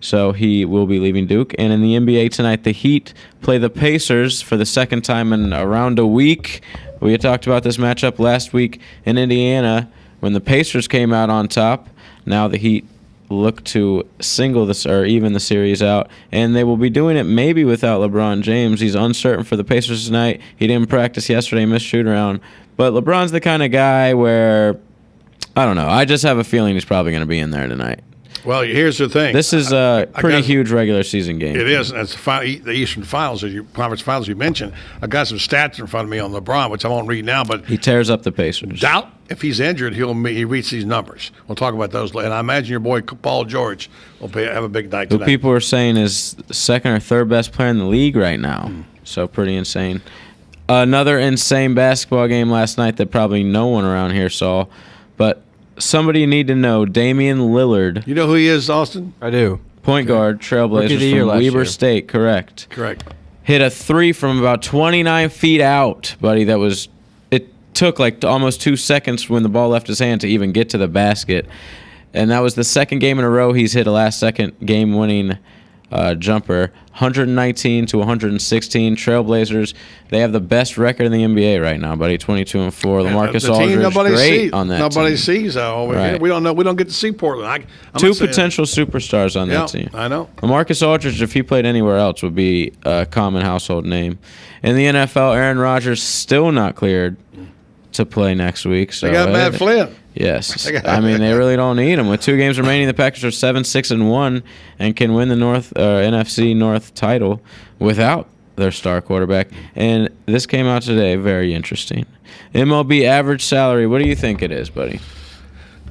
So he will be leaving Duke. And in the NBA tonight, the Heat play the Pacers for the second time in around a week. We had talked about this matchup last week in Indiana when the Pacers came out on top. Now the Heat look to single this or even the series out, and they will be doing it maybe without LeBron James. He's uncertain for the Pacers tonight. He didn't practice yesterday, missed shoot around. But LeBron's the kind of guy where, I don't know, I just have a feeling he's probably going to be in there tonight. Well, here's the thing. This is a pretty huge regular season game. It is, and it's the Eastern Finals, Conference Finals you mentioned. I got some stats in front of me on LeBron, which I won't read now, but he tears up the Pacers. Doubt if he's injured, he reach these numbers. We'll talk about those later. And I imagine your boy Paul George will have a big night Who tonight. people are saying is second or third best player in the league right now. So pretty insane. Another insane basketball game last night that probably no one around here saw, but somebody you need to know, Damian Lillard. You know who he is, Austin? I do. Point guard, Trailblazers from Weber State, correct. Correct. Hit a three from about 29 feet out, buddy. It took like almost 2 seconds when the ball left his hand to even get to the basket. And that was the second game in a row he's hit a last-second game-winning jumper. 119 to 116. Trailblazers, they have the best record in the NBA right now, buddy. 22-4. LaMarcus Aldridge, great on that Nobody team. sees that over here. Right. We don't know. We don't get to see Portland. I'm Two not saying- potential superstars on that team. I know. LaMarcus Aldridge, if he played anywhere else, would be a common household name. In the NFL, Aaron Rodgers still not cleared to play next week. So They got Matt Flynn. Yes. I mean, they really don't need him. With 2 games remaining, the Packers are 7-6-1 and can win the NFC North title without their star quarterback. And this came out today, very interesting. MLB average salary, what do you think it is, buddy?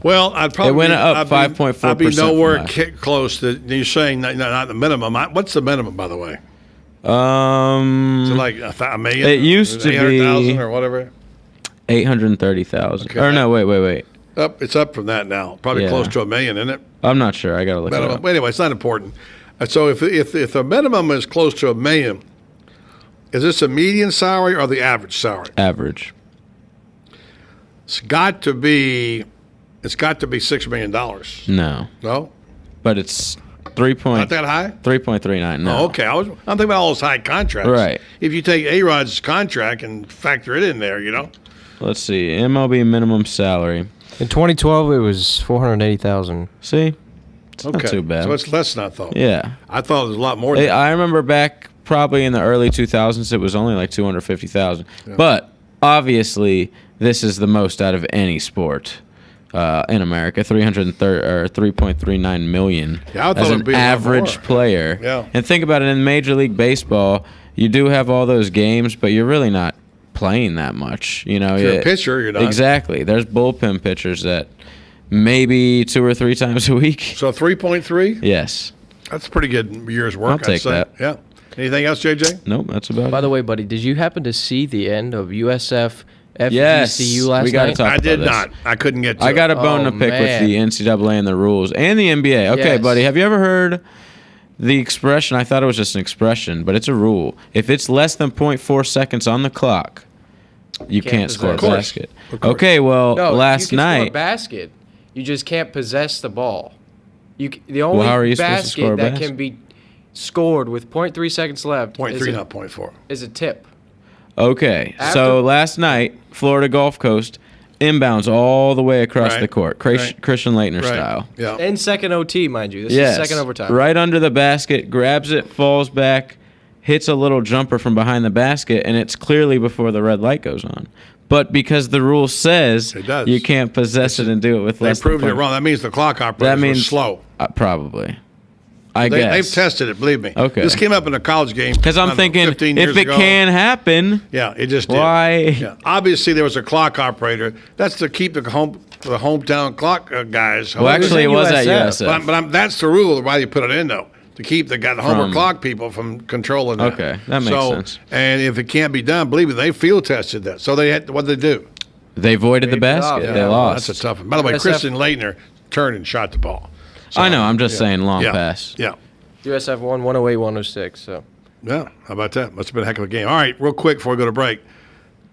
Well, I'd probably it went up 5.4%. I'd be nowhere close to. You're saying not the minimum. What's the minimum, by the way? Is it like a million? It used to be 800,000 or whatever. 830,000. Okay. Or no, wait. It's up from that now. Probably close to a million, isn't it? I'm not sure. I got to look it up. Anyway, it's not important. So if the minimum is close to a million, is this a median salary or the average salary? Average. It's got to be $6 million. No. No? But it's Not that high? 3.39. No. Oh, okay. I'm thinking about all those high contracts. Right. If you take A-Rod's contract and factor it in there, Let's see. MLB minimum salary. In 2012, it was $480,000. See? It's not too bad. So it's less than I thought. Yeah. I thought it was a lot more than that. I remember back probably in the early 2000s, it was only like $250,000. Yeah. But obviously, this is the most out of any sport in America. $3.39 million Yeah, I thought as it'd an be a lot average more. player. Yeah. And think about it, in Major League Baseball, you do have all those games, but you're really not playing that much. If you're a pitcher, you're not. Exactly. There's bullpen pitchers that maybe 2 or 3 times a week. So 3.3? Yes. That's a pretty good year's work, I'll take I'd say. that. Yeah. Anything else, JJ? Nope, that's about it. By the way, buddy, did you happen to see the end of USF FGCU Yes, last we gotta night? talk I about did this. not. I couldn't get to I got a it. bone to pick with the NCAA and the rules and the NBA. Okay, Yes. buddy, have you ever heard the expression? I thought it was just an expression, but it's a rule. If it's less than 0.4 seconds on the clock, you can't score a possess. basket. Okay, well, No, last you can score a night. basket. You just can't possess the ball. The only how are you supposed to score a basket that basket? can be scored with 0.3 seconds left 0.3, not 0.4. is a tip. Okay, so last night, Florida Gulf Coast inbounds all the way across the court, Christian Laettner style. Yeah. And second OT, mind you. This is second overtime. Right under the basket, grabs it, falls back, hits a little jumper from behind the basket, and it's clearly before the red light goes on. But because the rule says you can't possess it and do it with less than They proved it wrong. That means the clock operator was slow. Probably. I guess. They've tested it, believe me. Okay. This came up in a college game. Because I'm thinking, if it can happen, it just did. Why? Yeah. Obviously, there was a clock operator. That's to keep the hometown clock guys. Well, actually, it was at USF. But that's the rule why you put it in, though, to keep the homework clock people from controlling that. Okay, that makes sense. And if it can't be done, believe me, they field tested that. So what did they do? They voided the basket. They lost. That's a tough one. By the way, Christian Laettner turned and shot the ball. So, I know. I'm just saying long pass. Yeah. USF won 108-106. So. Yeah. How about that? Must have been a heck of a game. All right. Real quick before we go to break.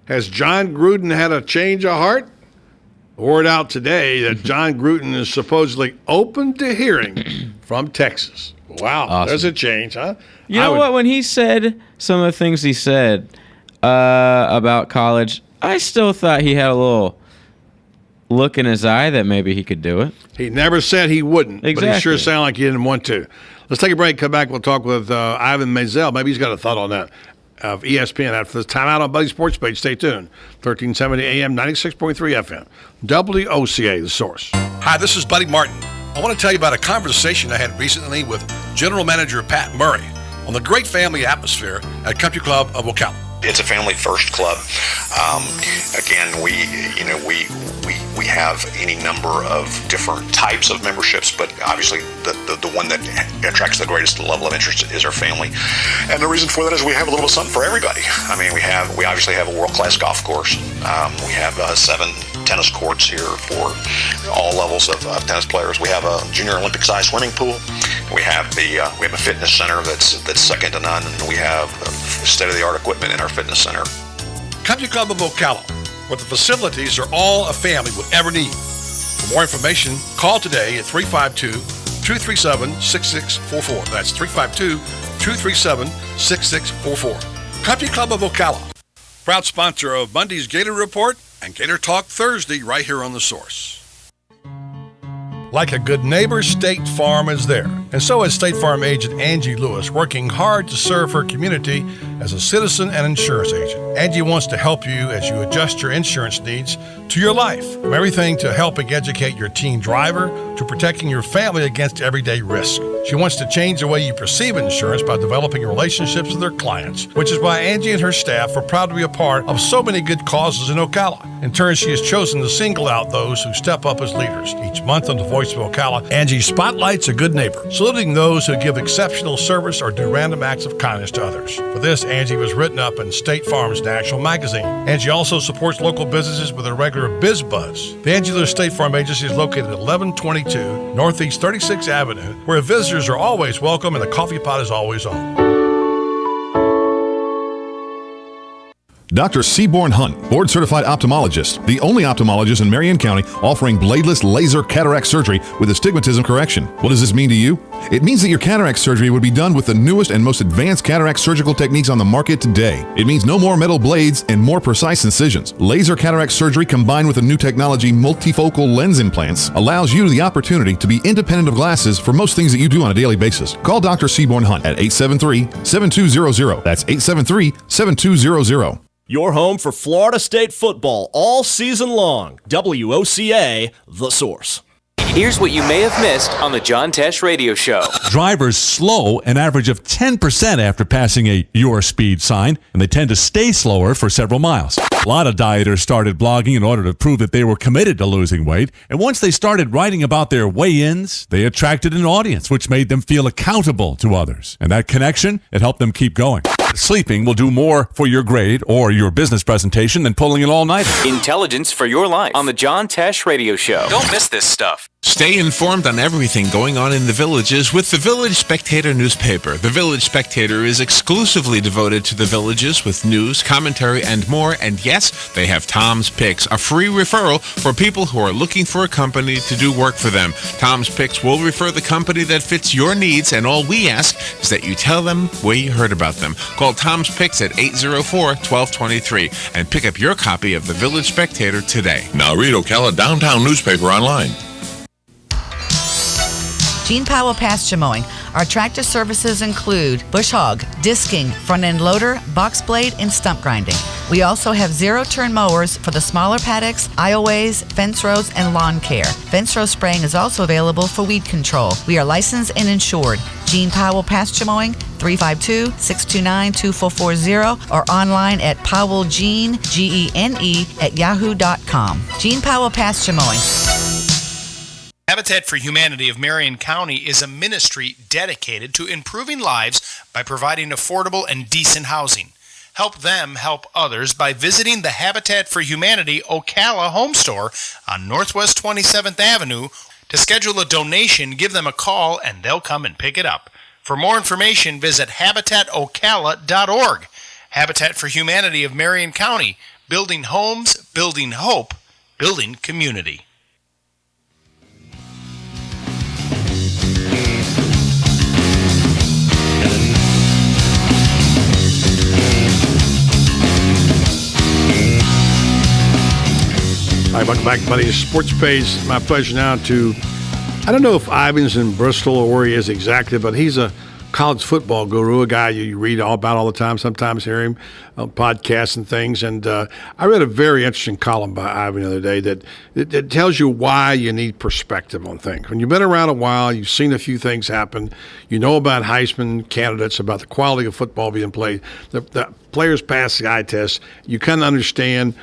Has John Gruden had a change of heart? Word out today that John Gruden is supposedly open to hearing from Texas. Wow. Awesome. There's a change, huh? You know what? When he said some of the things he said about college, I still thought he had a little look in his eye that maybe he could do it. He never said he wouldn't, but he sure sounded like he didn't want to. Let's take a break, come back, we'll talk with Ivan Mazel. Maybe he's got a thought on that, of ESPN. After this timeout on Buddy Sports Page, stay tuned. 1370 AM, 96.3 FM. WOCA, the source. Hi, this is Buddy Martin. I want to tell you about a conversation I had recently with General Manager Pat Murray on the great family atmosphere at Country Club of Ocala. It's a family-first club. Again, we have any number of different types of memberships, but obviously the one that attracts the greatest level of interest is our family. And the reason for that is we have a little something for everybody. I mean, we obviously have a world-class golf course. We have 7 tennis courts here for all levels of tennis players. We have a junior Olympic-sized swimming pool. We have a fitness center that's second to none, and we have state-of-the-art equipment in our fitness center. Country Club of Ocala, where the facilities are all a family would ever need. For more information, call today at 352-237-6644. That's 352-237-6644. Country Club of Ocala, proud sponsor of Monday's Gator Report and Gator Talk Thursday right here on The Source. Like a good neighbor, State Farm is there. And so is State Farm agent Angie Lewis, working hard to serve her community as a citizen and insurance agent. Angie wants to help you as you adjust your insurance needs to your life. From everything to helping educate your teen driver to protecting your family against everyday risk. She wants to change the way you perceive insurance by developing relationships with her clients, which is why Angie and her staff are proud to be a part of so many good causes in Ocala. In turn, she has chosen to single out those who step up as leaders. Each month on the Voice of Ocala, Angie spotlights a good neighbor, saluting those who give exceptional service or do random acts of kindness to others. For this, Angie was written up in State Farm's National Magazine. Angie also supports local businesses with a regular Biz Buzz. The Angie Lewis State Farm Agency is located at 1122 Northeast 36th Avenue, where visitors are always welcome and the coffee pot is always on. Dr. Seaborn Hunt, board-certified ophthalmologist, the only ophthalmologist in Marion County offering bladeless laser cataract surgery with astigmatism correction. What does this mean to you? It means that your cataract surgery would be done with the newest and most advanced cataract surgical techniques on the market today. It means no more metal blades and more precise incisions. Laser cataract surgery combined with the new technology multifocal lens implants allows you the opportunity to be independent of glasses for most things that you do on a daily basis. Call Dr. Seaborn Hunt at 873-7200. That's 873-7200. Your home for Florida State football all season long. WOCA, The Source. Here's what you may have missed on the John Tesh Radio Show. Drivers slow an average of 10% after passing a "your speed" sign, and they tend to stay slower for several miles. A lot of dieters started blogging in order to prove that they were committed to losing weight, and once they started writing about their weigh-ins, they attracted an audience, which made them feel accountable to others. And that connection, it helped them keep going. Sleeping will do more for your grade or your business presentation than pulling an all-nighter. Intelligence for your life on the John Tesh Radio Show. Don't miss this stuff. Stay informed on everything going on in the villages with the Village Spectator newspaper. The Village Spectator is exclusively devoted to the villages with news, commentary, and more. And yes, they have Tom's Picks, a free referral for people who are looking for a company to do work for them. Tom's Picks will refer the company that fits your needs, and all we ask is that you tell them where you heard about them. Call Tom's Picks at 804-1223 and pick up your copy of the Village Spectator today. Now read Ocala Downtown newspaper online. Gene Powell Pasture Mowing. Our tractor services include bush hog, disking, front end loader, box blade, and stump grinding. We also have zero-turn mowers for the smaller paddocks, aisleways, fence rows, and lawn care. Fence row spraying is also available for weed control. We are licensed and insured. Gene Powell Pasture Mowing, 352-629-2440, or online at powellgene, Gene, at yahoo.com. Gene Powell Pasture Mowing. Habitat for Humanity of Marion County is a ministry dedicated to improving lives by providing affordable and decent housing. Help them help others by visiting the Habitat for Humanity Ocala home store on Northwest 27th Avenue. To schedule a donation, give them a call and they'll come and pick it up. For more information, visit habitatocala.org. Habitat for Humanity of Marion County, building homes, building hope, building community. All right, welcome back, buddy. Sports Page. My pleasure now to, I don't know if Ivan's in Bristol or where he is exactly, but he's a college football guru, a guy you read all about all the time, sometimes hear him on podcasts and things. And I read a very interesting column by Ivan the other day that tells you why you need perspective on things. When you've been around a while, you've seen a few things happen, you know about Heisman candidates, about the quality of football being played, the players pass the eye test, you kind of understand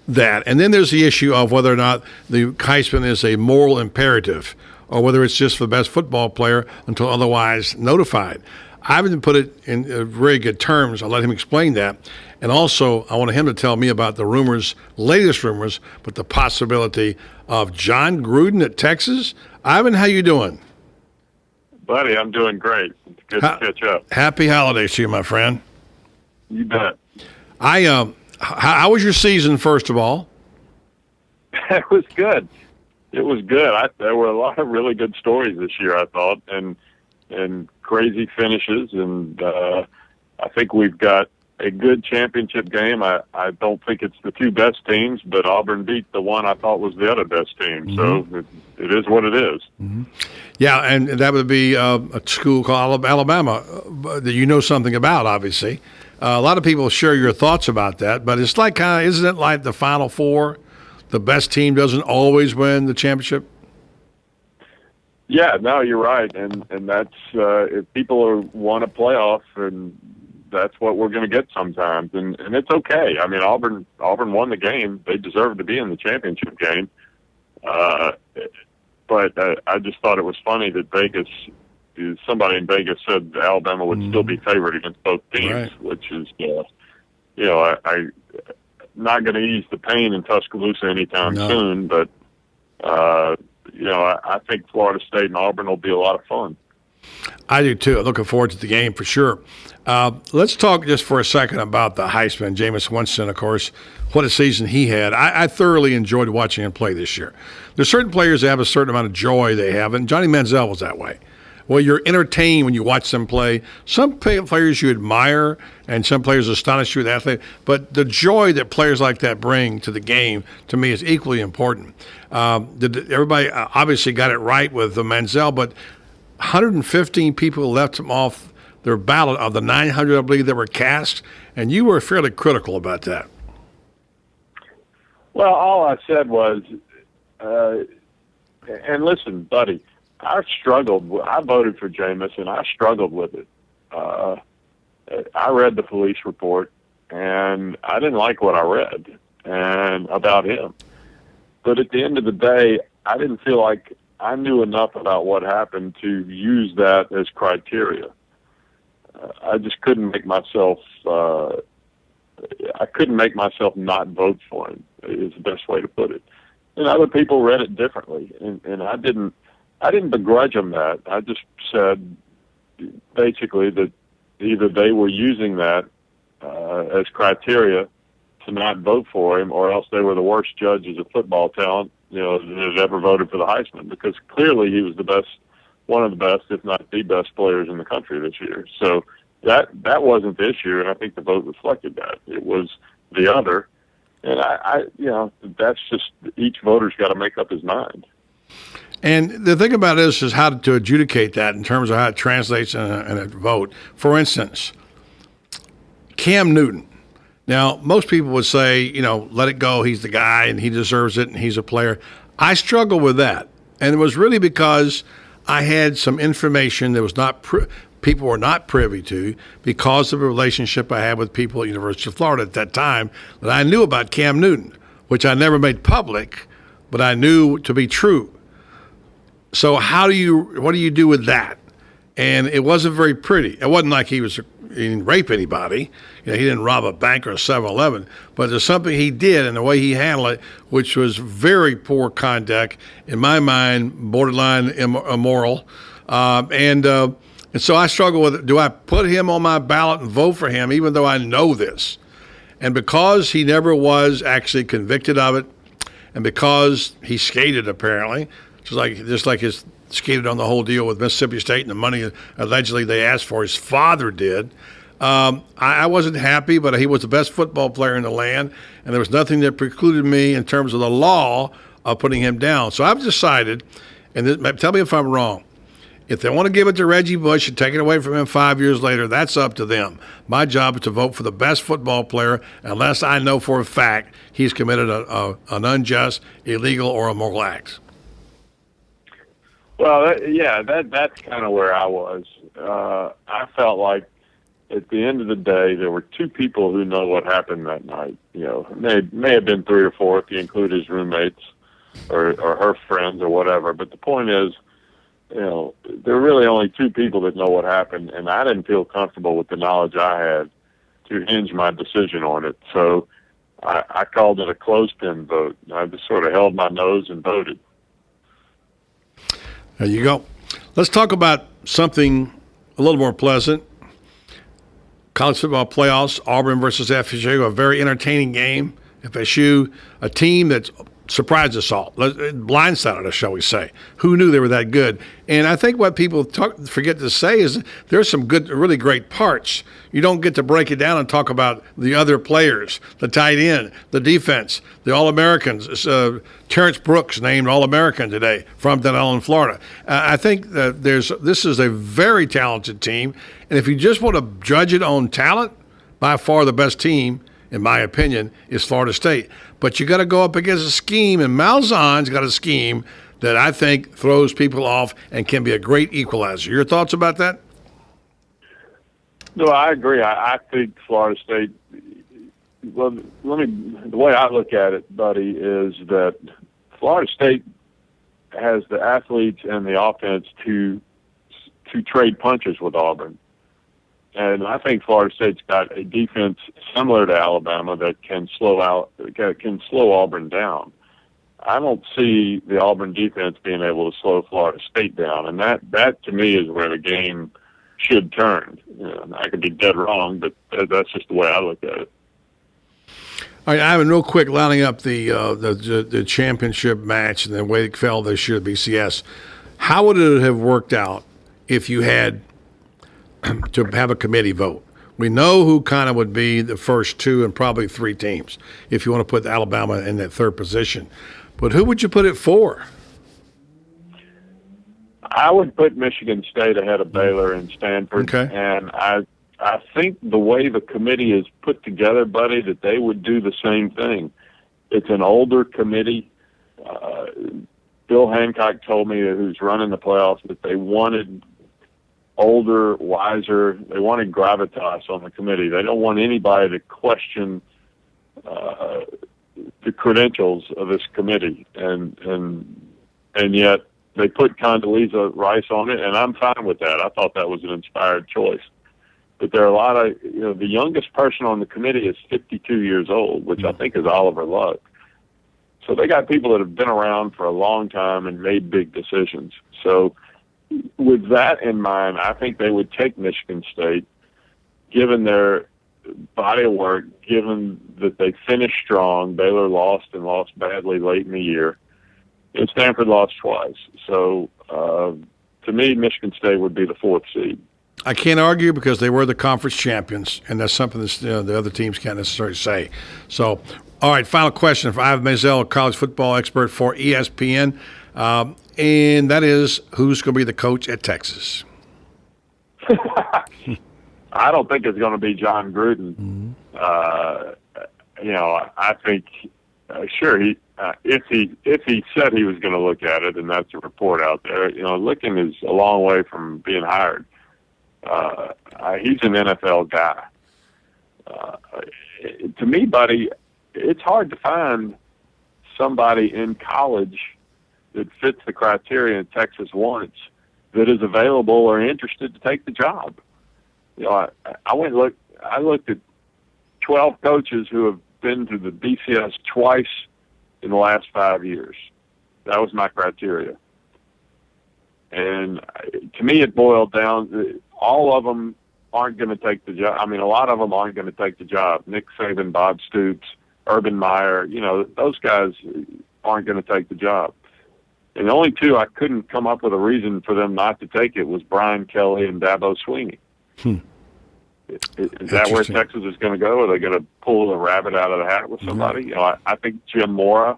that. And then there's the issue of whether or not the Heisman is a moral imperative or whether it's just for the best football player until otherwise notified. I haven't put it in very good terms. I'll let him explain that. And also, I wanted him to tell me about the rumors, latest rumors, but the possibility of John Gruden at Texas. Ivan, how you doing? Buddy, I'm doing great. It's good to catch up. Happy holidays to you, my friend. You bet. How was your season, first of all? It was good. It was good. There were a lot of really good stories this year, I thought, and crazy finishes. And I think we've got a good championship game. I don't think it's the two best teams, but Auburn beat the one I thought was the other best team. Mm-hmm. So it is what it is. Mm-hmm. Yeah, and that would be a school called Alabama that you know something about, obviously. A lot of people share your thoughts about that, but it's like isn't it like the Final Four? The best team doesn't always win the championship? Yeah, no, you're right, and that's if people want a playoff, and that's what we're going to get sometimes, and it's okay. I mean, Auburn won the game; they deserve to be in the championship game. But I just thought it was funny that somebody in Vegas said Alabama would still be favored against both teams, right. Which is, I not going to ease the pain in Tuscaloosa anytime soon, but, I think Florida State and Auburn will be a lot of fun. I do, too. Looking forward to the game for sure. Let's talk just for a second about the Heisman. Jameis Winston, of course, what a season he had. I thoroughly enjoyed watching him play this year. There's certain players that have a certain amount of joy they have, and Johnny Manziel was that way. Well, you're entertained when you watch them play. Some players you admire, and some players astonish you with athlete. But the joy that players like that bring to the game, to me, is equally important. Everybody obviously got it right with the Manziel, but 115 people left him off their ballot of the 900, I believe, that were cast, and you were fairly critical about that. Well, all I said was, and listen, buddy, I voted for Jameis, and I struggled with it. I read the police report, and I didn't like what I read and about him. But at the end of the day, I didn't feel like I knew enough about what happened to use that as criteria. I just couldn't make myself. I couldn't make myself not vote for him. Is the best way to put it. and other people read it differently. And I didn't begrudge them that. I just said basically that either they were using that as criteria to not vote for him, or else they were the worst judges of football talent, that had ever voted for the Heisman, because clearly he was the best, one of the best, if not the best players in the country this year. So that wasn't the issue, and I think the vote reflected that. It was the other, and I that's just, each voter's got to make up his mind. And the thing about it is how to adjudicate that in terms of how it translates in a vote. For instance, Cam Newton. Now, most people would say, let it go. He's the guy, and he deserves it, and he's a player. I struggle with that, and it was really because I had some information that was not people were not privy to because of a relationship I had with people at University of Florida at that time that I knew about Cam Newton, which I never made public, but I knew to be true. So what do you do with that? And it wasn't very pretty. It wasn't like he didn't rape anybody. He didn't rob a bank or a 7-Eleven. But there's something he did and the way he handled it, which was very poor conduct, in my mind, borderline immoral. And so I struggle with it. Do I put him on my ballot and vote for him, even though I know this? And because he never was actually convicted of it, and because he skated apparently, just like his skated on the whole deal with Mississippi State and the money allegedly they asked for, his father did. I wasn't happy, but he was the best football player in the land, and there was nothing that precluded me in terms of the law of putting him down. So I've decided, and tell me if I'm wrong, if they want to give it to Reggie Bush and take it away from him 5 years later, that's up to them. My job is to vote for the best football player unless I know for a fact he's committed an unjust, illegal, or immoral act. Well, that's kind of where I was. I felt like at the end of the day, there were two people who know what happened that night. May have been three or four if you include his roommates or her friends or whatever. But the point is, there are really only two people that know what happened, and I didn't feel comfortable with the knowledge I had to hinge my decision on it. So I called it a clothespin vote. I just sort of held my nose and voted. There you go. Let's talk about something a little more pleasant. College football playoffs, Auburn versus FSU, a very entertaining game. FSU, a team that's surprised us all, blindsided us, shall we say. Who knew they were that good? And I think what people forget to say is there's some good, really great parts. You don't get to break it down and talk about the other players, the tight end, the defense, the All-Americans. Terrence Brooks named All-American today from Denellen, Florida. I think that this is a very talented team, and if you just want to judge it on talent, by far the best team, in my opinion, is Florida State. But you got to go up against a scheme, and Malzahn's got a scheme that I think throws people off and can be a great equalizer. Your thoughts about that? No, I agree. I think Florida State. Well, the way I look at it, buddy, is that Florida State has the athletes and the offense to trade punches with Auburn. And I think Florida State's got a defense similar to Alabama that can slow Auburn down. I don't see the Auburn defense being able to slow Florida State down, and that to me is where the game should turn. I could be dead wrong, but that's just the way I look at it. All right, Ivan, real quick, lining up the championship match and the way it fell this year at BCS. How would it have worked out if you had to have a committee vote? We know who kind of would be the first two and probably three teams if you want to put Alabama in that third position. But who would you put it for? I would put Michigan State ahead of Baylor and Stanford. Okay. And I think the way the committee is put together, buddy, that they would do the same thing. It's an older committee. Bill Hancock told me, who's running the playoffs, that they wanted older, wiser. They wanted gravitas on the committee. They don't want anybody to question the credentials of this committee, and yet they put Condoleezza Rice on it, and I'm fine with that. I thought that was an inspired choice. But there are a lot of, the youngest person on the committee is 52 years old, which I think is Oliver Luck. So they got people that have been around for a long time and made big decisions. So with that in mind, I think they would take Michigan State, given their body of work, given that they finished strong. Baylor lost and lost badly late in the year, and Stanford lost twice. So to me, Michigan State would be the 4th seed. I can't argue because they were the conference champions, and that's something that the other teams can't necessarily say. So, all right, final question for Ivan Maisel, college football expert for ESPN, and that is, who's going to be the coach at Texas? I don't think it's going to be John Gruden. I think sure if he said he was going to look at it, and that's a report out there. Looking is a long way from being hired. He's an NFL guy. To me, buddy, it's hard to find somebody in college that fits the criteria Texas wants that is available or interested to take the job. I looked at 12 coaches who have been to the BCS twice in the last 5 years. That was my criteria. And to me, it boiled down, all of them aren't going to take the job. I mean, a lot of them aren't going to take the job. Nick Saban, Bob Stoops, Urban Meyer, those guys aren't going to take the job. And the only two I couldn't come up with a reason for them not to take it was Brian Kelly and Dabo Swinney. Is that where Texas is going to go? Are they going to pull a rabbit out of the hat with somebody? I think Jim Mora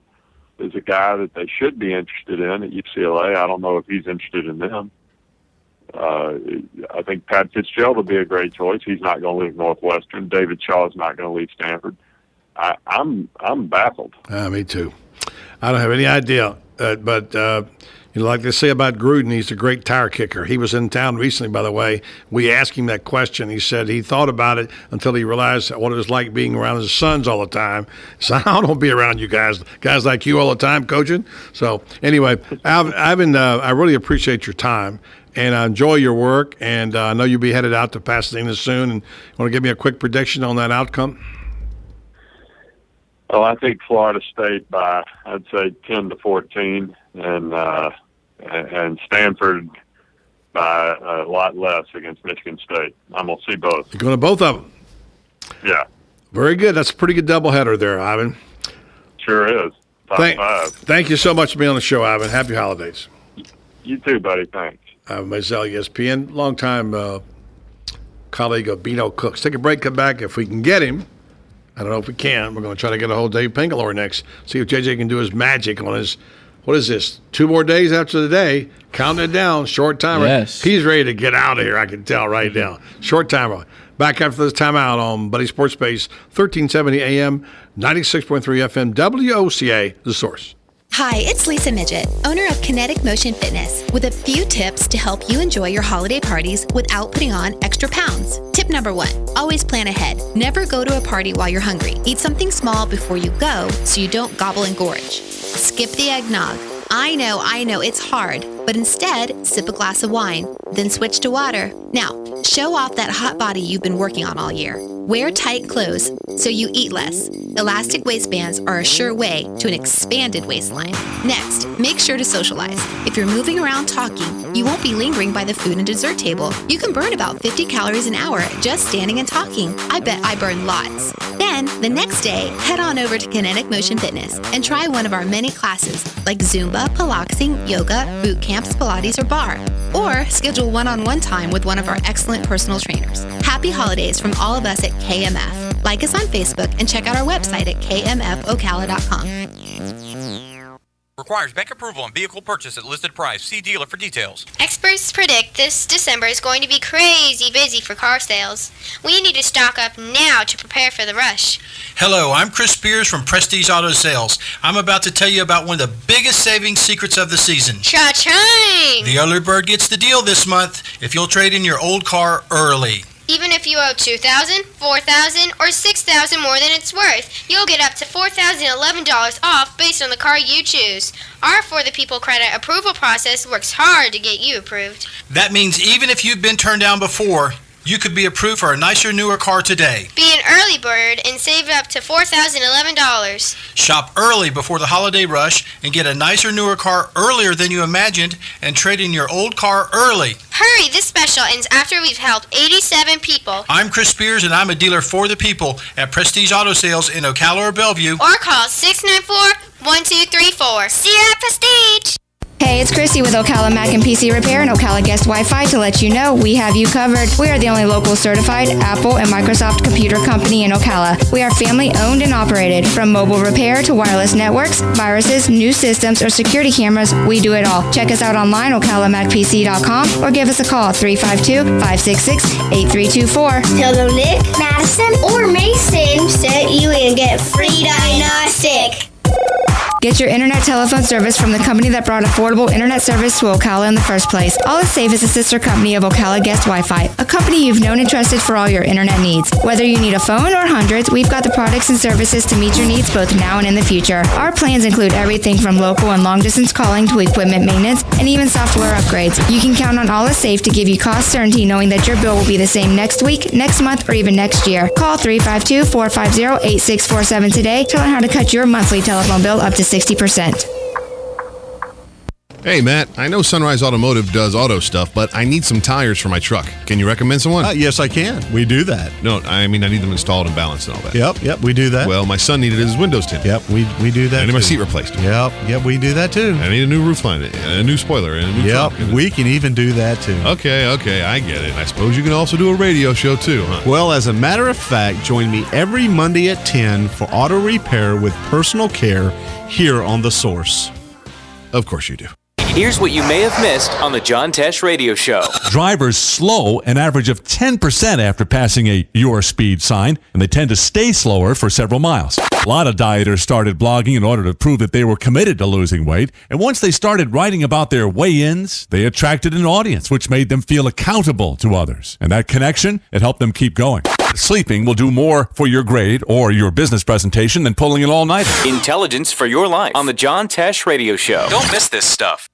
is a guy that they should be interested in at UCLA. I don't know if he's interested in them. I think Pat Fitzgerald would be a great choice. He's not going to leave Northwestern. David Shaw is not going to leave Stanford. I'm baffled. Me too. I don't have any idea. But like they say about Gruden, he's a great tire kicker. He was in town recently, by the way. We asked him that question. He said he thought about it until he realized what it was like being around his sons all the time. So I don't be around you guys like you all the time coaching. So anyway, Ivan, I really appreciate your time. And I enjoy your work. And I know you'll be headed out to Pasadena soon. And you want to give me a quick prediction on that outcome? Well, I think Florida State by, I'd say, 10-14, and Stanford by a lot less against Michigan State. I'm going to see both. You're going to both of them? Yeah. Very good. That's a pretty good doubleheader there, Ivan. Sure is. Top 5. Thank you so much for being on the show, Ivan. Happy holidays. You too, buddy. Thanks. Ivan Maisel, ESPN, longtime colleague of Beano Cooks. Take a break, come back. If we can get him, I don't know if we can. We're going to try to get a hold of Dave Pingalore next. See if JJ can do his magic on his, what is this, 2 more days after the day. Counting it down, short timer. Yes. He's ready to get out of here, I can tell right now. Short timer. Back after this timeout on Buddy Sports Space, 1370 AM, 96.3 FM, WOCA, The Source. Hi, it's Lisa Midget, owner of Kinetic Motion Fitness, with a few tips to help you enjoy your holiday parties without putting on extra pounds. Tip number 1, always plan ahead. Never go to a party while you're hungry. Eat something small before you go so you don't gobble and gorge. Skip the eggnog. I know, it's hard, but instead, sip a glass of wine, then switch to water. Now, show off that hot body you've been working on all year. Wear tight clothes so you eat less. Elastic waistbands are a sure way to an expanded waistline. Next, make sure to socialize. If you're moving around talking, you won't be lingering by the food and dessert table. You can burn about 50 calories an hour just standing and talking. I bet I burn lots. Then, the next day, head on over to Kinetic Motion Fitness and try one of our many classes like Zumba, Pilates, yoga, boot camps, Pilates, or bar. Or schedule one-on-one time with one of our excellent personal trainers. Happy holidays from all of us at KMF. Like us on Facebook and check out our website at kmfocala.com. Requires bank approval on vehicle purchase at listed price. See dealer for details. Experts predict this December is going to be crazy busy for car sales. We need to stock up now to prepare for the rush. Hello, I'm Chris Spears from Prestige Auto Sales. I'm about to tell you about one of the biggest saving secrets of the season. Cha-ching! The early bird gets the deal this month if you'll trade in your old car early. Even if you owe $2,000, $4,000, or $6,000 more than it's worth, you'll get up to $4,011 off based on the car you choose. Our For the People credit approval process works hard to get you approved. That means even if you've been turned down before, you could be approved for a nicer, newer car today. Be an early bird and save up to $4,011. Shop early before the holiday rush and get a nicer, newer car earlier than you imagined and trade in your old car early. Hurry, this special ends after we've helped 87 people. I'm Chris Spears, and I'm a dealer for the people at Prestige Auto Sales in Ocala or Bellevue. Or call 694-1234. See you at Prestige. Hey, it's Chrissy with Ocala Mac and PC Repair and Ocala Guest Wi-Fi to let you know we have you covered. We are the only local certified Apple and Microsoft computer company in Ocala. We are family owned and operated. From mobile repair to wireless networks, viruses, new systems, or security cameras, we do it all. Check us out online, ocalamacpc.com, or give us a call, 352-566-8324. Tell them Nick, Madison, or Mason sent you and get free diagnostic. Get your internet telephone service from the company that brought affordable internet service to Ocala in the first place. All is Safe is a sister company of Ocala Guest Wi-Fi, a company you've known and trusted for all your internet needs. Whether you need a phone or hundreds, we've got the products and services to meet your needs both now and in the future. Our plans include everything from local and long-distance calling to equipment maintenance and even software upgrades. You can count on All is Safe to give you cost certainty knowing that your bill will be the same next week, next month, or even next year. Call 352-450-8647 today to learn how to cut your monthly telephone bill up to 60%. Hey, Matt, I know Sunrise Automotive does auto stuff, but I need some tires for my truck. Can you recommend someone? Yes, I can. We do that. No, I mean, I need them installed and balanced and all that. Yep, we do that. Well, my son needed his windows tinted. Yep, we do that. I need my too. seat replaced. Yep, we do that too. I need a new roof line, a new spoiler, and a new trunk. We can even do that too. Okay, I get it. I suppose you can also do a radio show too, huh? Well, as a matter of fact, join me every Monday at 10 for auto repair with personal care here on The Source. Of course you do. Here's what you may have missed on the John Tesh Radio Show. Drivers slow an average of 10% after passing a "your speed" sign, and they tend to stay slower for several miles. A lot of dieters started blogging in order to prove that they were committed to losing weight, and once they started writing about their weigh-ins, they attracted an audience, which made them feel accountable to others. And that connection, it helped them keep going. Sleeping will do more for your grade or your business presentation than pulling an all-nighter. Intelligence for your life on the John Tesh Radio Show. Don't miss this stuff.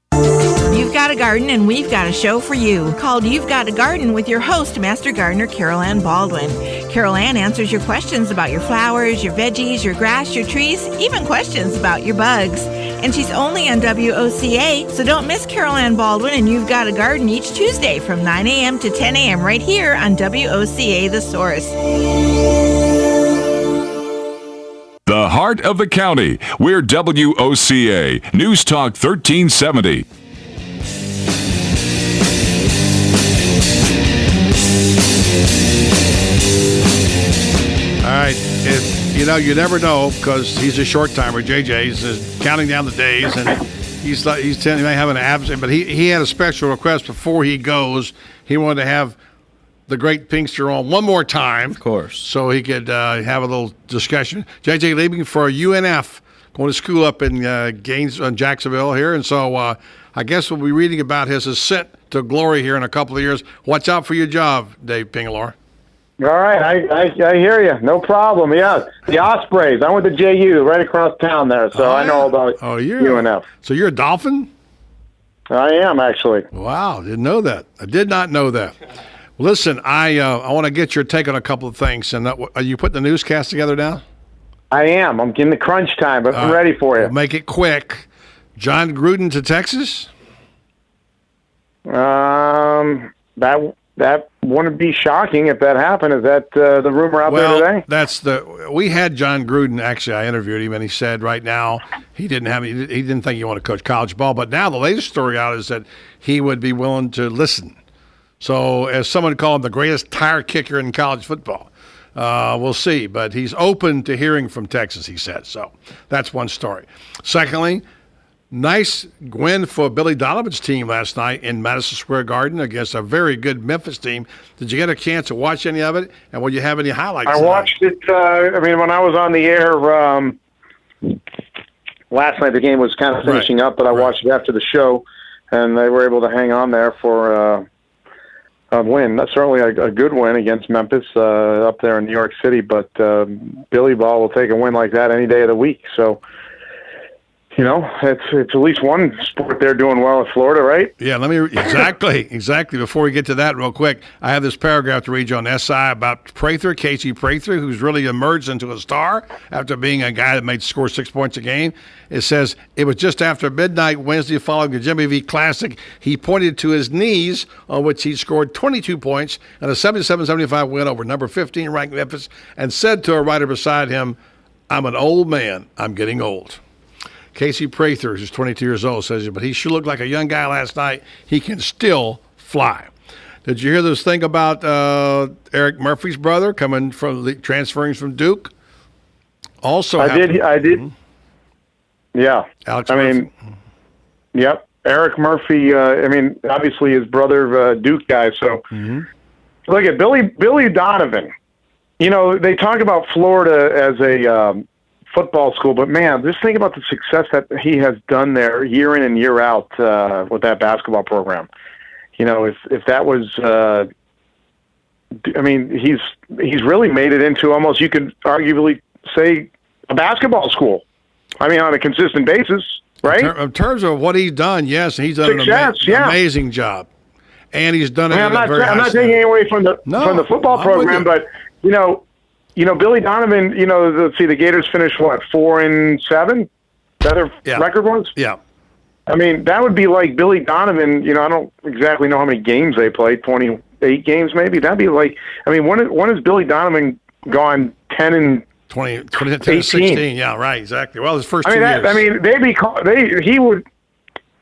You've got a garden and we've got a show for you called You've Got a Garden with your host, Master Gardener Carol Ann Baldwin. Carol Ann answers your questions about your flowers, your veggies, your grass, your trees, even questions about your bugs. And she's only on WOCA, so don't miss Carol Ann Baldwin and You've Got a Garden each Tuesday from 9 a.m. to 10 a.m. right here on WOCA The Source. The heart of the county. We're WOCA, News Talk 1370. All right, you never know because he's a short timer. JJ's counting down the days, and he may have an absence, but he had a special request before he goes. He wanted to have the great Pinkster on one more time, of course, so he could have a little discussion. JJ leaving for UNF, going to school up in Jacksonville here, and so I guess we'll be reading about his ascent to glory here in a couple of years. Watch out for your job, Dave Pingalore. All right, I hear you. No problem. Yeah, the Ospreys. I went to JU right across town there, so I know about UNF. So you're a Dolphin? I am, actually. Wow, didn't know that. I did not know that. Listen, I want to get your take on a couple of things. And are you putting the newscast together now? I am. I'm getting the crunch time, but I'm ready for you. We'll make it quick. John Gruden to Texas? That wouldn't be shocking if that happened. Is that the rumor out there today? We had John Gruden. Actually, I interviewed him, and he said right now he didn't think he wanted to coach college ball. But now the latest story out is that he would be willing to listen. So, as someone called him the greatest tire kicker in college football, we'll see. But he's open to hearing from Texas, he said. So, that's one story. Secondly, nice win for Billy Donovan's team last night in Madison Square Garden against a very good Memphis team. Did you get a chance to watch any of it? And will you have any highlights? I watched it. When I was on the air last night, the game was kind of finishing up, but I watched it after the show, and they were able to hang on there for a win. That's certainly a good win against Memphis up there in New York City, but Billy Ball will take a win like that any day of the week. So it's at least one sport they're doing well in Florida, right? Yeah, exactly. Before we get to that real quick, I have this paragraph to read you on SI about Prather, Casey Prather, who's really emerged into a star after being a guy that made score 6 points a game. It says, it was just after midnight Wednesday following the Jimmy V Classic. He pointed to his knees, on which he scored 22 points and a 77-75 win over number 15 ranked Memphis, and said to a writer beside him, "I'm an old man. I'm getting old." Casey Prather, who's 22 years old, says, but he sure looked like a young guy last night. He can still fly. Did you hear this thing about Eric Murphy's brother transferring from Duke? Also, I did. Yeah. Alex Murphy. Yep. Eric Murphy, obviously his brother, Duke guy. So look at Billy Donovan. They talk about Florida as a football school, but man, just think about the success that he has done there year in and year out with that basketball program. If that was, he's really made it into almost, you could arguably say, a basketball school. On a consistent basis, right? In terms of what he's done, yes, he's done success, an amazing job, and he's done it. I'm not taking it away from the football program, but Billy Donovan, let's see, the Gators finished, 4-7? That their record was? Yeah. That would be like Billy Donovan, I don't exactly know how many games they played, 28 games maybe. That'd be like, when has Billy Donovan gone 10 and 20 to 16? Yeah, right, exactly. Well, his first 2 years.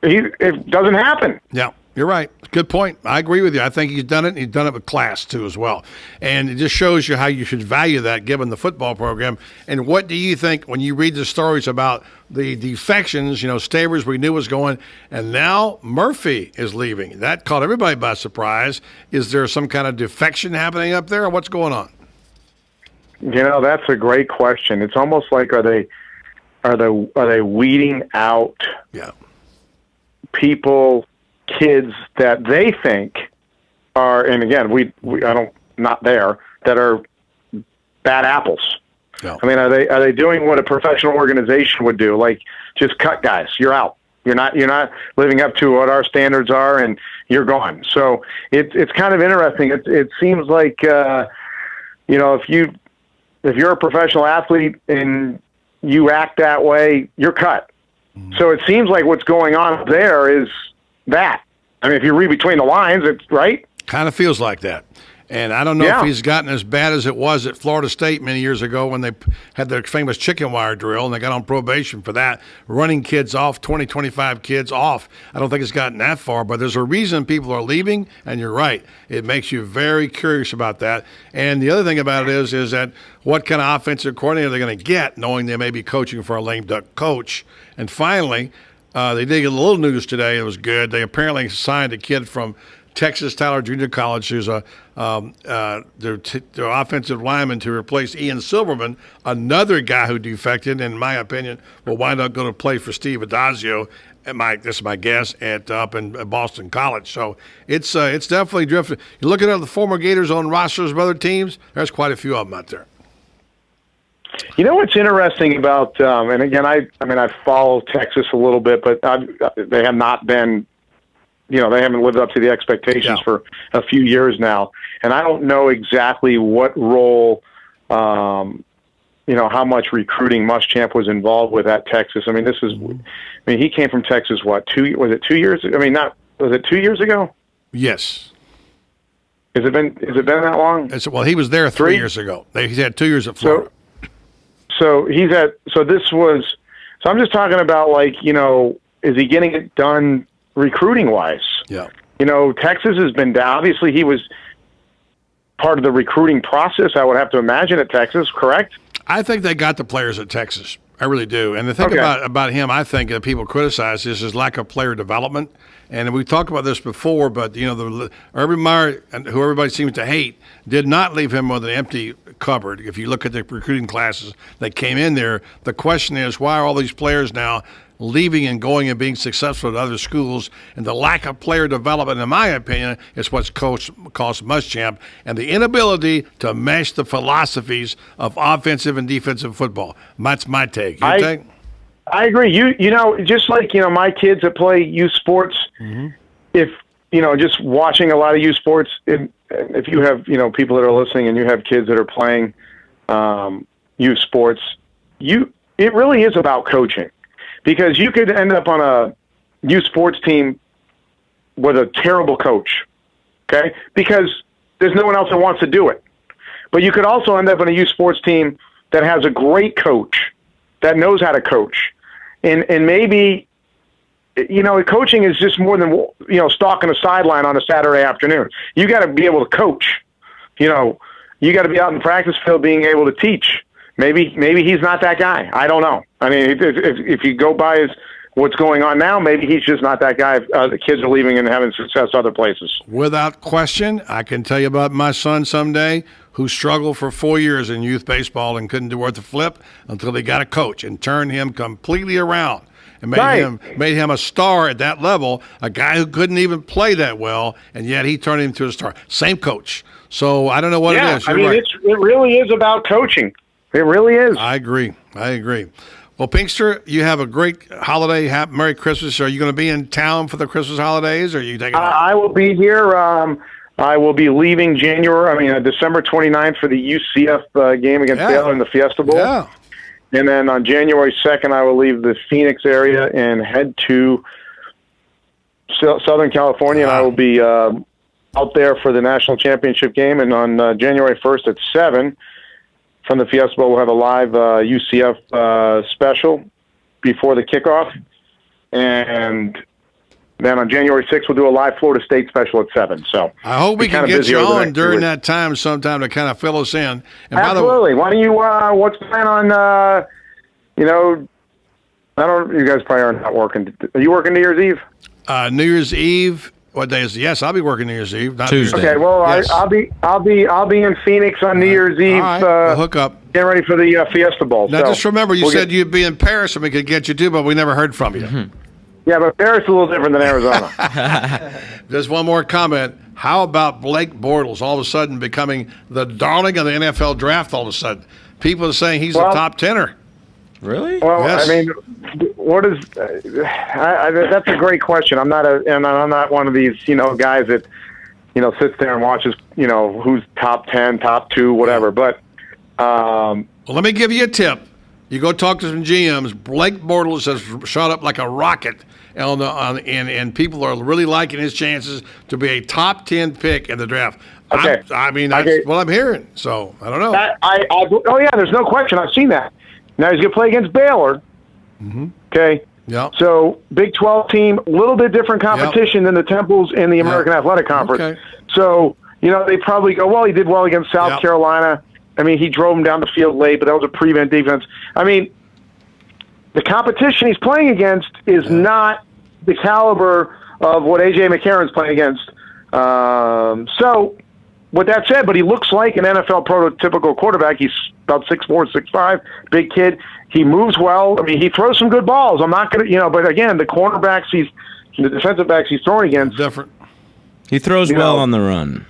It doesn't happen. Yeah. You're right. Good point. I agree with you. I think he's done it. He's done it with class, too, as well. And it just shows you how you should value that given the football program. And what do you think when you read the stories about the defections, Stavers we knew was going, and now Murphy is leaving? That caught everybody by surprise. Is there some kind of defection happening up there, or what's going on? That's a great question. It's almost like are they weeding out people, kids that they think are, and again, not there, that are bad apples. Yeah. Are they doing what a professional organization would do? Like, just cut guys, you're out. You're not living up to what our standards are, and you're gone. So it's kind of interesting. It seems like if you're a professional athlete and you act that way, you're cut. So it seems like what's going on there is that. If you read between the lines, it's right. Kind of feels like that. And I don't know if he's gotten as bad as it was at Florida State many years ago when they had their famous chicken wire drill and they got on probation for that, running kids off, 20, 25 kids off. I don't think it's gotten that far, but there's a reason people are leaving, and you're right. It makes you very curious about that. And the other thing about it is that what kind of offensive coordinator they're going to get, knowing they may be coaching for a lame duck coach. And finally, they did get a little news today. It was good. They apparently signed a kid from Texas Tyler Junior College, who's their offensive lineman to replace Ian Silverman, another guy who defected, and in my opinion, will wind up going to play for Steve Adazio. This is my guess up in Boston College. So it's definitely drifted. You're looking at the former Gators on rosters of other teams. There's quite a few of them out there. What's interesting about, and again, I follow Texas a little bit, but they have not been. They haven't lived up to the expectations for a few years now. And I don't know exactly what role, how much recruiting Muschamp was involved with at Texas. He came from Texas, 2 years ago? Was it 2 years ago? Yes. Has it been that long? Well, he was there 3 years ago. He had 2 years at Florida. So I'm just talking about, is he getting it done recruiting wise? Yeah. Texas has been down. Obviously, he was part of the recruiting process, I would have to imagine, at Texas, correct? I think they got the players at Texas. I really do. And the thing about him, I think that people criticize is his lack of player development. And we talked about this before, but Urban Meyer, who everybody seems to hate, did not leave him with an empty cupboard. If you look at the recruiting classes that came in there, the question is, why are all these players now leaving and going and being successful at other schools? And the lack of player development, in my opinion, is what's cost Muschamp, and the inability to mesh the philosophies of offensive and defensive football. That's my take. Your take? I agree. You know, just like, my kids that play youth sports, if, just watching a lot of youth sports, if you have, people that are listening and you have kids that are playing youth sports, it really is about coaching, because you could end up on a youth sports team with a terrible coach, okay? Because there's no one else that wants to do it. But you could also end up on a youth sports team that has a great coach that knows how to coach. And maybe, coaching is just more than, stalking a sideline on a Saturday afternoon. You got to be able to coach. You got to be out in the practice field being able to teach. Maybe he's not that guy. I don't know. I mean, if you go by what's going on now, maybe he's just not that guy. The kids are leaving and having success other places. Without question, I can tell you about my son someday who struggled for 4 years in youth baseball and couldn't do worth a flip until they got a coach and turned him completely around and made him a star at that level, a guy who couldn't even play that well, and yet he turned him into a star. Same coach. So I don't know what it is. You're right. It really is about coaching. It really is. I agree. Well, Pinkster, you have a great holiday. Merry Christmas. Are you going to be in town for the Christmas holidays, or are you taking off? I will be here. I will be leaving December 29th for the UCF game against Baylor in the Fiesta Bowl. Yeah. And then on January 2nd, I will leave the Phoenix area and head to Southern California, and I will be out there for the national championship game. And on January 1st at 7, from the Fiesta Bowl, we'll have a live UCF special before the kickoff. And then on January 6th, we'll do a live Florida State special at 7. So I hope we can get you on during that time sometime to kind of fill us in. And absolutely. Why don't you, what's the plan on, I don't, you guys probably are not working. Are you working New Year's Eve? New Year's Eve. What day is it? Yes, I'll be working New Year's Eve. Not Tuesday. Okay, well, yes. I'll be in Phoenix on New Year's Eve. All right. We'll hook up. Get ready for the Fiesta Bowl. Now, just remember, you said you'd be in Paris and we could get you too, but we never heard from you. Mm-hmm. Yeah, but Paris is a little different than Arizona. Just one more comment. How about Blake Bortles all of a sudden becoming the darling of the NFL draft all of a sudden? People are saying he's a top tenner. Really? Well, yes. I mean, what is? That's a great question. I'm not one of these guys that sits there and watches who's top 10, top 2, whatever. But well, let me give you a tip. You go talk to some GMs. Blake Bortles has shot up like a rocket, and people are really liking his chances to be a top 10 pick in the draft. Okay. That's what I'm hearing. So I don't know. Oh yeah, there's no question. I've seen that. Now he's going to play against Baylor. Mm-hmm. Okay. Yeah. So Big 12 team, a little bit different competition than the Temples in the American Athletic Conference. Okay. So they probably go, well, he did well against South Carolina. I mean, he drove him down the field late, but that was a prevent defense. I mean, the competition he's playing against is not the caliber of what A.J. McCarron's playing against. So, with that said, but he looks like an NFL prototypical quarterback. He's about 6'4", 6'5", big kid. He moves well. I mean, he throws some good balls. I'm not going to, but again, the the defensive backs he's throwing against. Different. He throws well on the run.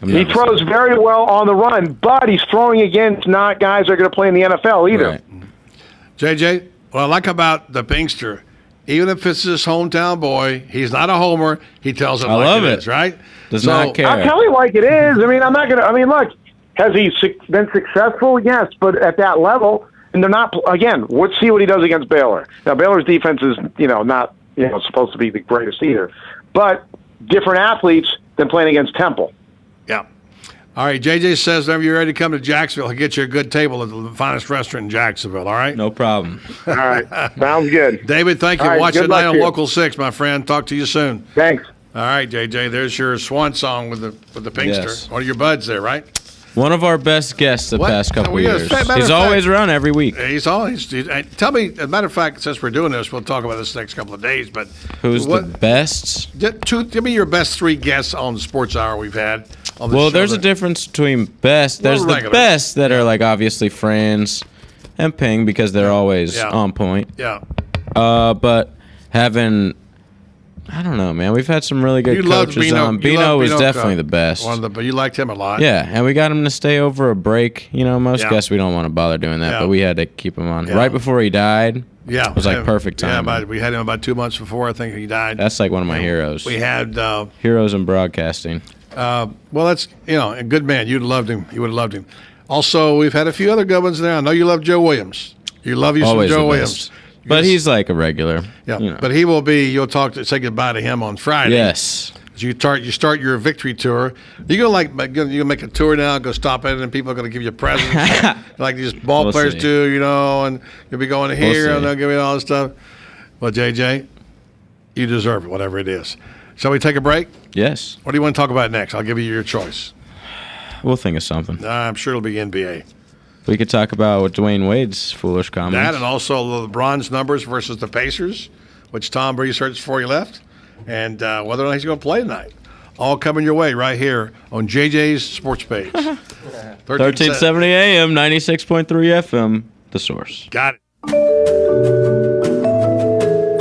He throws very well on the run, but he's throwing against not guys that are going to play in the NFL either. Right. JJ, what I like about the Pinkster, even if it's his hometown boy, he's not a homer. He tells it like it is, right? Does not care. I'll tell you like it is. I mean, I'm not going to. I mean, look, has he been successful? Yes, but at that level, and they're not. Again, let's see what he does against Baylor. Now, Baylor's defense is, not supposed to be the greatest either, but different athletes than playing against Temple. Yeah. All right, JJ says whenever you're ready to come to Jacksonville, he'll get you a good table at the finest restaurant in Jacksonville, all right? No problem. All right. Sounds good. David, thank you. All right, watch good tonight luck on to you. Local 6, my friend. Talk to you soon. Thanks. All right, JJ, there's your swan song with the Pinkster. Yes. One of your buds there, right? One of our best guests the past couple of years. He's always around every week. He's always. Tell me, as a matter of fact, since we're doing this, we'll talk about this next couple of days. But who's the best? Give me your best 3 guests on the Sports Hour we've had. On the show There's a difference between best. There's the best that are like obviously Franz and Ping because they're always on point. Yeah. But having I don't know, man. We've had some really good You loved coaches Bino. on. You Bino loved was Bino, definitely the best. But you liked him a lot. Yeah, and we got him to stay over a break. Most Yeah. guests we don't want to bother doing that, Yeah. but we had to keep him on. Yeah. Right before he died, Yeah, it was like perfect time. Yeah, we had him about 2 months before I think he died. That's like one of my heroes. We had heroes in broadcasting. well, that's a good man. You'd loved him. You would have loved him. Also, we've had a few other good ones there. I know you love Joe Williams. You love some Always Joe the Williams. best. But he's like a regular. Yeah, but he will be. You'll say goodbye to him on Friday. Yes. You start your victory tour. You gonna make a tour now. Go stop it, and people are gonna give you presents, like these ball We'll players see. do. And you'll be going here, We'll and see. they'll give you all this stuff. Well, JJ, you deserve it, whatever it is. Shall we take a break? Yes. What do you want to talk about next? I'll give you your choice. We'll think of something. I'm sure it'll be NBA. We could talk about Dwayne Wade's foolish comments. That and also the LeBron's numbers versus the Pacers, which Tom researched before he left, and whether or not he's going to play tonight. All coming your way right here on JJ's Sports Page. 1370 AM, 96.3 FM, The Source. Got it.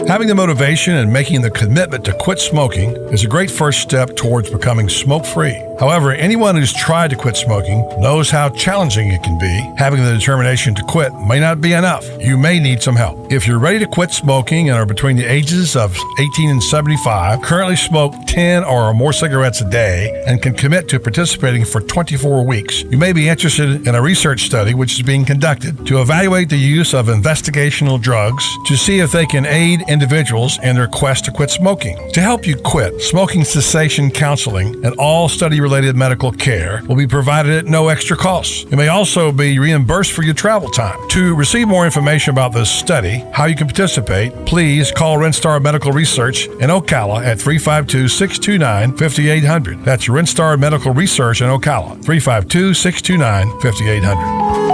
Having the motivation and making the commitment to quit smoking is a great first step towards becoming smoke-free. However, anyone who's tried to quit smoking knows how challenging it can be. Having the determination to quit may not be enough. You may need some help. If you're ready to quit smoking and are between the ages of 18 and 75, currently smoke 10 or more cigarettes a day, and can commit to participating for 24 weeks, you may be interested in a research study which is being conducted to evaluate the use of investigational drugs to see if they can aid individuals in their quest to quit smoking. To help you quit, smoking cessation counseling and all study-related medical care will be provided at no extra cost. You may also be reimbursed for your travel time. To receive more information about this study, how you can participate, please call Rinstar Medical Research in Ocala at 352-629-5800. That's Rinstar Medical Research in Ocala, 352-629-5800.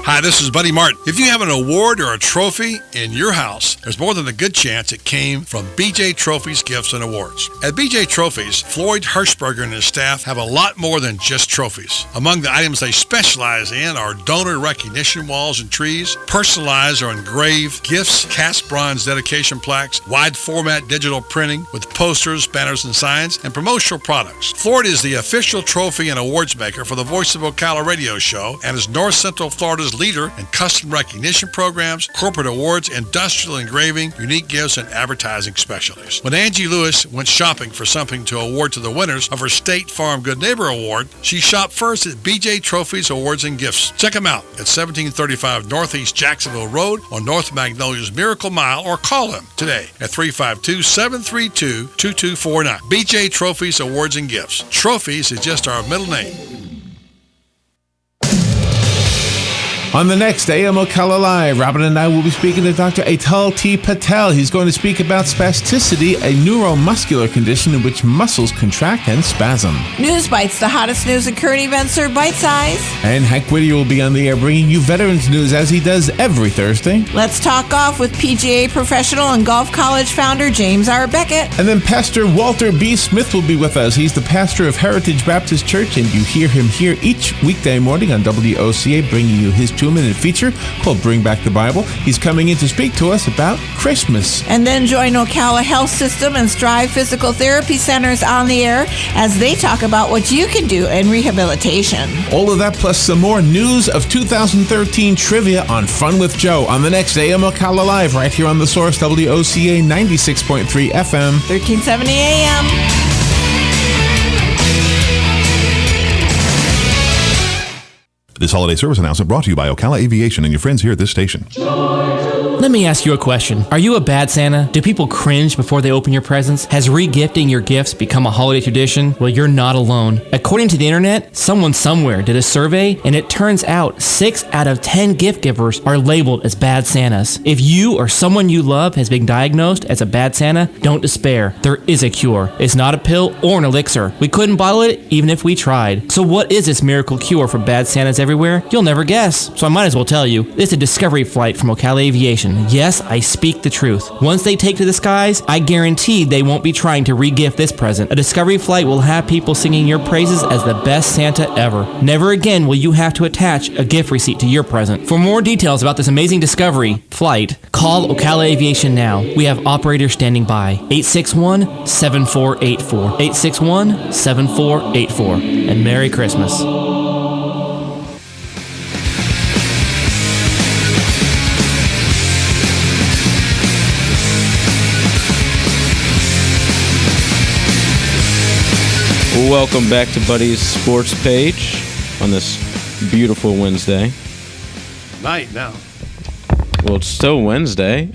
Hi, this is Buddy Martin. If you have an award or a trophy in your house, there's more than a good chance it came from BJ Trophies Gifts and Awards. At BJ Trophies, Floyd Hirschberger and his staff have a lot more than just trophies. Among the items they specialize in are donor recognition walls and trees, personalized or engraved gifts, cast bronze dedication plaques, wide format digital printing with posters, banners, and signs, and promotional products. Floyd is the official trophy and awards maker for the Voice of Ocala radio show and is North Central Florida's leader in custom recognition programs, corporate awards, industrial engraving, unique gifts, and advertising specialties. When Angie Lewis went shopping for something to award to the winners of her State Farm Good Neighbor Award, she shopped first at BJ Trophies Awards and Gifts. Check them out at 1735 Northeast Jacksonville Road on North Magnolia's Miracle Mile, or call them today at 352-732-2249. BJ Trophies Awards and Gifts. Trophies is just our middle name. On the next AM Ocala Live, Robin and I will be speaking to Dr. Atal T. Patel. He's going to speak about spasticity, a neuromuscular condition in which muscles contract and spasm. News Bites, the hottest news and current events are bite size. And Hank Whittier will be on the air bringing you veterans news as he does every Thursday. Let's talk golf with PGA professional and golf college founder James R. Beckett. And then Pastor Walter B. Smith will be with us. He's the pastor of Heritage Baptist Church, and you hear him here each weekday morning on WOCA, bringing you his 2-minute feature called Bring Back the Bible. He's coming in to speak to us about Christmas. And then join Ocala Health System and Strive Physical Therapy Centers on the air as they talk about what you can do in rehabilitation. All of that plus some more news of 2013 trivia on Fun with Joe on the next AM Ocala Live right here on The Source, WOCA 96.3 FM. 1370 AM. This holiday service announcement brought to you by Ocala Aviation and your friends here at this station. Let me ask you a question. Are you a bad Santa? Do people cringe before they open your presents? Has re-gifting your gifts become a holiday tradition? Well, you're not alone. According to the internet, someone somewhere did a survey, and it turns out 6 out of 10 gift givers are labeled as bad Santas. If you or someone you love has been diagnosed as a bad Santa, don't despair. There is a cure. It's not a pill or an elixir. We couldn't bottle it even if we tried. So what is this miracle cure for bad Santas everywhere? everywhere, you'll never guess. So I might as well tell you, it's a discovery flight from Ocala Aviation. Yes, I speak the truth. Once they take to the skies, I guarantee they won't be trying to re-gift this present. A discovery flight will have people singing your praises as the best Santa ever. Never again will you have to attach a gift receipt to your present. For more details about this amazing discovery flight, call Ocala Aviation now. We have operators standing by. 861-7484. 861-7484. And Merry Christmas. Welcome back to Buddy's Sports Page on this beautiful Wednesday. Night now. Well, it's still Wednesday.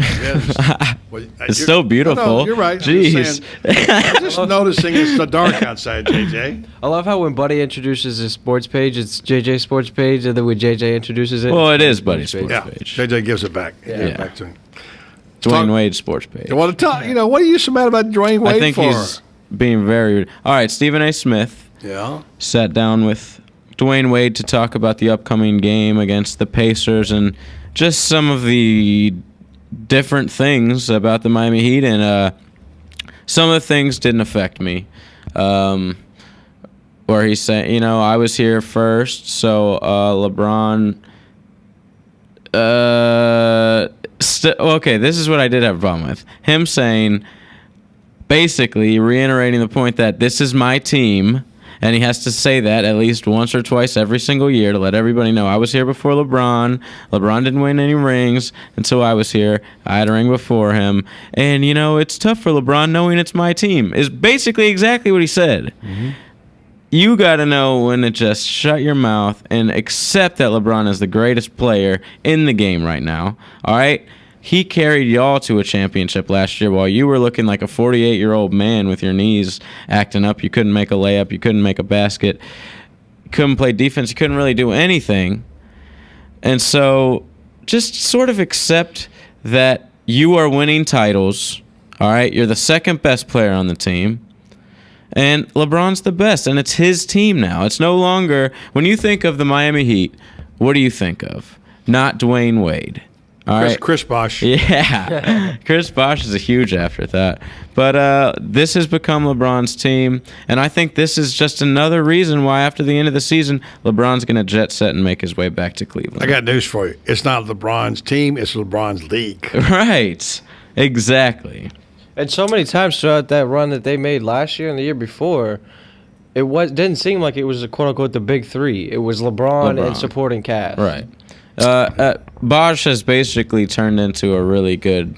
Well, it's still beautiful. No, you're right. Jeez. I'm just noticing it's so dark outside, JJ. I love how when Buddy introduces his sports page, it's JJ Sports Page, and then when JJ introduces it, well, it is Buddy's Sports Page. JJ gives it back. Yeah. Back to him. Dwayne Wade's Sports Page. You want to talk? You know, what are you so mad about Dwayne Wade I think for? he's being very. All right, Stephen A. Smith. Yeah. Sat down with Dwayne Wade to talk about the upcoming game against the Pacers and just some of the different things about the Miami Heat, and some of the things didn't affect me. Where he said, I was here first, so LeBron. Okay, this is what I did have a problem with. Him saying, basically reiterating the point that this is my team. And he has to say that at least once or twice every single year to let everybody know I was here before LeBron. LeBron didn't win any rings until I was here. I had a ring before him. And, it's tough for LeBron knowing it's my team, is basically exactly what he said. Mm-hmm. You got to know when to just shut your mouth and accept that LeBron is the greatest player in the game right now. All right? He carried y'all to a championship last year while you were looking like a 48-year-old man with your knees acting up. You couldn't make a layup. You couldn't make a basket. You couldn't play defense. You couldn't really do anything. And so just sort of accept that you are winning titles. All right? You're the second best player on the team. And LeBron's the best, and it's his team now. It's no longer, when you think of the Miami Heat, what do you think of? Not Dwayne Wade. All right. Chris Bosh. Yeah. Chris Bosh is a huge afterthought. But this has become LeBron's team, and I think this is just another reason why after the end of the season, LeBron's going to jet set and make his way back to Cleveland. I got news for you. It's not LeBron's team, it's LeBron's league. Right. Exactly. And so many times throughout that run that they made last year and the year before, didn't seem like it was a quote-unquote the big three. It was LeBron. And supporting cast. Right. Bosh has basically turned into a really good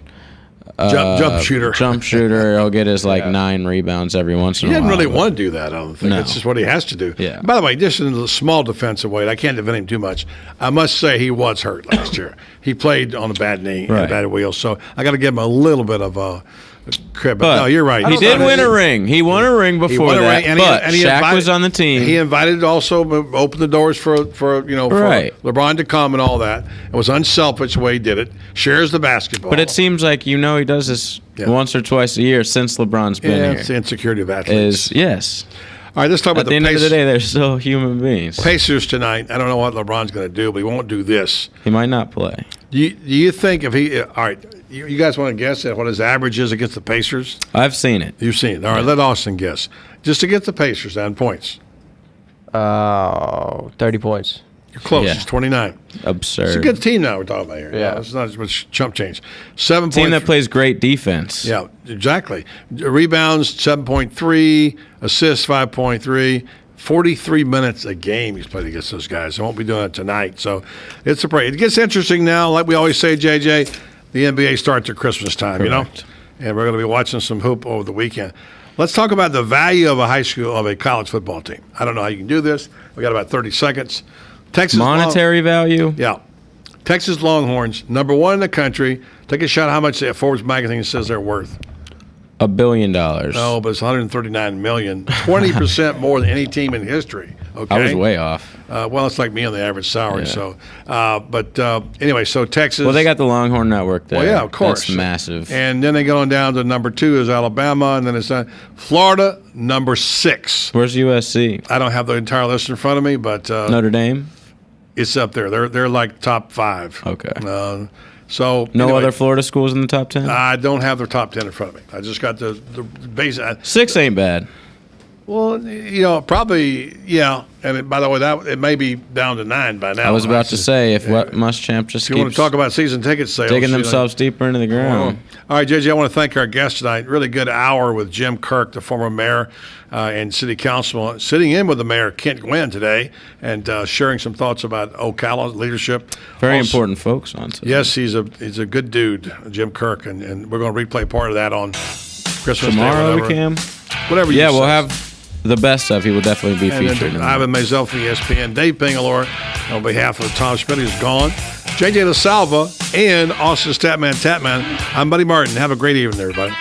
jump shooter. He'll get his 9 rebounds every once in a while. He didn't really want to do that, I don't think. No. It's just what he has to do. Yeah. By the way, just in a small defensive way, I can't defend him too much. I must say he was hurt last year. He played on a bad knee and a bad wheel, so I got to give him a little bit of a crib. But no, you're right. He did win a ring. He won a ring before that, but Shaq was on the team. He invited also, opened the doors for LeBron to come and all that. It was unselfish the way he did it. Shares the basketball. But it seems like he does this once or twice a year since LeBron's been here. It's the insecurity of athletes. Yes. All right, let's talk about the Pacers. At the end of the day, they're still human beings. Pacers tonight. I don't know what LeBron's going to do, but he won't do this. He might not play. Do you think if he – all right, you guys want to guess at what his average is against the Pacers? I've seen it. You've seen it. All right, let Austin guess. Just against the Pacers on points. 30 points. You're close. It's 29. Absurd. It's a good team now we're talking about here. Yeah. It's not as much chump change. 7 team that plays great defense. Yeah, exactly. Rebounds, 7.3. Assists, 5.3. 43 minutes a game he's played against those guys. I won't be doing it tonight. So it's a break. It gets interesting now. Like we always say, JJ, the NBA starts at Christmas time, Correct. And we're going to be watching some hoop over the weekend. Let's talk about the value of a college football team. I don't know how you can do this. We got about 30 seconds. Texas monetary value? Yeah. Texas Longhorns, #1 in the country. Take a shot how much Forbes magazine says they're worth. $1 billion. No, but it's $139 million. 20% more than any team in history. Okay. I was way off. Well, it's like me on the average salary. Yeah. So, anyway, so Texas. Well, they got the Longhorn Network there. Well, yeah, of course. That's massive. And then they go on down to #2 is Alabama, and then it's Florida, #6. Where's USC? I don't have the entire list in front of me, but Notre Dame. It's up there. They're like top 5. Okay. So no anyway, other Florida schools in the top 10? I don't have their top 10 in front of me. I just got the base. 6 ain't bad. Well, probably, yeah. And by the way, it may be down to 9 by now. I was about to say, if Muschamp just if you want to talk about season ticket sales, digging themselves deeper into the ground. All right, JJ, I want to thank our guest tonight. Really good hour with Jim Kirk, the former mayor and city councilman, sitting in with the mayor, Kent Gwynn, today, and sharing some thoughts about Ocala leadership. Very important folks on today. Yes, he's a good dude, Jim Kirk, and we're going to replay part of that on Christmas Tomorrow Day. We can. Whatever you Yeah, we'll say. have the best of. He will definitely be And featured. then Ivan Mazel from ESPN, Dave Pingalore on behalf of Tom Schmidt, who's gone, JJ LaSalva, and Austin Tatman. I'm Buddy Martin. Have a great evening, everybody.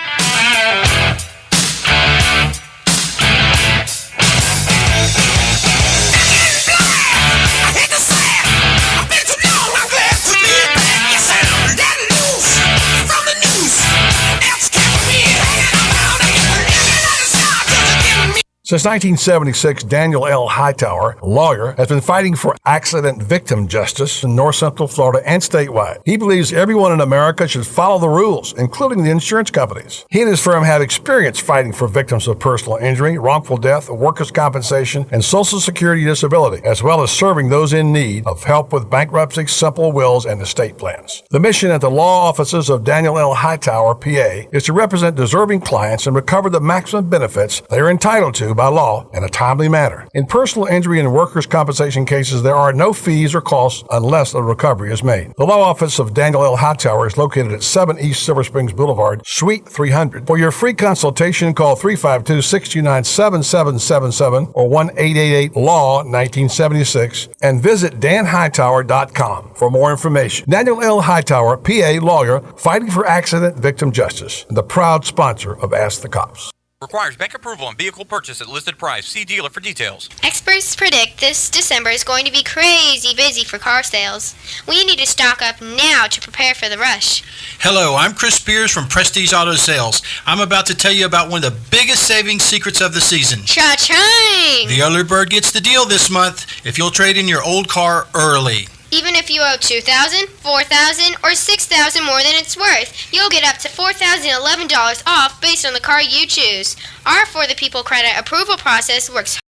Since 1976, Daniel L. Hightower, a lawyer, has been fighting for accident victim justice in North Central Florida and statewide. He believes everyone in America should follow the rules, including the insurance companies. He and his firm have experience fighting for victims of personal injury, wrongful death, workers' compensation, and Social Security disability, as well as serving those in need of help with bankruptcy, simple wills, and estate plans. The mission at the law offices of Daniel L. Hightower, PA, is to represent deserving clients and recover the maximum benefits they are entitled to by law in a timely manner. In personal injury and workers' compensation cases, there are no fees or costs unless a recovery is made. The law office of Daniel L. Hightower is located at 7 East Silver Springs Boulevard, Suite 300. For your free consultation, call 352-629-7777 or 1-888-LAW-1976 and visit danhightower.com for more information. Daniel L. Hightower, PA lawyer, fighting for accident victim justice, and the proud sponsor of Ask the Cops. Requires bank approval on vehicle purchase at listed price. See dealer for details. Experts predict this December is going to be crazy busy for car sales. We need to stock up now to prepare for the rush. Hello, I'm Chris Spears from Prestige Auto Sales. I'm about to tell you about one of the biggest saving secrets of the season. Cha-ching! The early bird gets the deal this month if you'll trade in your old car early. Even if you owe $2,000, $4,000, or $6,000 more than it's worth, you'll get up to $4,011 off based on the car you choose. Our For the People credit approval process works